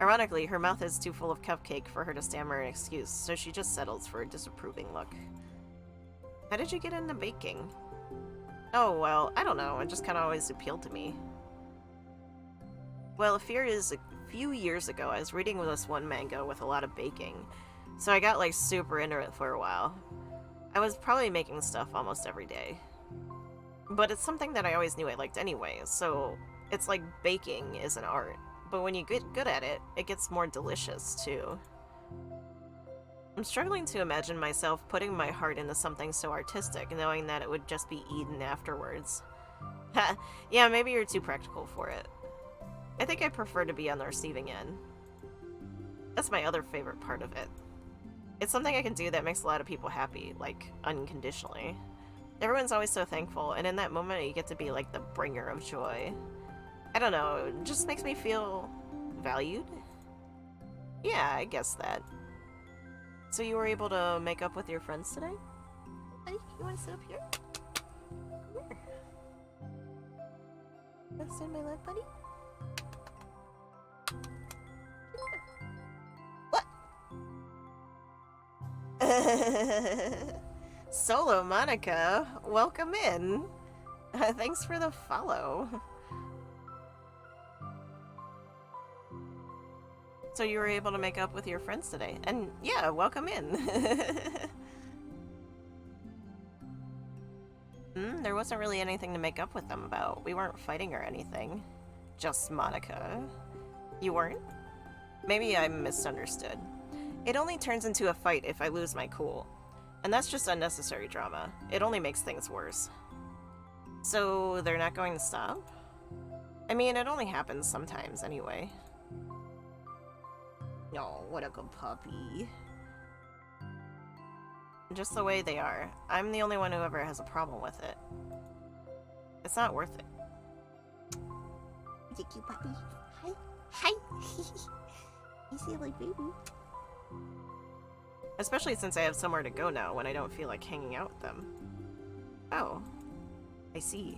[SPEAKER 1] Ironically, her mouth is too full of cupcake for her to stammer an excuse, so she just settles for a disapproving look. How did you get into baking? Oh, well, I don't know, it just kinda always appealed to me. Well, a few years ago, I was reading this one manga with a lot of baking, so I got like super into it for a while. I was probably making stuff almost every day. But it's something that I always knew I liked anyway, so it's like baking is an art. But when you get good at it, it gets more delicious too. I'm struggling to imagine myself putting my heart into something so artistic, knowing that it would just be eaten afterwards. Ha, yeah, maybe you're too practical for it. I think I prefer to be on the receiving end. That's my other favorite part of it. It's something I can do that makes a lot of people happy, like, unconditionally. Everyone's always so thankful, and in that moment you get to be like the bringer of joy. I don't know, it just makes me feel valued? Yeah, I guess that. So you were able to make up with your friends today?
[SPEAKER 2] Hey, you wanna sit up here? Come here. Wanna sit in my lap, buddy?
[SPEAKER 1] Solo Monica, welcome in. Thanks for the follow. So you were able to make up with your friends today, and yeah, welcome in. There wasn't really anything to make up with them about. We weren't fighting or anything. Just Monica. You weren't? Maybe I misunderstood. It only turns into a fight if I lose my cool. And that's just unnecessary drama. It only makes things worse. So they're not going to stop? I mean, it only happens sometimes anyway.
[SPEAKER 2] No, what a good puppy.
[SPEAKER 1] Just the way they are. I'm the only one who ever has a problem with it. It's not worth it.
[SPEAKER 2] Thank you, puppy. Hi. Hi. You see like baby.
[SPEAKER 1] Especially since I have somewhere to go now when I don't feel like hanging out with them. Oh. I see.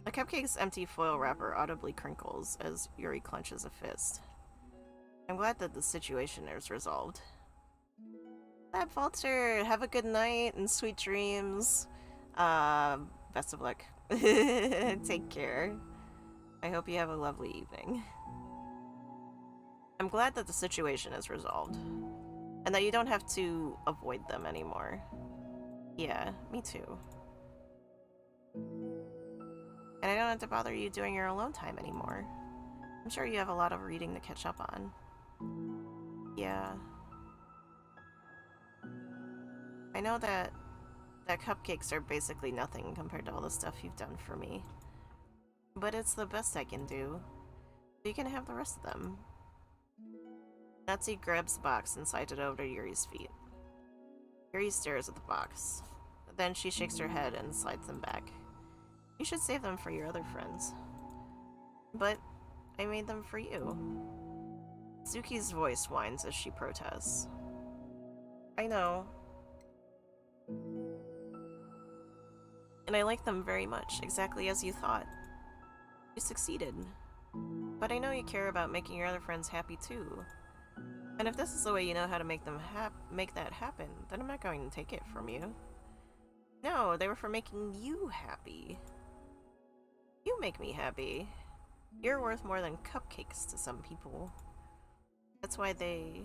[SPEAKER 1] The cupcake's empty foil wrapper audibly crinkles as Yuri clenches a fist. I'm glad that the situation is resolved. Lab Falter, have a good night and sweet dreams. Best of luck. Take care. I hope you have a lovely evening. I'm glad that the situation is resolved. And that you don't have to avoid them anymore. Yeah, me too. And I don't have to bother you doing your alone time anymore. I'm sure you have a lot of reading to catch up on. Yeah. I know that cupcakes are basically nothing compared to all the stuff you've done for me. But it's the best I can do. You can have the rest of them. Natsu grabs the box and slides it over to Yuri's feet. Yuri stares at the box. Then she shakes her head and slides them back. You should save them for your other friends. But I made them for you. Suki's voice whines as she protests. I know. And I like them very much, exactly as you thought. You succeeded. But I know you care about making your other friends happy too. And if this is the way you know how to make them make that happen, then I'm not going to take it from you. No, they were for making you happy. You make me happy. You're worth more than cupcakes to some people. That's why they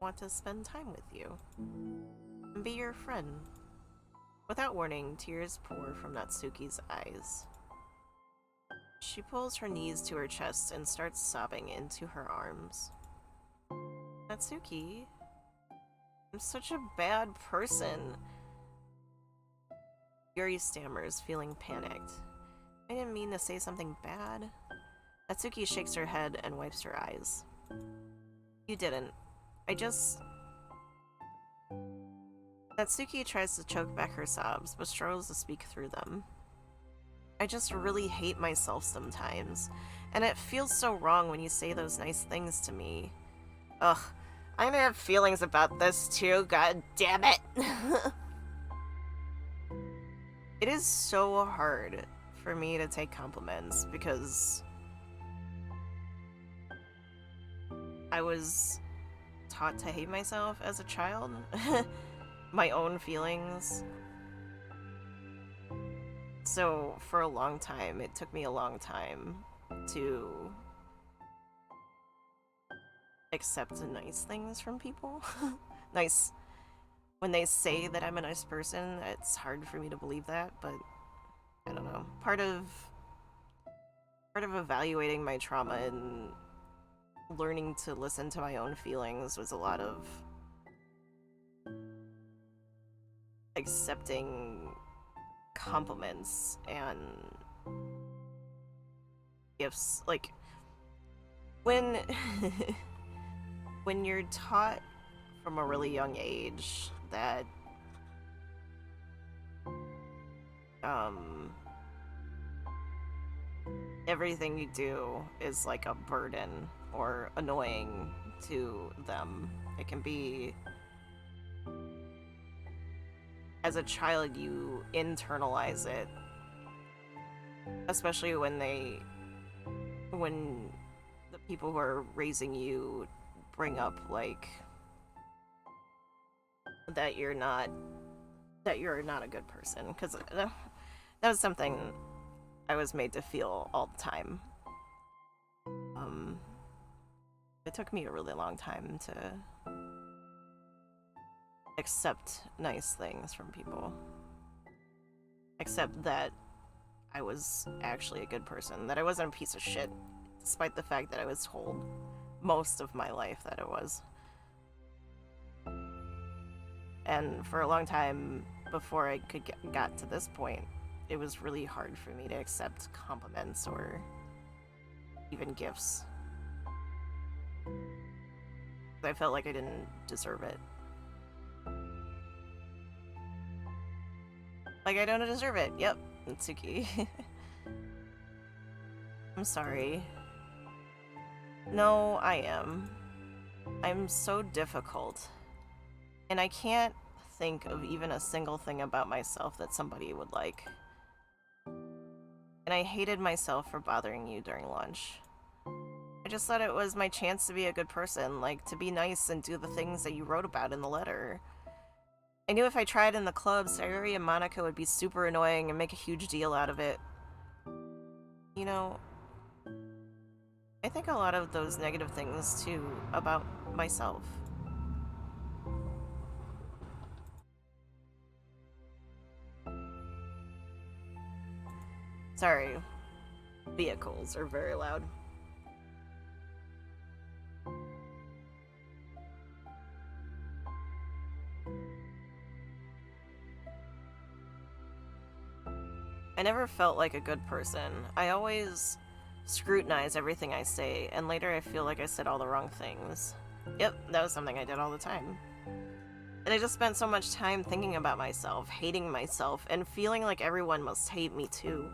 [SPEAKER 1] want to spend time with you. And be your friend. Without warning, tears pour from Natsuki's eyes. She pulls her knees to her chest and starts sobbing into her arms. Natsuki, I'm such a bad person. Yuri stammers, feeling panicked. I didn't mean to say something bad. Natsuki shakes her head and wipes her eyes. You didn't. I just... Natsuki tries to choke back her sobs, but struggles to speak through them. I just really hate myself sometimes, and it feels so wrong when you say those nice things to me. Ugh, I have feelings about this too, god damn it! It is so hard for me to take compliments because I was taught to hate myself as a child. My own feelings. So for a long time, it took me a long time to accept nice things from people. Nice. When they say that I'm a nice person, it's hard for me to believe that, but I don't know. Part of evaluating my trauma and learning to listen to my own feelings was a lot of accepting compliments and gifts. Like, when when you're taught from a really young age that everything you do is like a burden or annoying to them, it can be, as a child, you internalize it, especially when the people who are raising you bring up, like, that you're not a good person, because that was something I was made to feel all the time. It took me a really long time to accept nice things from people. Accept that I was actually a good person, that I wasn't a piece of shit, despite the fact that I was told most of my life that I was. And for a long time, before I got to this point, it was really hard for me to accept compliments or even gifts. I felt like I didn't deserve it. Like, I don't deserve it. Yep, Natsuki. I'm sorry. No, I am. I'm so difficult. And I can't think of even a single thing about myself that somebody would like. And I hated myself for bothering you during lunch. I just thought it was my chance to be a good person, like, to be nice and do the things that you wrote about in the letter. I knew if I tried in the club, Sayuri and Monica would be super annoying and make a huge deal out of it. You know, I think a lot of those negative things, too, about myself. Sorry, vehicles are very loud. I never felt like a good person. I always scrutinize everything I say, and later I feel like I said all the wrong things. Yep, that was something I did all the time. And I just spent so much time thinking about myself, hating myself, and feeling like everyone must hate me too.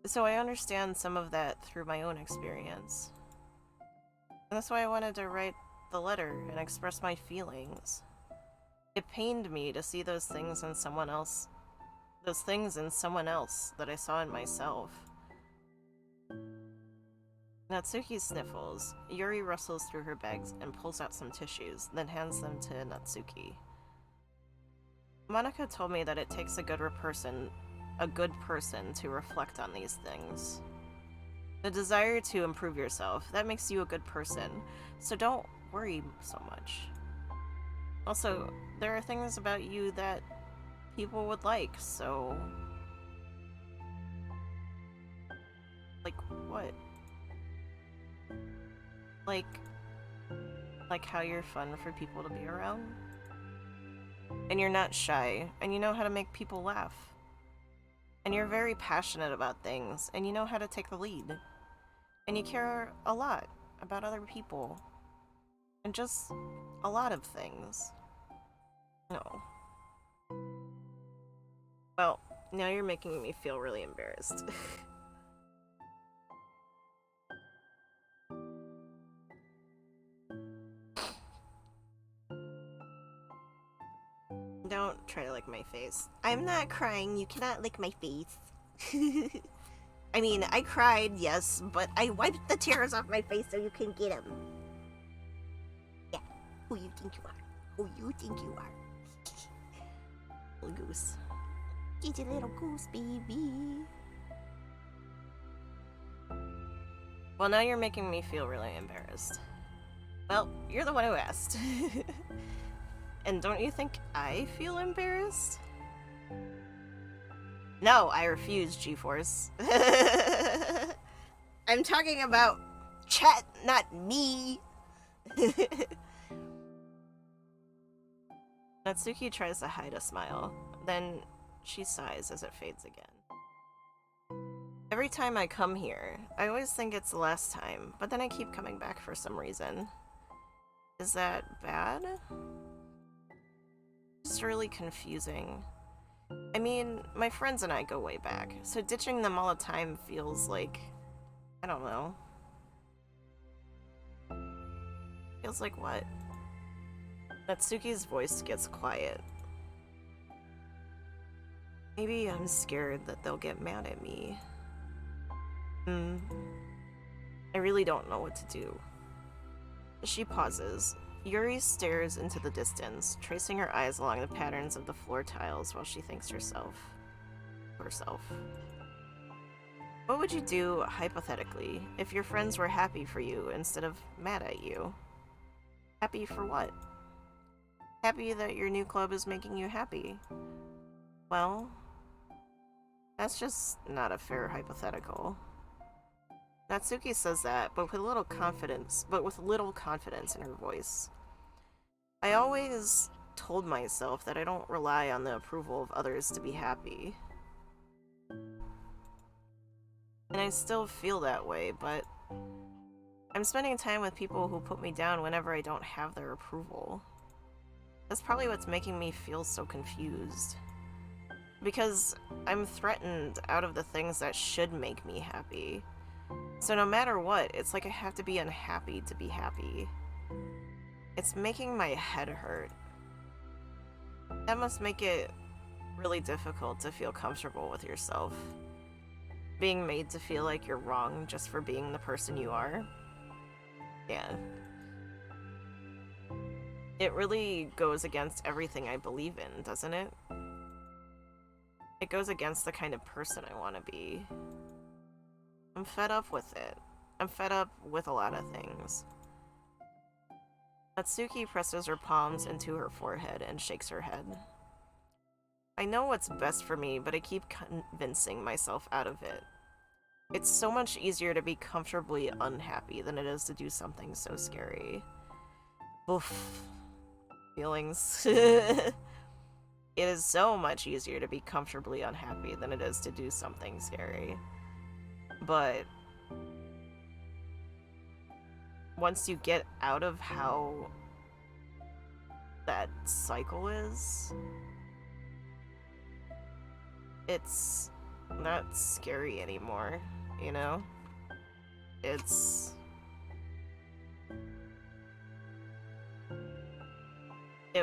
[SPEAKER 1] So I understand some of that through my own experience. And that's why I wanted to write the letter and express my feelings. It pained me to see those things in someone else that I saw in myself. Natsuki sniffles. Yuri rustles through her bags and pulls out some tissues, then hands them to Natsuki. Monica told me that it takes a good person to reflect on these things. The desire to improve yourself, that makes you a good person, so don't worry so much. Also, there are things about you that people would like, so... Like, what? Like how you're fun for people to be around? And you're not shy, and you know how to make people laugh. And you're very passionate about things, and you know how to take the lead. And you care a lot about other people. And just a lot of things. No. Well, now you're making me feel really embarrassed. Don't try to lick my face.
[SPEAKER 2] I'm not crying. You cannot lick my face. I mean, I cried, yes, but I wiped the tears off my face so you can get them. Yeah, who you think you are? Who you think you are?
[SPEAKER 1] Little goose.
[SPEAKER 2] She's a little goose, baby.
[SPEAKER 1] Well, now you're making me feel really embarrassed. Well, you're the one who asked. And don't you think I feel embarrassed? No, I refuse, G-Force.
[SPEAKER 2] I'm talking about chat, not me.
[SPEAKER 1] Natsuki tries to hide a smile. Then she sighs as it fades again. Every time I come here, I always think it's the last time, but then I keep coming back for some reason. Is that bad? It's really confusing. I mean, my friends and I go way back, so ditching them all the time feels like... I don't know. Feels like what? Natsuki's voice gets quiet. Maybe I'm scared that they'll get mad at me. I really don't know what to do. She pauses. Yuri stares into the distance, tracing her eyes along the patterns of the floor tiles while she thinks herself. What would you do, hypothetically, if your friends were happy for you instead of mad at you? Happy for what? Happy that your new club is making you happy. Well, that's just not a fair hypothetical. Natsuki says that, but with little confidence in her voice. I always told myself that I don't rely on the approval of others to be happy. And I still feel that way, but I'm spending time with people who put me down whenever I don't have their approval. That's probably what's making me feel so confused. Because I'm threatened out of the things that should make me happy. So no matter what, it's like I have to be unhappy to be happy. It's making my head hurt. That must make it really difficult to feel comfortable with yourself. Being made to feel like you're wrong just for being the person you are. Yeah. It really goes against everything I believe in, doesn't it? It goes against the kind of person I want to be. I'm fed up with it. I'm fed up with a lot of things. Natsuki presses her palms into her forehead and shakes her head. I know what's best for me, but I keep convincing myself out of it. It's so much easier to be comfortably unhappy than it is to do something so scary. Oof. Feelings. It is so much easier to be comfortably unhappy than it is to do something scary. But once you get out of how that cycle is, it's not scary anymore, you know? It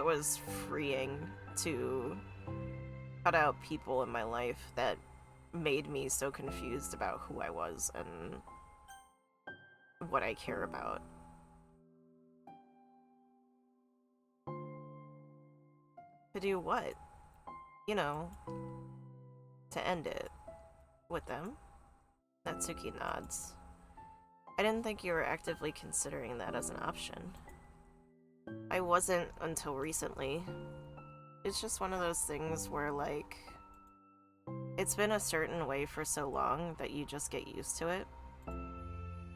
[SPEAKER 1] was freeing to cut out people in my life that made me so confused about who I was and what I care about. To do what? You know, to end it. With them? Natsuki nods. I didn't think you were actively considering that as an option. I wasn't until recently. It's just one of those things where, like, it's been a certain way for so long that you just get used to it.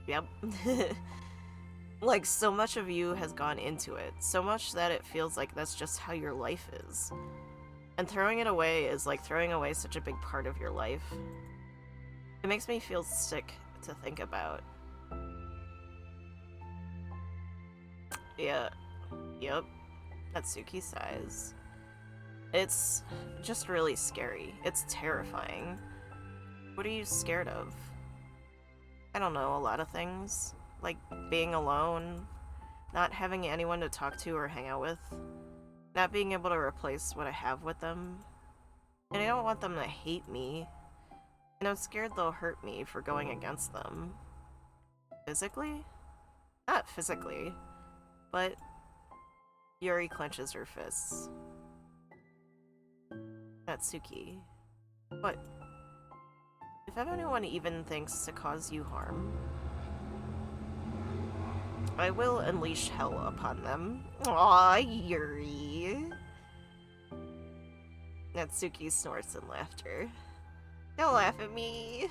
[SPEAKER 1] Yep. Like, so much of you has gone into it, so much that it feels like that's just how your life is. And throwing it away is like throwing away such a big part of your life. It makes me feel sick to think about. Yeah. Yep. Natsuki sighs. It's just really scary. It's terrifying. What are you scared of? I don't know, a lot of things. Like being alone, not having anyone to talk to or hang out with, not being able to replace what I have with them. And I don't want them to hate me. And I'm scared they'll hurt me for going against them. Physically? Not physically, but Yuri clenches her fists. Natsuki. What? If anyone even thinks to cause you harm, I will unleash hell upon them. Aw, Yuri. Natsuki snorts in laughter. Don't laugh at me.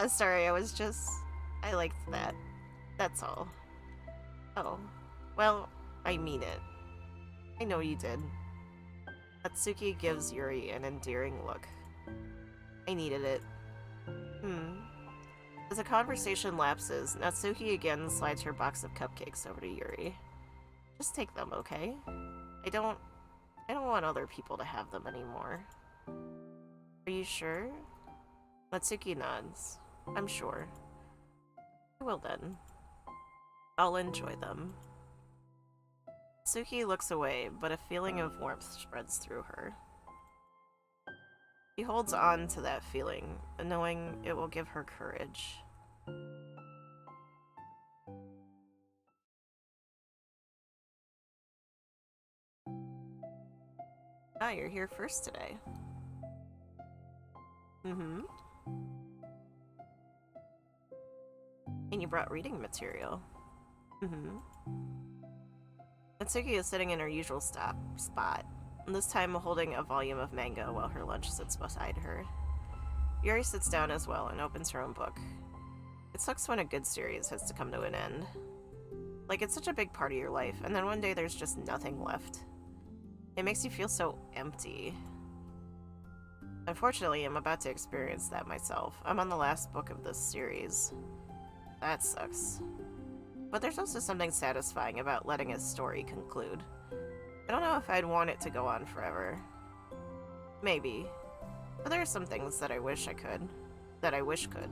[SPEAKER 1] Sorry, I liked that. That's all. Oh. Well, I mean it. I know you did. Natsuki gives Yuri an endearing look. I needed it. As the conversation lapses, Natsuki again slides her box of cupcakes over to Yuri. Just take them, okay? I don't want other people to have them anymore. Are you sure? Natsuki nods. I'm sure. I will then. I'll enjoy them. Natsuki looks away, but a feeling of warmth spreads through her. He holds on to that feeling, knowing it will give her courage. Ah, you're here first today. And you brought reading material. Natsuki is sitting in her usual spot, this time holding a volume of manga while her lunch sits beside her. Yuri sits down as well and opens her own book. It sucks when a good series has to come to an end. Like, it's such a big part of your life, and then one day there's just nothing left. It makes you feel so empty. Unfortunately, I'm about to experience that myself. I'm on the last book of this series. That sucks. But there's also something satisfying about letting a story conclude. I don't know if I'd want it to go on forever. Maybe. But there are some things that I wish I could. That I wish could.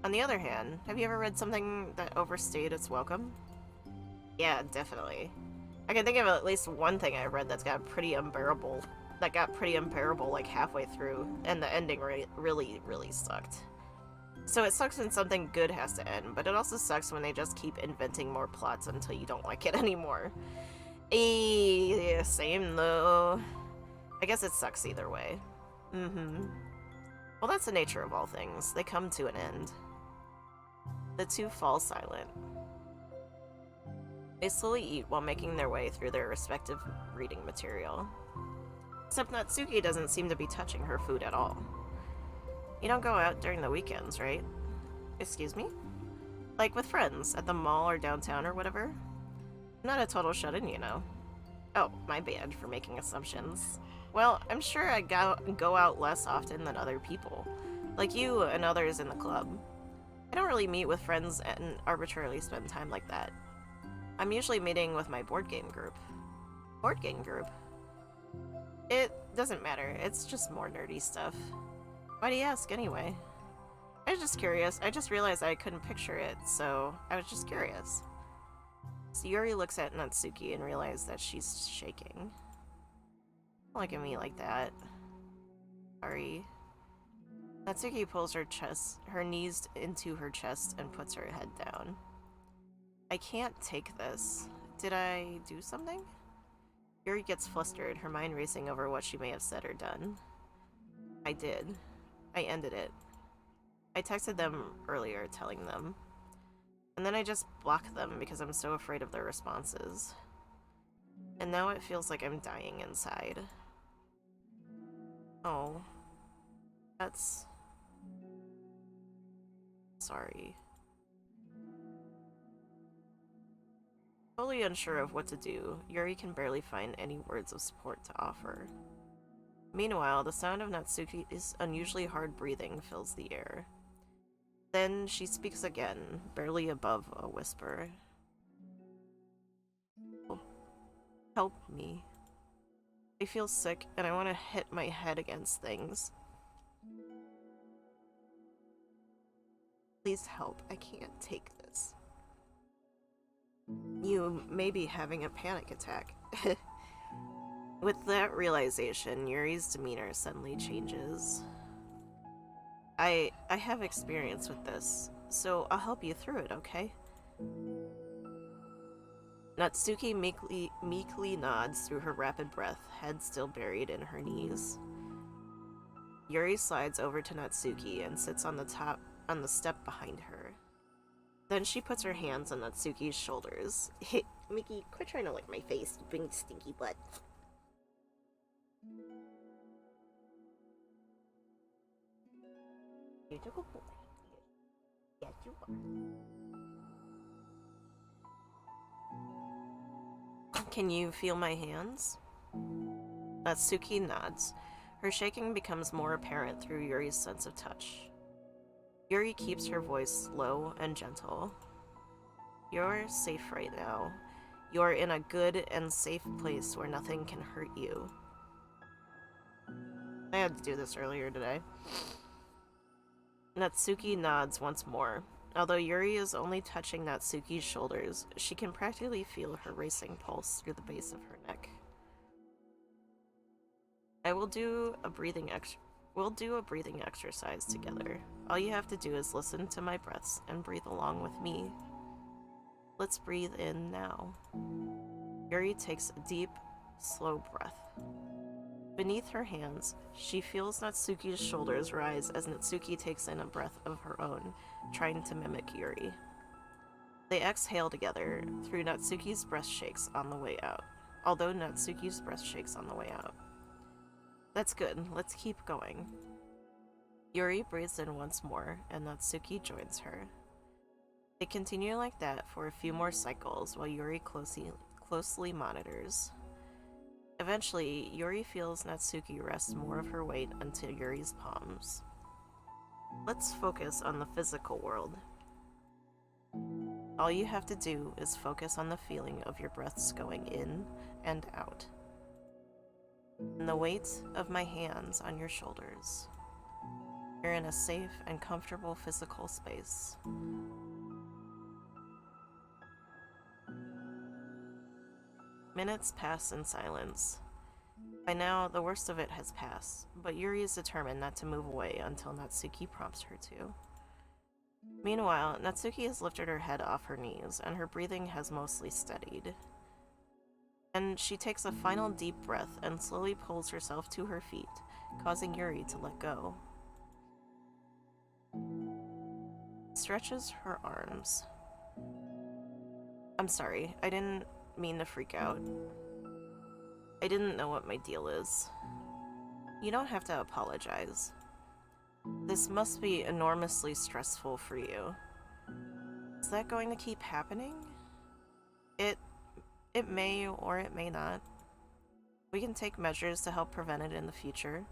[SPEAKER 1] On the other hand, have you ever read something that overstayed its welcome? Yeah, definitely. I can think of at least one thing I read that got pretty unbearable like halfway through, and the ending really, really sucked. So it sucks when something good has to end, but it also sucks when they just keep inventing more plots until you don't like it anymore. Same though. I guess it sucks either way. Well, that's the nature of all things. They come to an end. The two fall silent. They slowly eat while making their way through their respective reading material. Except Natsuki doesn't seem to be touching her food at all. You don't go out during the weekends, right? Excuse me? Like with friends, at the mall or downtown or whatever? I'm not a total shut-in, you know. Oh, my bad for making assumptions. Well, I'm sure I go out less often than other people. Like you and others in the club. I don't really meet with friends and arbitrarily spend time like that. I'm usually meeting with my board game group. Board game group? It doesn't matter, it's just more nerdy stuff. Why do you ask anyway? I was just curious. I just realized I couldn't picture it, so I was just curious. So Yuri looks at Natsuki and realizes that she's shaking. Don't look at me like that. Sorry. Natsuki pulls her knees into her chest and puts her head down. I can't take this. Did I do something? Yuri gets flustered, her mind racing over what she may have said or done. I did. I ended it. I texted them earlier telling them. And then I just block them because I'm so afraid of their responses. And now it feels like I'm dying inside. Oh. That's... sorry. Totally unsure of what to do, Yuri can barely find any words of support to offer. Meanwhile, the sound of Natsuki's unusually hard breathing fills the air. Then she speaks again, barely above a whisper. Oh, help me. I feel sick and I want to hit my head against things. Please help, I can't take this. You may be having a panic attack. With that realization, Yuri's demeanor suddenly changes. I have experience with this, so I'll help you through it, okay? Natsuki meekly nods through her rapid breath, head still buried in her knees. Yuri slides over to Natsuki and sits on the step behind her. Then she puts her hands on Natsuki's shoulders.
[SPEAKER 2] Hey, Mickey, quit trying to lick my face, you big stinky butt. You're a good boy. Yes, you are.
[SPEAKER 1] Can you feel my hands? Natsuki nods. Her shaking becomes more apparent through Yuri's sense of touch. Yuri keeps her voice low and gentle. You're safe right now. You're in a good and safe place where nothing can hurt you. I had to do this earlier today. Natsuki nods once more. Although Yuri is only touching Natsuki's shoulders, she can practically feel her racing pulse through the base of her neck. We'll do a breathing exercise together. All you have to do is listen to my breaths and breathe along with me. Let's breathe in now. Yuri takes a deep, slow breath. Beneath her hands, she feels Natsuki's shoulders rise as Natsuki takes in a breath of her own, trying to mimic Yuri. They exhale together through Natsuki's breast shakes on the way out. That's good, let's keep going. Yuri breathes in once more, and Natsuki joins her. They continue like that for a few more cycles while Yuri closely monitors. Eventually, Yuri feels Natsuki rest more of her weight onto Yuri's palms. Let's focus on the physical world. All you have to do is focus on the feeling of your breaths going in and out, and the weight of my hands on your shoulders. You're in a safe and comfortable physical space. Minutes pass in silence. By now, the worst of it has passed, but Yuri is determined not to move away until Natsuki prompts her to. Meanwhile, Natsuki has lifted her head off her knees, and her breathing has mostly steadied. And she takes a final deep breath and slowly pulls herself to her feet, causing Yuri to let go. Stretches her arms. I'm sorry, I didn't mean to freak out. I didn't know what my deal is. You don't have to apologize. This must be enormously stressful for you. Is that going to keep happening? It may or it may not. We can take measures to help prevent it in the future,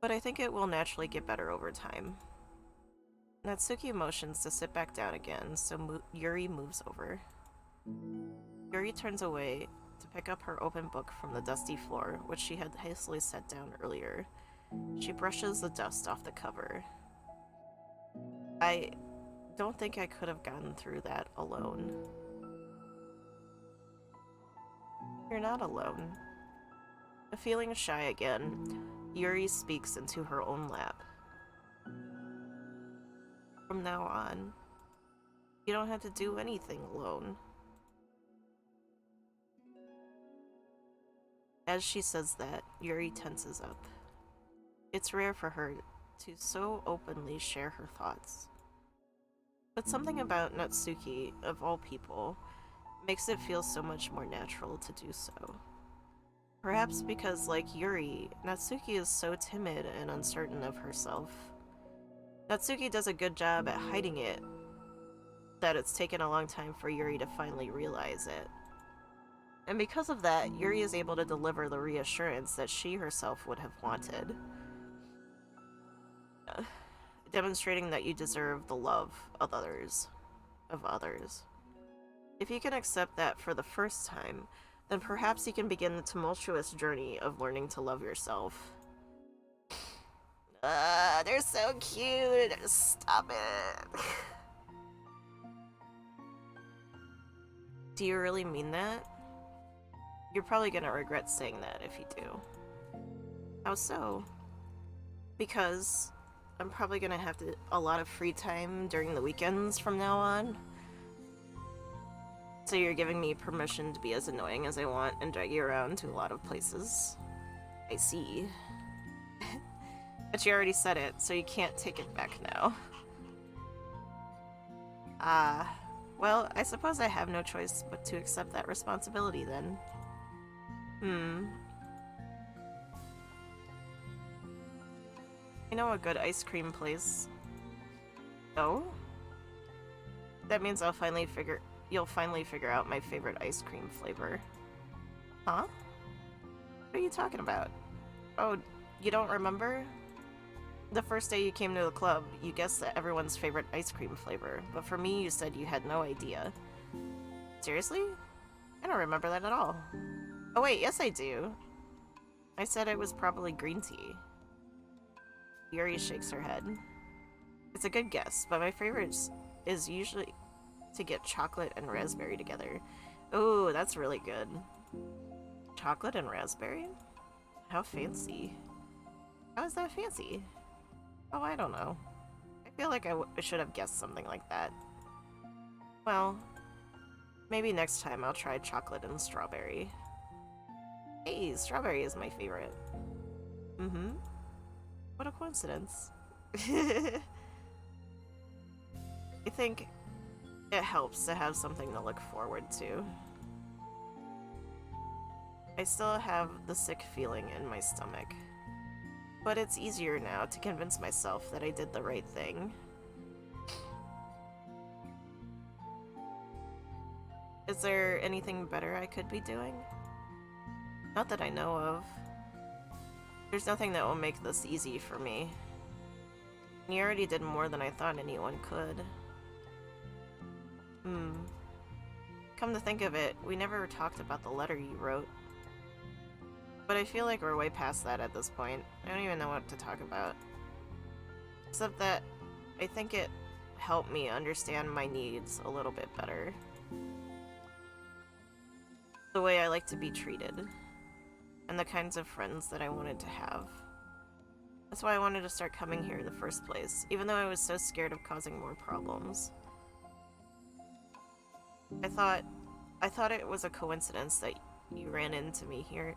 [SPEAKER 1] but I think it will naturally get better over time. Natsuki motions to sit back down again, so Yuri moves over. Yuri turns away to pick up her open book from the dusty floor, which she had hastily set down earlier. She brushes the dust off the cover. I don't think I could have gotten through that alone. You're not alone. Feeling shy again, Yuri speaks into her own lap. From now on, you don't have to do anything alone. As she says that, Yuri tenses up. It's rare for her to so openly share her thoughts. But something about Natsuki, of all people, makes it feel so much more natural to do so. Perhaps because, like Yuri, Natsuki is so timid and uncertain of herself. Natsuki does a good job at hiding it, that it's taken a long time for Yuri to finally realize it. And because of that, Yuri is able to deliver the reassurance that she herself would have wanted. Demonstrating that you deserve the love of others. If you can accept that for the first time, then perhaps you can begin the tumultuous journey of learning to love yourself. They're so cute! Stop it! Do you really mean that? You're probably gonna regret saying that if you do. How so? Because I'm probably gonna have a lot of free time during the weekends from now on. So you're giving me permission to be as annoying as I want and drag you around to a lot of places. I see. But you already said it, so you can't take it back now. Well, I suppose I have no choice but to accept that responsibility then. You know a good ice cream place? Oh? That means you'll finally figure out my favorite ice cream flavor. Huh? What are you talking about? Oh, you don't remember? The first day you came to the club, you guessed that everyone's favorite ice cream flavor, but for me you said you had no idea. Seriously? I don't remember that at all. Oh wait, yes I do. I said it was probably green tea. Yuri shakes her head. It's a good guess, but my favorite is usually to get chocolate and raspberry together. Oh, that's really good. Chocolate and raspberry? How fancy. How is that fancy? Oh, I don't know. I feel like I should have guessed something like that. Well, maybe next time I'll try chocolate and strawberry. Hey, strawberry is my favorite. What a coincidence. I think it helps to have something to look forward to. I still have the sick feeling in my stomach. But it's easier now to convince myself that I did the right thing. Is there anything better I could be doing? Not that I know of. There's nothing that will make this easy for me. You already did more than I thought anyone could. Come to think of it, we never talked about the letter you wrote. But I feel like we're way past that at this point. I don't even know what to talk about. Except that I think it helped me understand my needs a little bit better. The way I like to be treated. And the kinds of friends that I wanted to have. That's why I wanted to start coming here in the first place, even though I was so scared of causing more problems. I thought it was a coincidence that you ran into me here.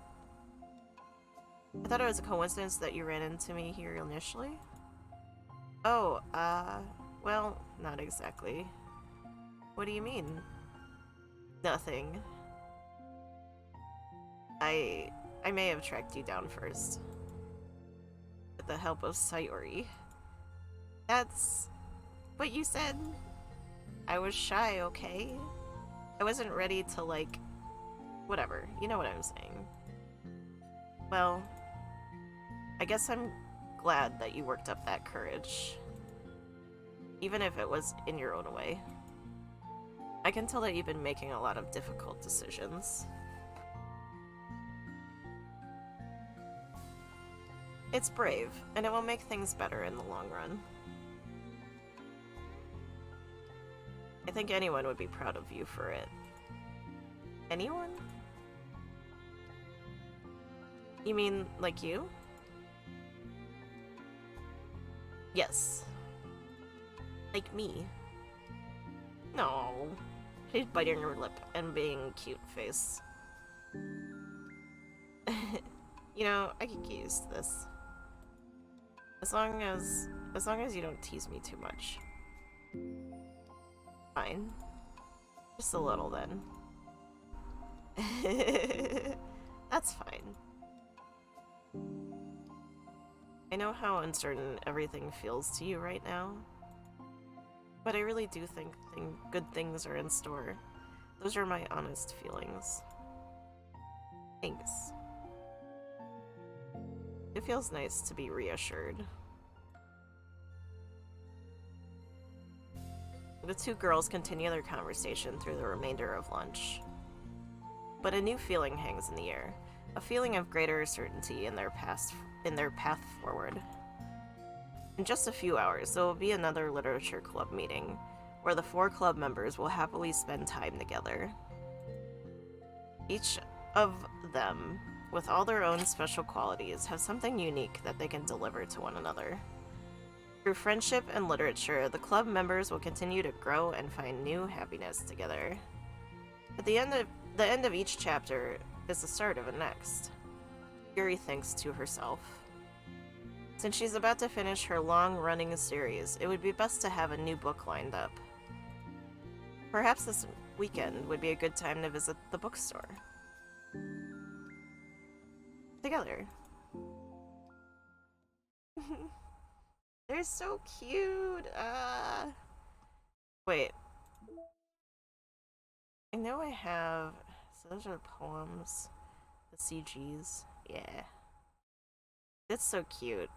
[SPEAKER 1] I thought it was a coincidence that you ran into me here initially. Oh, well, not exactly. What do you mean? Nothing. I may have tracked you down first. With the help of Sayori. That's what you said. I was shy, okay? I wasn't ready to, like, whatever. You know what I'm saying. Well, I guess I'm glad that you worked up that courage. Even if it was in your own way. I can tell that you've been making a lot of difficult decisions. It's brave, and it will make things better in the long run. I think anyone would be proud of you for it. Anyone? You mean, like you? Yes. Like me. No. She's biting her lip and being cute face. You know, I could get used to this. As long as you don't tease me too much. Fine. Just a little then. That's fine. I know how uncertain everything feels to you right now, but I really do think good things are in store. Those are my honest feelings. Thanks. It feels nice to be reassured. The two girls continue their conversation through the remainder of lunch. But a new feeling hangs in the air, a feeling of greater certainty in their path forward. In just a few hours, there will be another literature club meeting, where the 4 club members will happily spend time together. Each of them, with all their own special qualities, have something unique that they can deliver to one another. Through friendship and literature, the club members will continue to grow and find new happiness together. At the end of each chapter is the start of a next. Yuri thinks to herself. Since she's about to finish her long-running series, it would be best to have a new book lined up. Perhaps this weekend would be a good time to visit the bookstore. Together. They're so cute! Wait. I know I have... So those are the poems. The CGs. Yeah. It's so cute.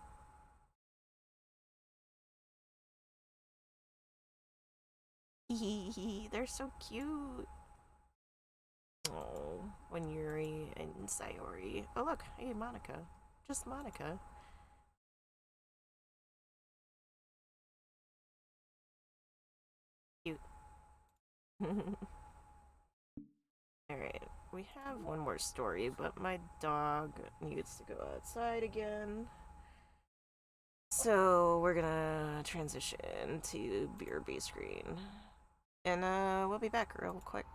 [SPEAKER 1] They're so cute. Oh, when Yuri and Sayori. Oh look, hey Monica. Just Monica. Cute. Alright, we have one more story, but my dog needs to go outside again. So we're gonna transition to BRB screen. And we'll be back real quick.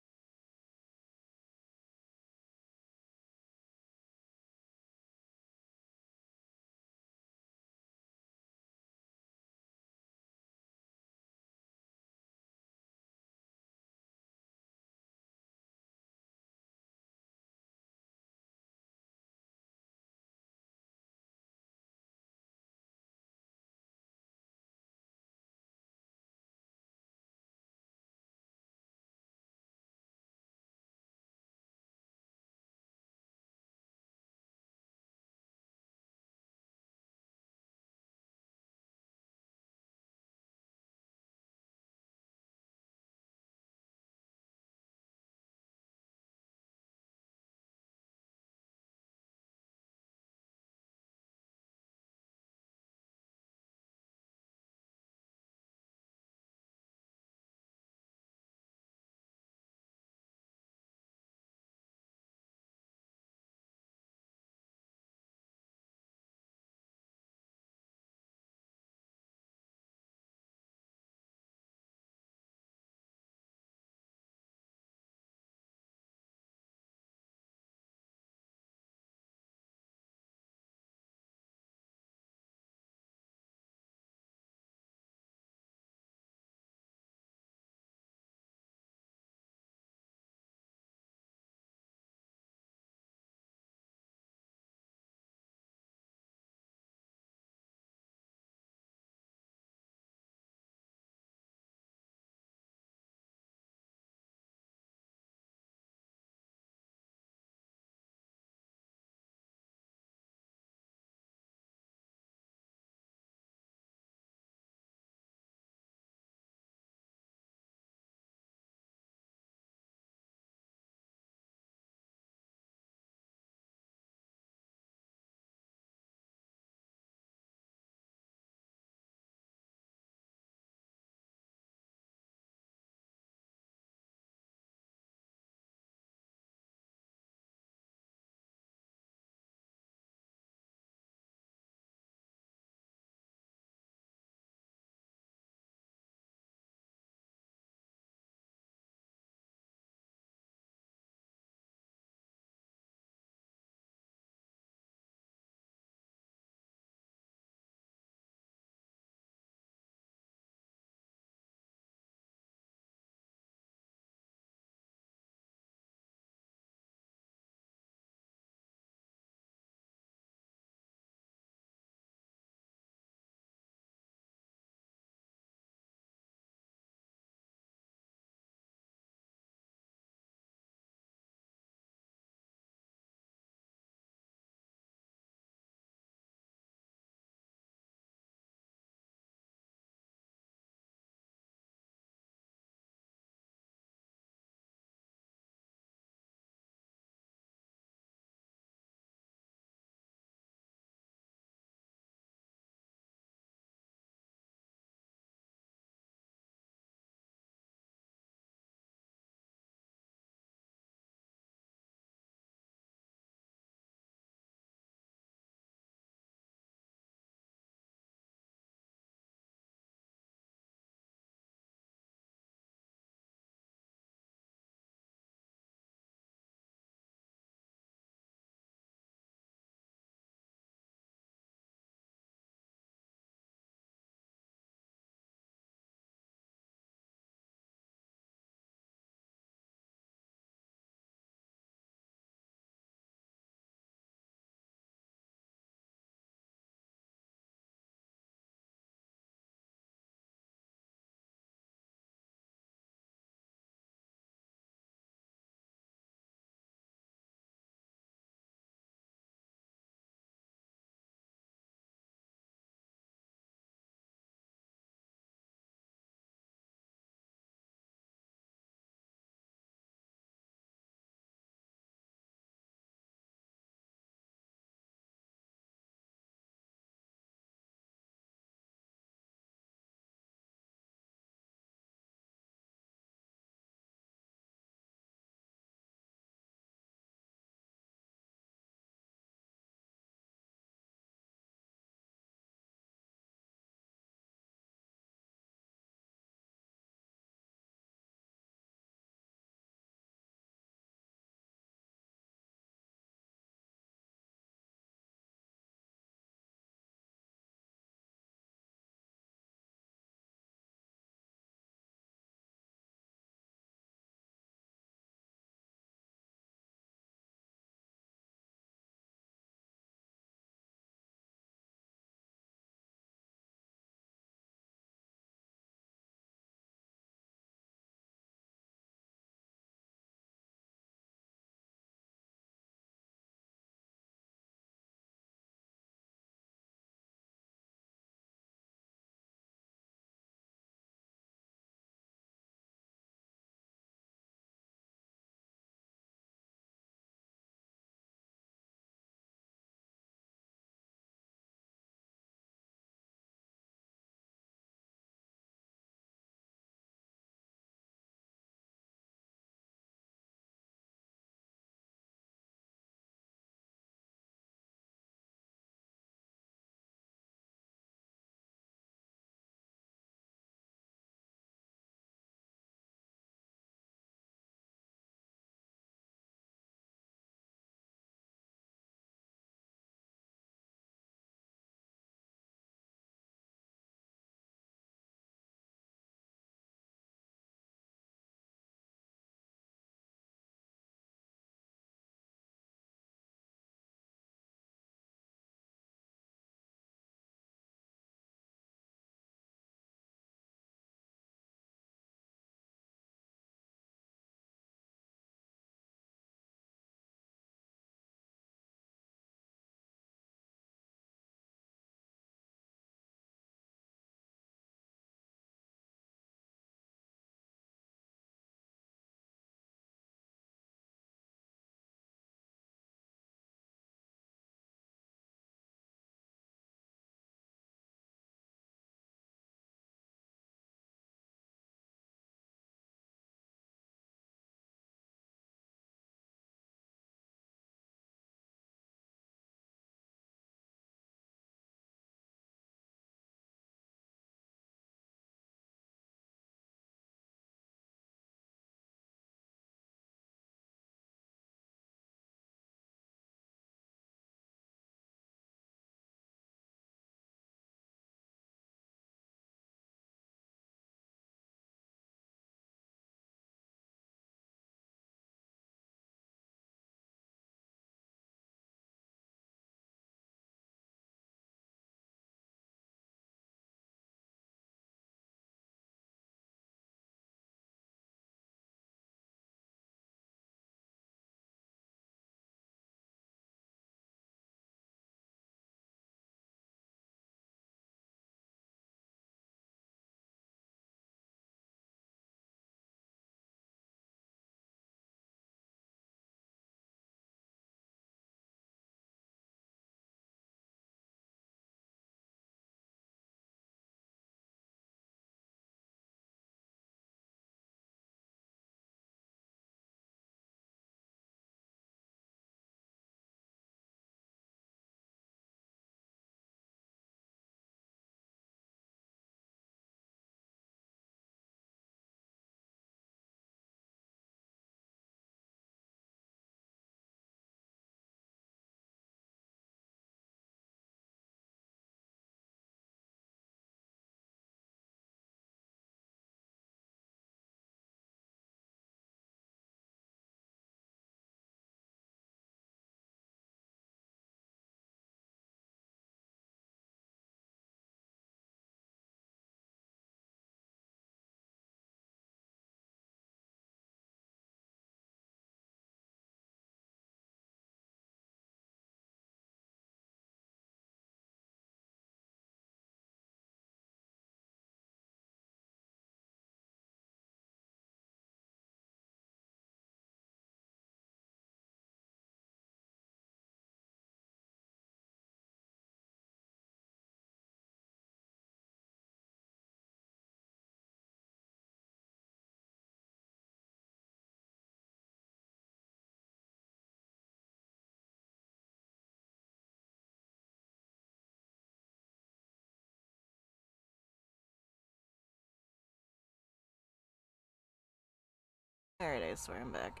[SPEAKER 1] Alright, I swear I'm back.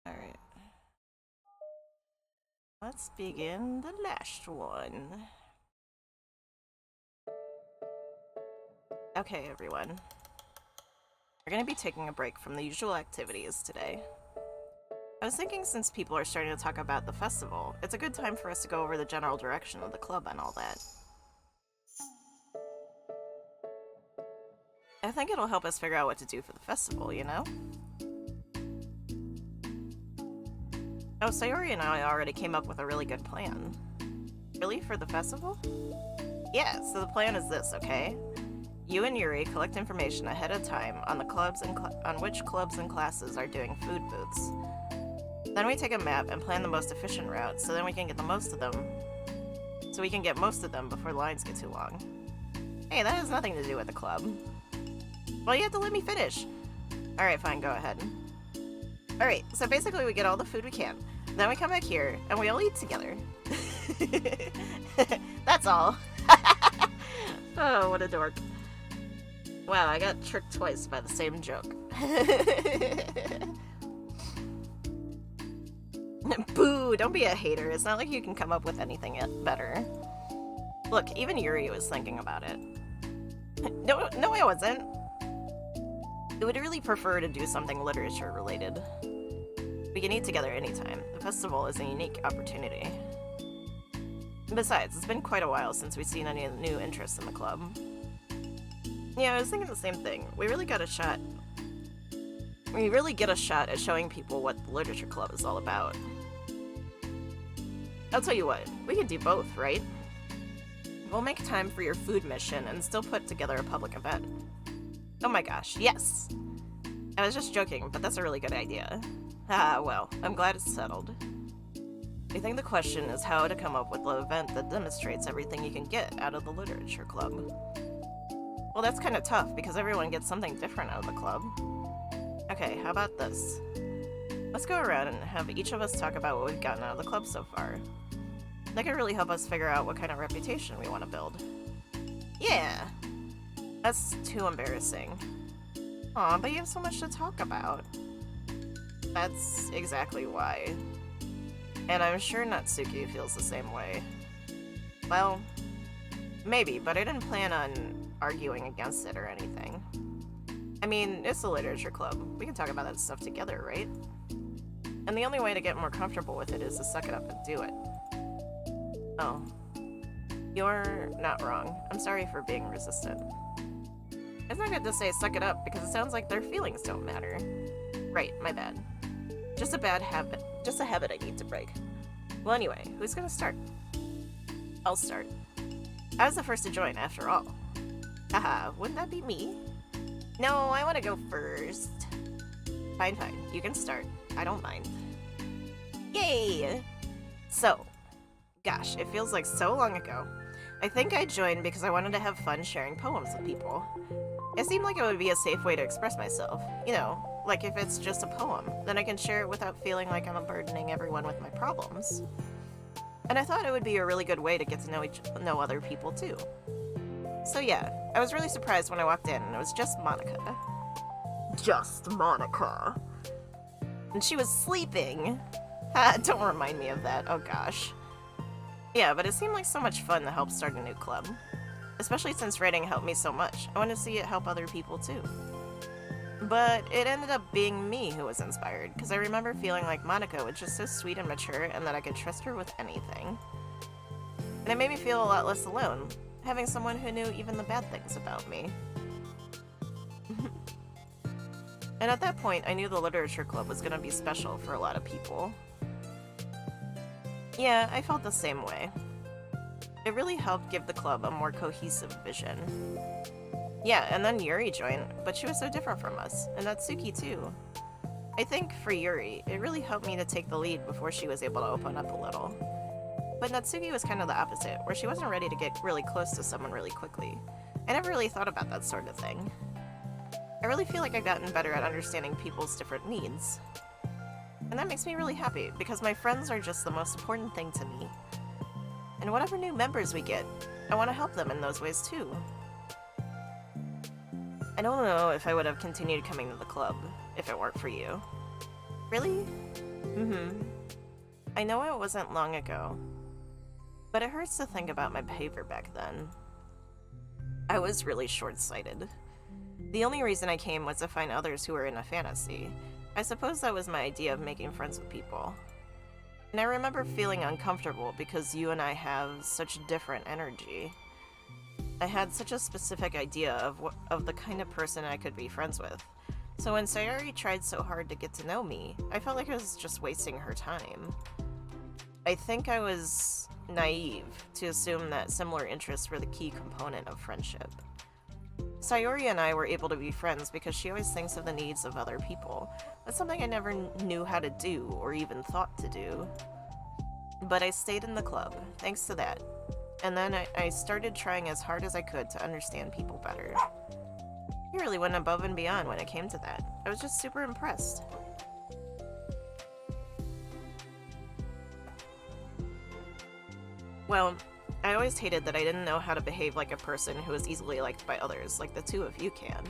[SPEAKER 1] Alright. Let's begin the last one. Okay, everyone. We're gonna be taking a break from the usual activities today. I was thinking since people are starting to talk about the festival, it's a good time for us to go over the general direction of the club and all that. I think it'll help us figure out what to do for the festival, you know? Oh, Sayori and I already came up with a really good plan. Really? For the festival? Yeah, so the plan is this, okay? You and Yuri collect information ahead of time on the clubs and on which clubs and classes are doing food booths. Then we take a map and plan the most efficient route, so then we can get the most of them. So we can get most of them before the lines get too long. Hey, that has nothing to do with the club. Well, you have to let me finish. Alright, fine, go ahead. Alright, so basically we get all the food we can. Then we come back here, and we all eat together. That's all. Oh, what a dork. Wow, I got tricked twice by the same joke. Boo, don't be a hater. It's not like you can come up with anything better. Look, even Yuri was thinking about it. No, I wasn't. I would really prefer to do something literature related. We can eat together anytime. The festival is a unique opportunity. Besides, it's been quite a while since we've seen any new interest in the club. Yeah, I was thinking the same thing. We really get a shot at showing people what the literature club is all about. I'll tell you what, we can do both, right? We'll make time for your food mission and still put together a public event. Oh my gosh, yes! I was just joking, but that's a really good idea. Ah, well, I'm glad it's settled. I think the question is how to come up with an event that demonstrates everything you can get out of the literature club. Well, that's kind of tough, because everyone gets something different out of the club. Okay, how about this? Let's go around and have each of us talk about what we've gotten out of the club so far. That could really help us figure out what kind of reputation we want to build. Yeah! That's too embarrassing. Aw, but you have so much to talk about. That's exactly why. And I'm sure Natsuki feels the same way. Well, maybe, but I didn't plan on arguing against it or anything. I mean, it's a literature club. We can talk about that stuff together, right? And the only way to get more comfortable with it is to suck it up and do it. Oh. You're not wrong. I'm sorry for being resistant. It's not good to say suck it up because it sounds like their feelings don't matter. Right, my bad. Just a bad habit. Just a habit I need to break. Well, anyway, who's gonna start? I'll start. I was the first to join, after all. Haha, wouldn't that be me? No, I want to go first. Fine, you can start. I don't mind. Yay! So, gosh, it feels like so long ago. I think I joined because I wanted to have fun sharing poems with people. It seemed like it would be a safe way to express myself. You know, like if it's just a poem, then I can share it without feeling like I'm burdening everyone with my problems. And I thought it would be a really good way to get to know other people too. So yeah, I was really surprised when I walked in and it was just Monica. Just Monica. And she was sleeping. Don't remind me of that, oh gosh. Yeah, but it seemed like so much fun to help start a new club. Especially since writing helped me so much. I want to see it help other people too. But it ended up being me who was inspired, because I remember feeling like Monica was just so sweet and mature and that I could trust her with anything. And it made me feel a lot less alone, having someone who knew even the bad things about me. And at that point, I knew the literature club was going to be special for a lot of people. Yeah, I felt the same way. It really helped give the club a more cohesive vision. Yeah, and then Yuri joined, but she was so different from us, and Natsuki too. I think, for Yuri, it really helped me to take the lead before she was able to open up a little. But Natsuki was kind of the opposite, where she wasn't ready to get really close to someone really quickly. I never really thought about that sort of thing. I really feel like I've gotten better at understanding people's different needs. And that makes me really happy, because my friends are just the most important thing to me. And whatever new members we get, I want to help them in those ways too. I don't know if I would have continued coming to the club if it weren't for you.
[SPEAKER 2] Really?
[SPEAKER 1] Mm-hmm. I know it wasn't long ago, but it hurts to think about my behavior back then. I was really short-sighted. The only reason I came was to find others who were in a fantasy. I suppose that was my idea of making friends with people. And I remember feeling uncomfortable because you and I have such different energy. I had such a specific idea of the kind of person I could be friends with. So when Sayori tried so hard to get to know me, I felt like I was just wasting her time. I think I was naive to assume that similar interests were the key component of friendship. Sayori and I were able to be friends because she always thinks of the needs of other people. That's something I never knew how to do or even thought to do. But I stayed in the club, thanks to that. And then I started trying as hard as I could to understand people better. You really went above and beyond when it came to that. I was just super impressed. Well, I always hated that I didn't know how to behave like a person who was easily liked by others, like the two of you can.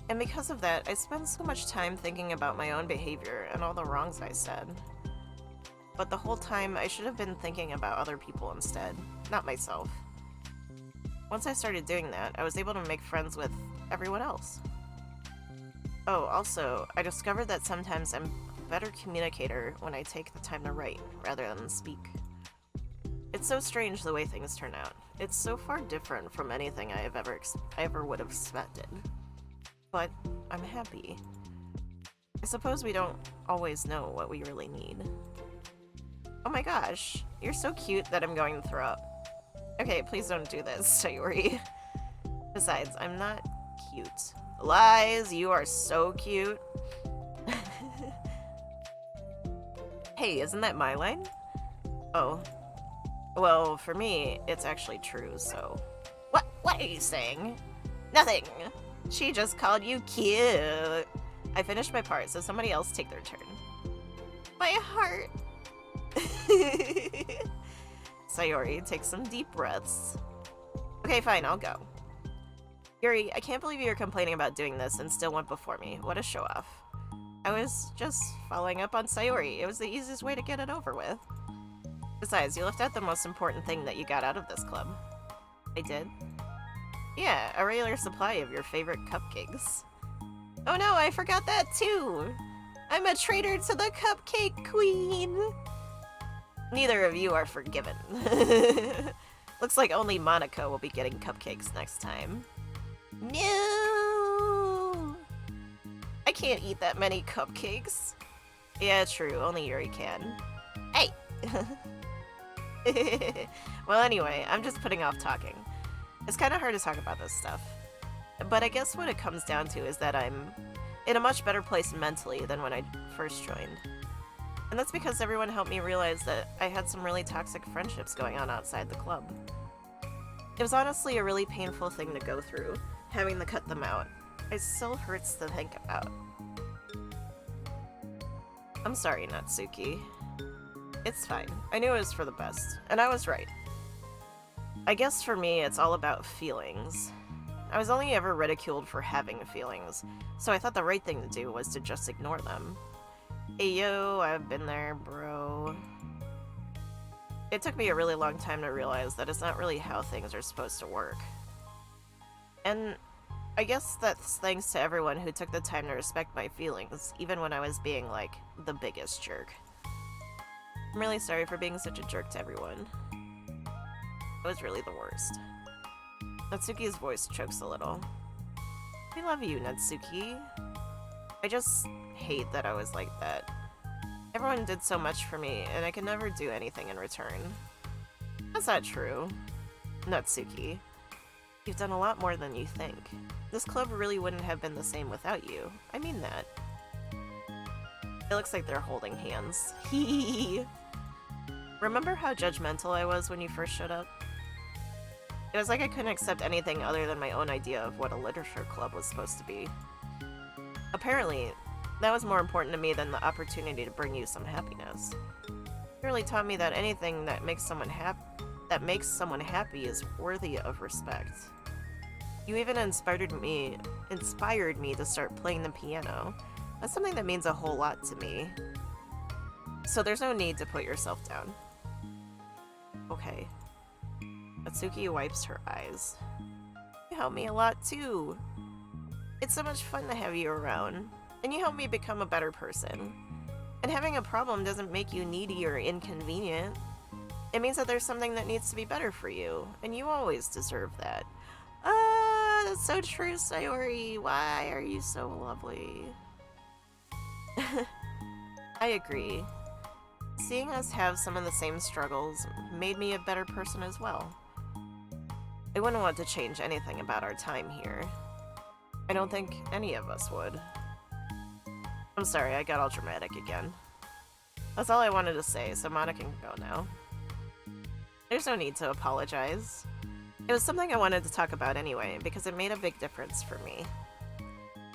[SPEAKER 1] And because of that, I spent so much time thinking about my own behavior and all the wrongs I said. But the whole time, I should have been thinking about other people instead, not myself. Once I started doing that, I was able to make friends with everyone else. Oh, also, I discovered that sometimes I'm a better communicator when I take the time to write, rather than speak. It's so strange the way things turn out. It's so far different from anything I ever would have expected. But I'm happy. I suppose we don't always know what we really need. Oh my gosh, you're so cute that I'm going to throw up. Okay, please don't do this, Sayori. Besides, I'm not cute. Lies, you are so cute. Hey, isn't that my line? Oh. Well, for me, it's actually true, so... What are you saying? Nothing! She just called you cute! I finished my part, so somebody else take their turn. My heart! Sayori, take some deep breaths. Okay, fine, I'll go. Yuri, I can't believe you're complaining about doing this and still went before me. What a show-off. I was just following up on Sayori. It was the easiest way to get it over with. Besides, you left out the most important thing that you got out of this club. I did? Yeah, a regular supply of your favorite cupcakes. Oh no, I forgot that too! I'm a traitor to the cupcake queen! Neither of you are forgiven. Looks like only Monaco will be getting cupcakes next time. No! I can't eat that many cupcakes. Yeah, true, only Yuri can. Hey! Well, anyway, I'm just putting off talking. It's kind of hard to talk about this stuff. But I guess what it comes down to is that I'm in a much better place mentally than when I first joined. And that's because everyone helped me realize that I had some really toxic friendships going on outside the club. It was honestly a really painful thing to go through, having to cut them out. It still hurts to think about. I'm sorry, Natsuki. It's fine. I knew it was for the best, and I was right. I guess for me, it's all about feelings. I was only ever ridiculed for having feelings, so I thought the right thing to do was to just ignore them. Hey yo, I've been there, bro. It took me a really long time to realize that it's not really how things are supposed to work. And I guess that's thanks to everyone who took the time to respect my feelings, even when I was being, like, the biggest jerk. I'm really sorry for being such a jerk to everyone. It was really the worst. Natsuki's voice chokes a little. I love you, Natsuki. I just hate that I was like that. Everyone did so much for me, and I could never do anything in return. That's not true. Natsuki, you've done a lot more than you think. This club really wouldn't have been the same without you. I mean that. It looks like they're holding hands. Hee. Remember how judgmental I was when you first showed up? It was like I couldn't accept anything other than my own idea of what a literature club was supposed to be. Apparently, that was more important to me than the opportunity to bring you some happiness. It really taught me that anything that makes someone happy is worthy of respect. You even inspired me to start playing the piano. That's something that means a whole lot to me. So there's no need to put yourself down. Okay. Atsuki wipes her eyes. You help me a lot too. It's so much fun to have you around, and you help me become a better person. And having a problem doesn't make you needy or inconvenient. It means that there's something that needs to be better for you, and you always deserve that. Ah, that's so true, Sayori. Why are you so lovely? I agree. Seeing us have some of the same struggles made me a better person as well. I wouldn't want to change anything about our time here. I don't think any of us would. I'm sorry, I got all dramatic again. That's all I wanted to say, so Mana can go now. There's no need to apologize. It was something I wanted to talk about anyway, because it made a big difference for me.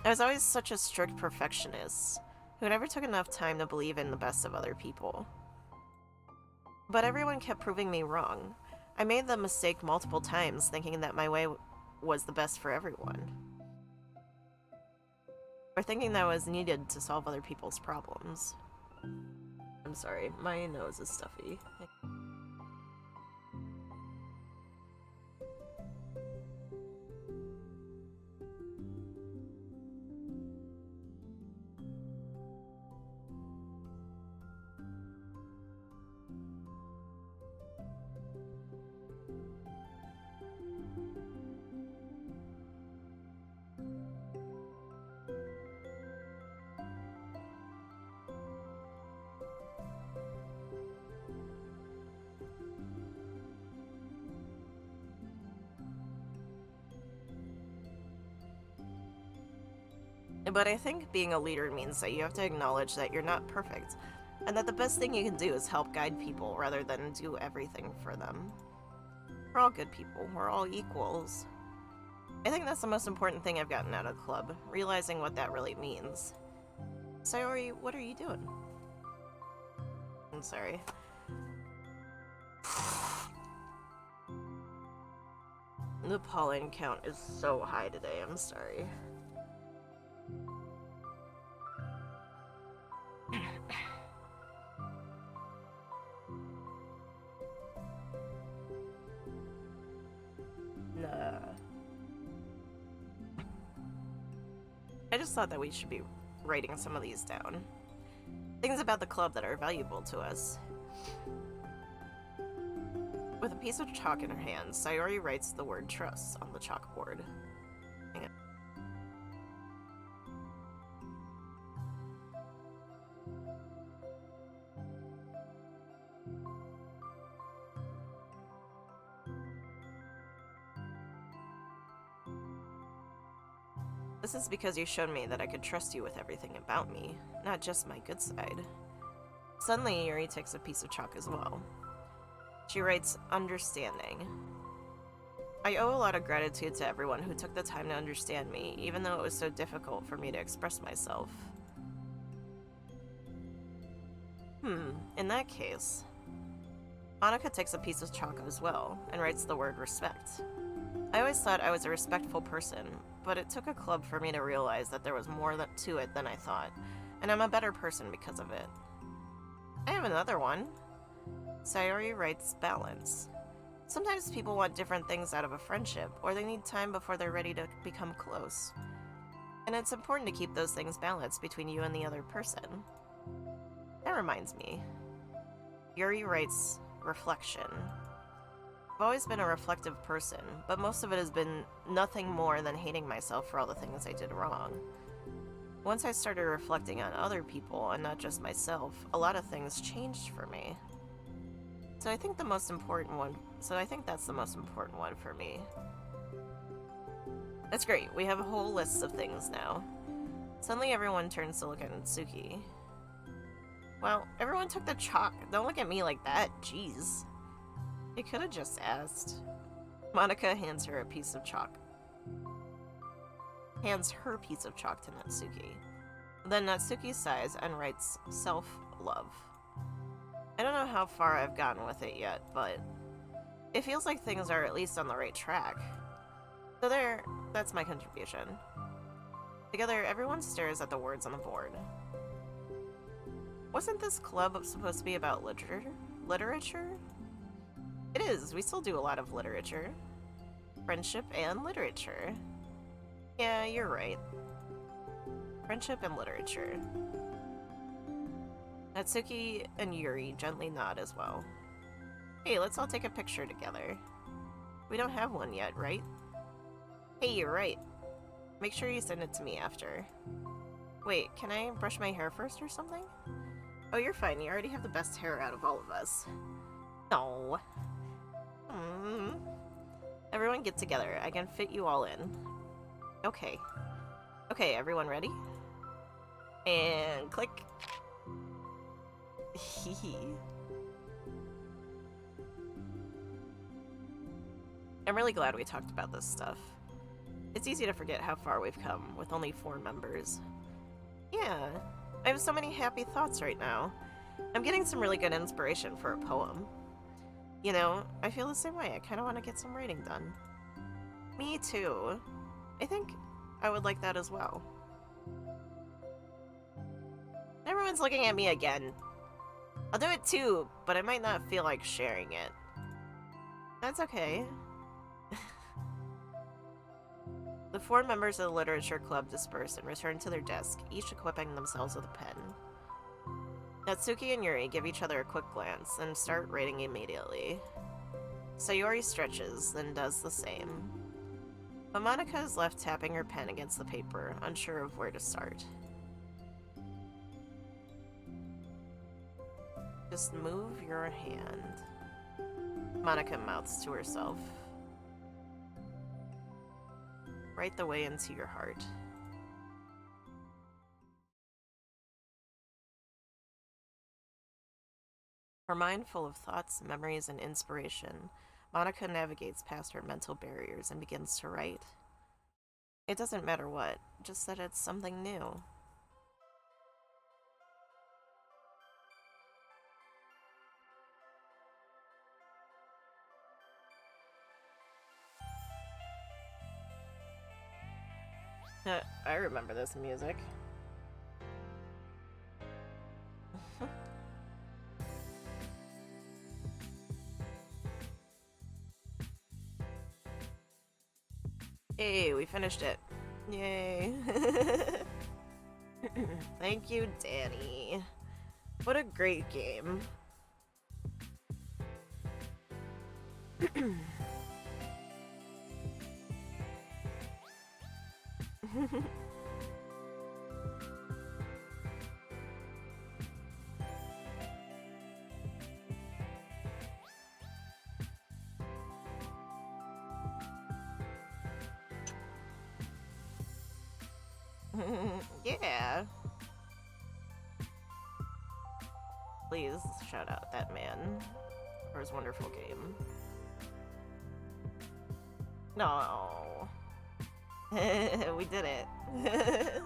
[SPEAKER 1] I was always such a strict perfectionist, who never took enough time to believe in the best of other people. But everyone kept proving me wrong. I made the mistake multiple times, thinking that my way was the best for everyone. Or thinking that was needed to solve other people's problems. I'm sorry, my nose is stuffy. But I think being a leader means that you have to acknowledge that you're not perfect, and that the best thing you can do is help guide people rather than do everything for them. We're all good people, we're all equals. I think that's the most important thing I've gotten out of the club, realizing what that really means. Sayori, what are you doing? I'm sorry. The pollen count is so high today, I'm sorry. Nah. I just thought that we should be writing some of these down. Things about the club that are valuable to us. With a piece of chalk in her hand, Sayori writes the word trust on the chalkboard. Hang on. This is because you showed me that I could trust you with everything about me, not just my good side. Suddenly, Yuri takes a piece of chalk as well. She writes, understanding. I owe a lot of gratitude to everyone who took the time to understand me, even though it was so difficult for me to express myself. In that case, Monika takes a piece of chalk as well, and writes the word respect. I always thought I was a respectful person, but it took a club for me to realize that there was more to it than I thought, and I'm a better person because of it. I have another one. Sayori writes balance. Sometimes people want different things out of a friendship, or they need time before they're ready to become close. And it's important to keep those things balanced between you and the other person. That reminds me. Yuri writes reflection. I've always been a reflective person, but most of it has been nothing more than hating myself for all the things I did wrong. Once I started reflecting on other people and not just myself, a lot of things changed for me. So I think that's the most important one for me. That's great, we have a whole list of things now. Suddenly everyone turns to look at Natsuki. Well, everyone took the chalk. Don't look at me like that, jeez. You could have just asked. Monika hands her piece of chalk to Natsuki. Then Natsuki sighs and writes self-love. I don't know how far I've gotten with it yet, but it feels like things are at least on the right track. So there That's my contribution. Together, everyone stares at the words on the board. Wasn't this club supposed to be about literature? It is. We still do a lot of literature. Friendship and literature. Yeah, you're right. Friendship and literature. Natsuki and Yuri gently nod as well. Hey, let's all take a picture together. We don't have one yet, right? Hey, you're right. Make sure you send it to me after. Wait, can I brush my hair first or something? Oh, you're fine. You already have the best hair out of all of us. No. Everyone get together. I can fit you all in. Okay. Okay, everyone ready? And click. I'm really glad we talked about this stuff. It's easy to forget how far we've come with only 4 members. Yeah, I have so many happy thoughts right now. I'm getting some really good inspiration for a poem. You know, I feel the same way. I kind of want to get some writing done. Me too. I think I would like that as well. Everyone's looking at me again. I'll do it too, but I might not feel like sharing it. That's okay. The 4 members of the literature club disperse and return to their desk, each equipping themselves with a pen. Natsuki and Yuri give each other a quick glance and start writing immediately. Sayori stretches, then does the same. But Monika is left tapping her pen against the paper, unsure of where to start. Just move your hand. Monika mouths to herself. Right the way into your heart. Her mind full of thoughts, memories, and inspiration, Monika navigates past her mental barriers and begins to write. It doesn't matter what, just that it's something new. I remember this music. Hey, we finished it. Yay. Thank you, Danny. What a great game. Yeah. Please shout out that man for his wonderful game. No. We did it. It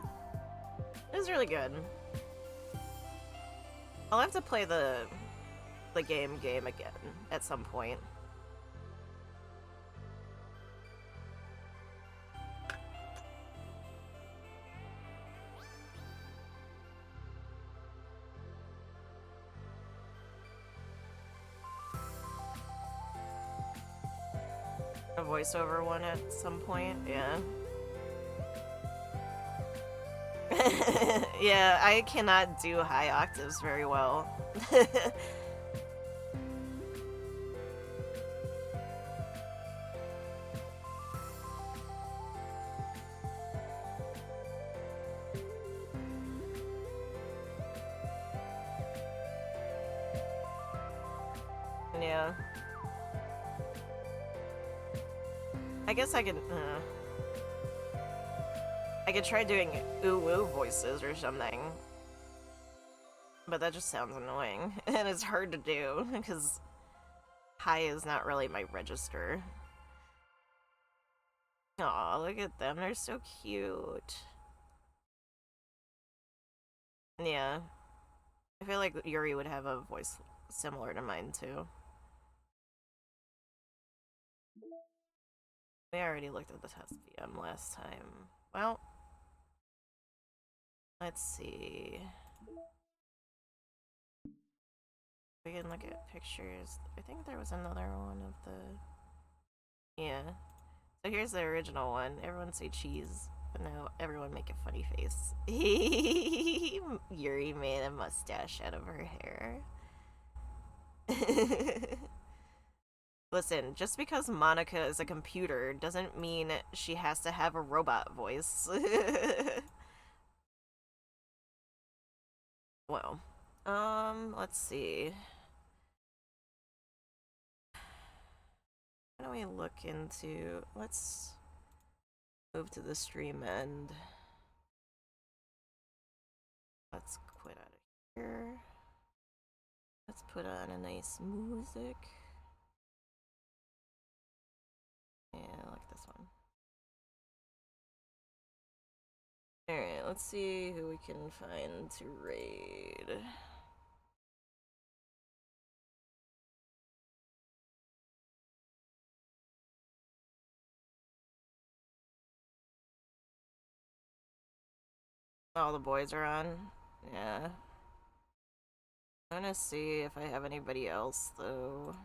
[SPEAKER 1] was really good. I'll have to play the game again at some point. A voiceover one at some point, yeah. Yeah, I cannot do high octaves very well. Yeah. I guess I could try doing ooh-woo voices or something. But that just sounds annoying. And it's hard to do, because high is not really my register. Aw, look at them. They're so cute. Yeah. I feel like Yuri would have a voice similar to mine, too. We already looked at the test VM last time. Well, let's see. We can look at pictures. I think there was another one of the... Yeah. So here's the original one. Everyone say cheese, but now everyone make a funny face. Yuri made a mustache out of her hair. Listen, just because Monica is a computer doesn't mean she has to have a robot voice. Well, let's see. How do we look into... Let's move to the stream end. Let's quit out of here. Let's put on a nice music. Yeah, I like this one. Alright, let's see who we can find to raid. All the boys are on? Yeah. I'm gonna see if I have anybody else, though.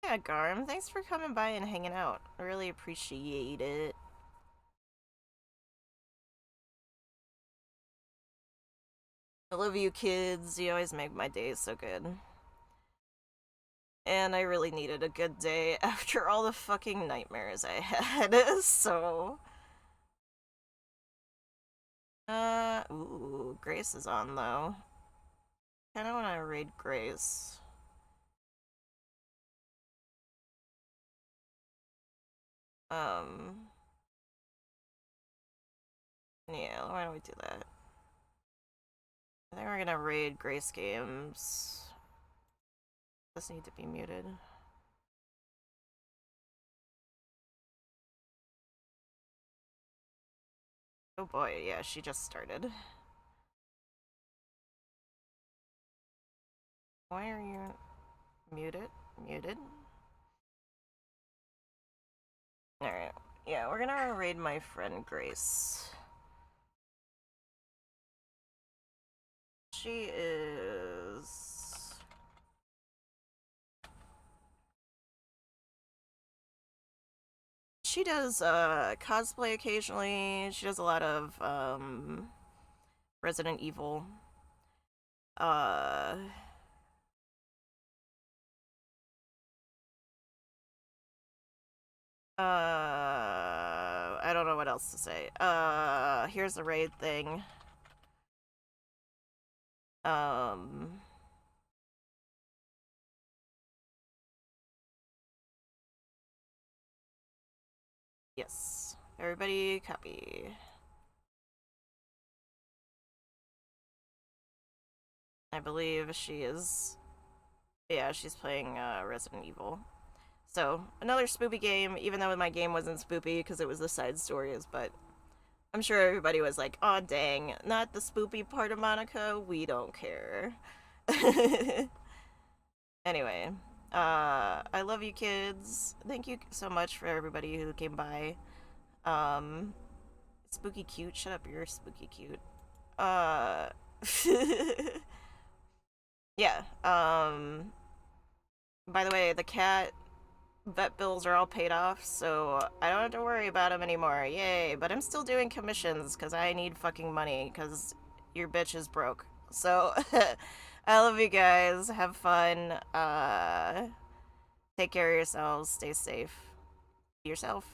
[SPEAKER 1] Yeah, Garm, thanks for coming by and hanging out. I really appreciate it. I love you kids, you always make my days so good. And I really needed a good day after all the fucking nightmares I had, so... Ooh, Grace is on, though. Kinda wanna raid Grace. Yeah, why don't we do that? I think we're gonna raid Grace Games. This need to be muted. Oh boy, yeah, she just started. Why are you muted? Muted? Alright, yeah, we're gonna raid my friend Grace. She is... She does cosplay occasionally. She does a lot of Resident Evil. I don't know what else to say. Here's the raid thing. Yes. Everybody copy. I believe she is... Yeah, she's playing Resident Evil. So, another spoopy game, even though my game wasn't spoopy because it was the side stories, but I'm sure everybody was like, aw dang, not the spoopy part of Monica, we don't care. Anyway, I love you kids. Thank you so much for everybody who came by. Spooky cute, shut up, you're spooky cute. Yeah, by the way, the cat vet bills are all paid off, so I don't have to worry about them anymore. Yay, but I'm still doing commissions because I need fucking money because your bitch is broke. So, I love you guys. Have fun. Take care of yourselves. Stay safe. Be yourself.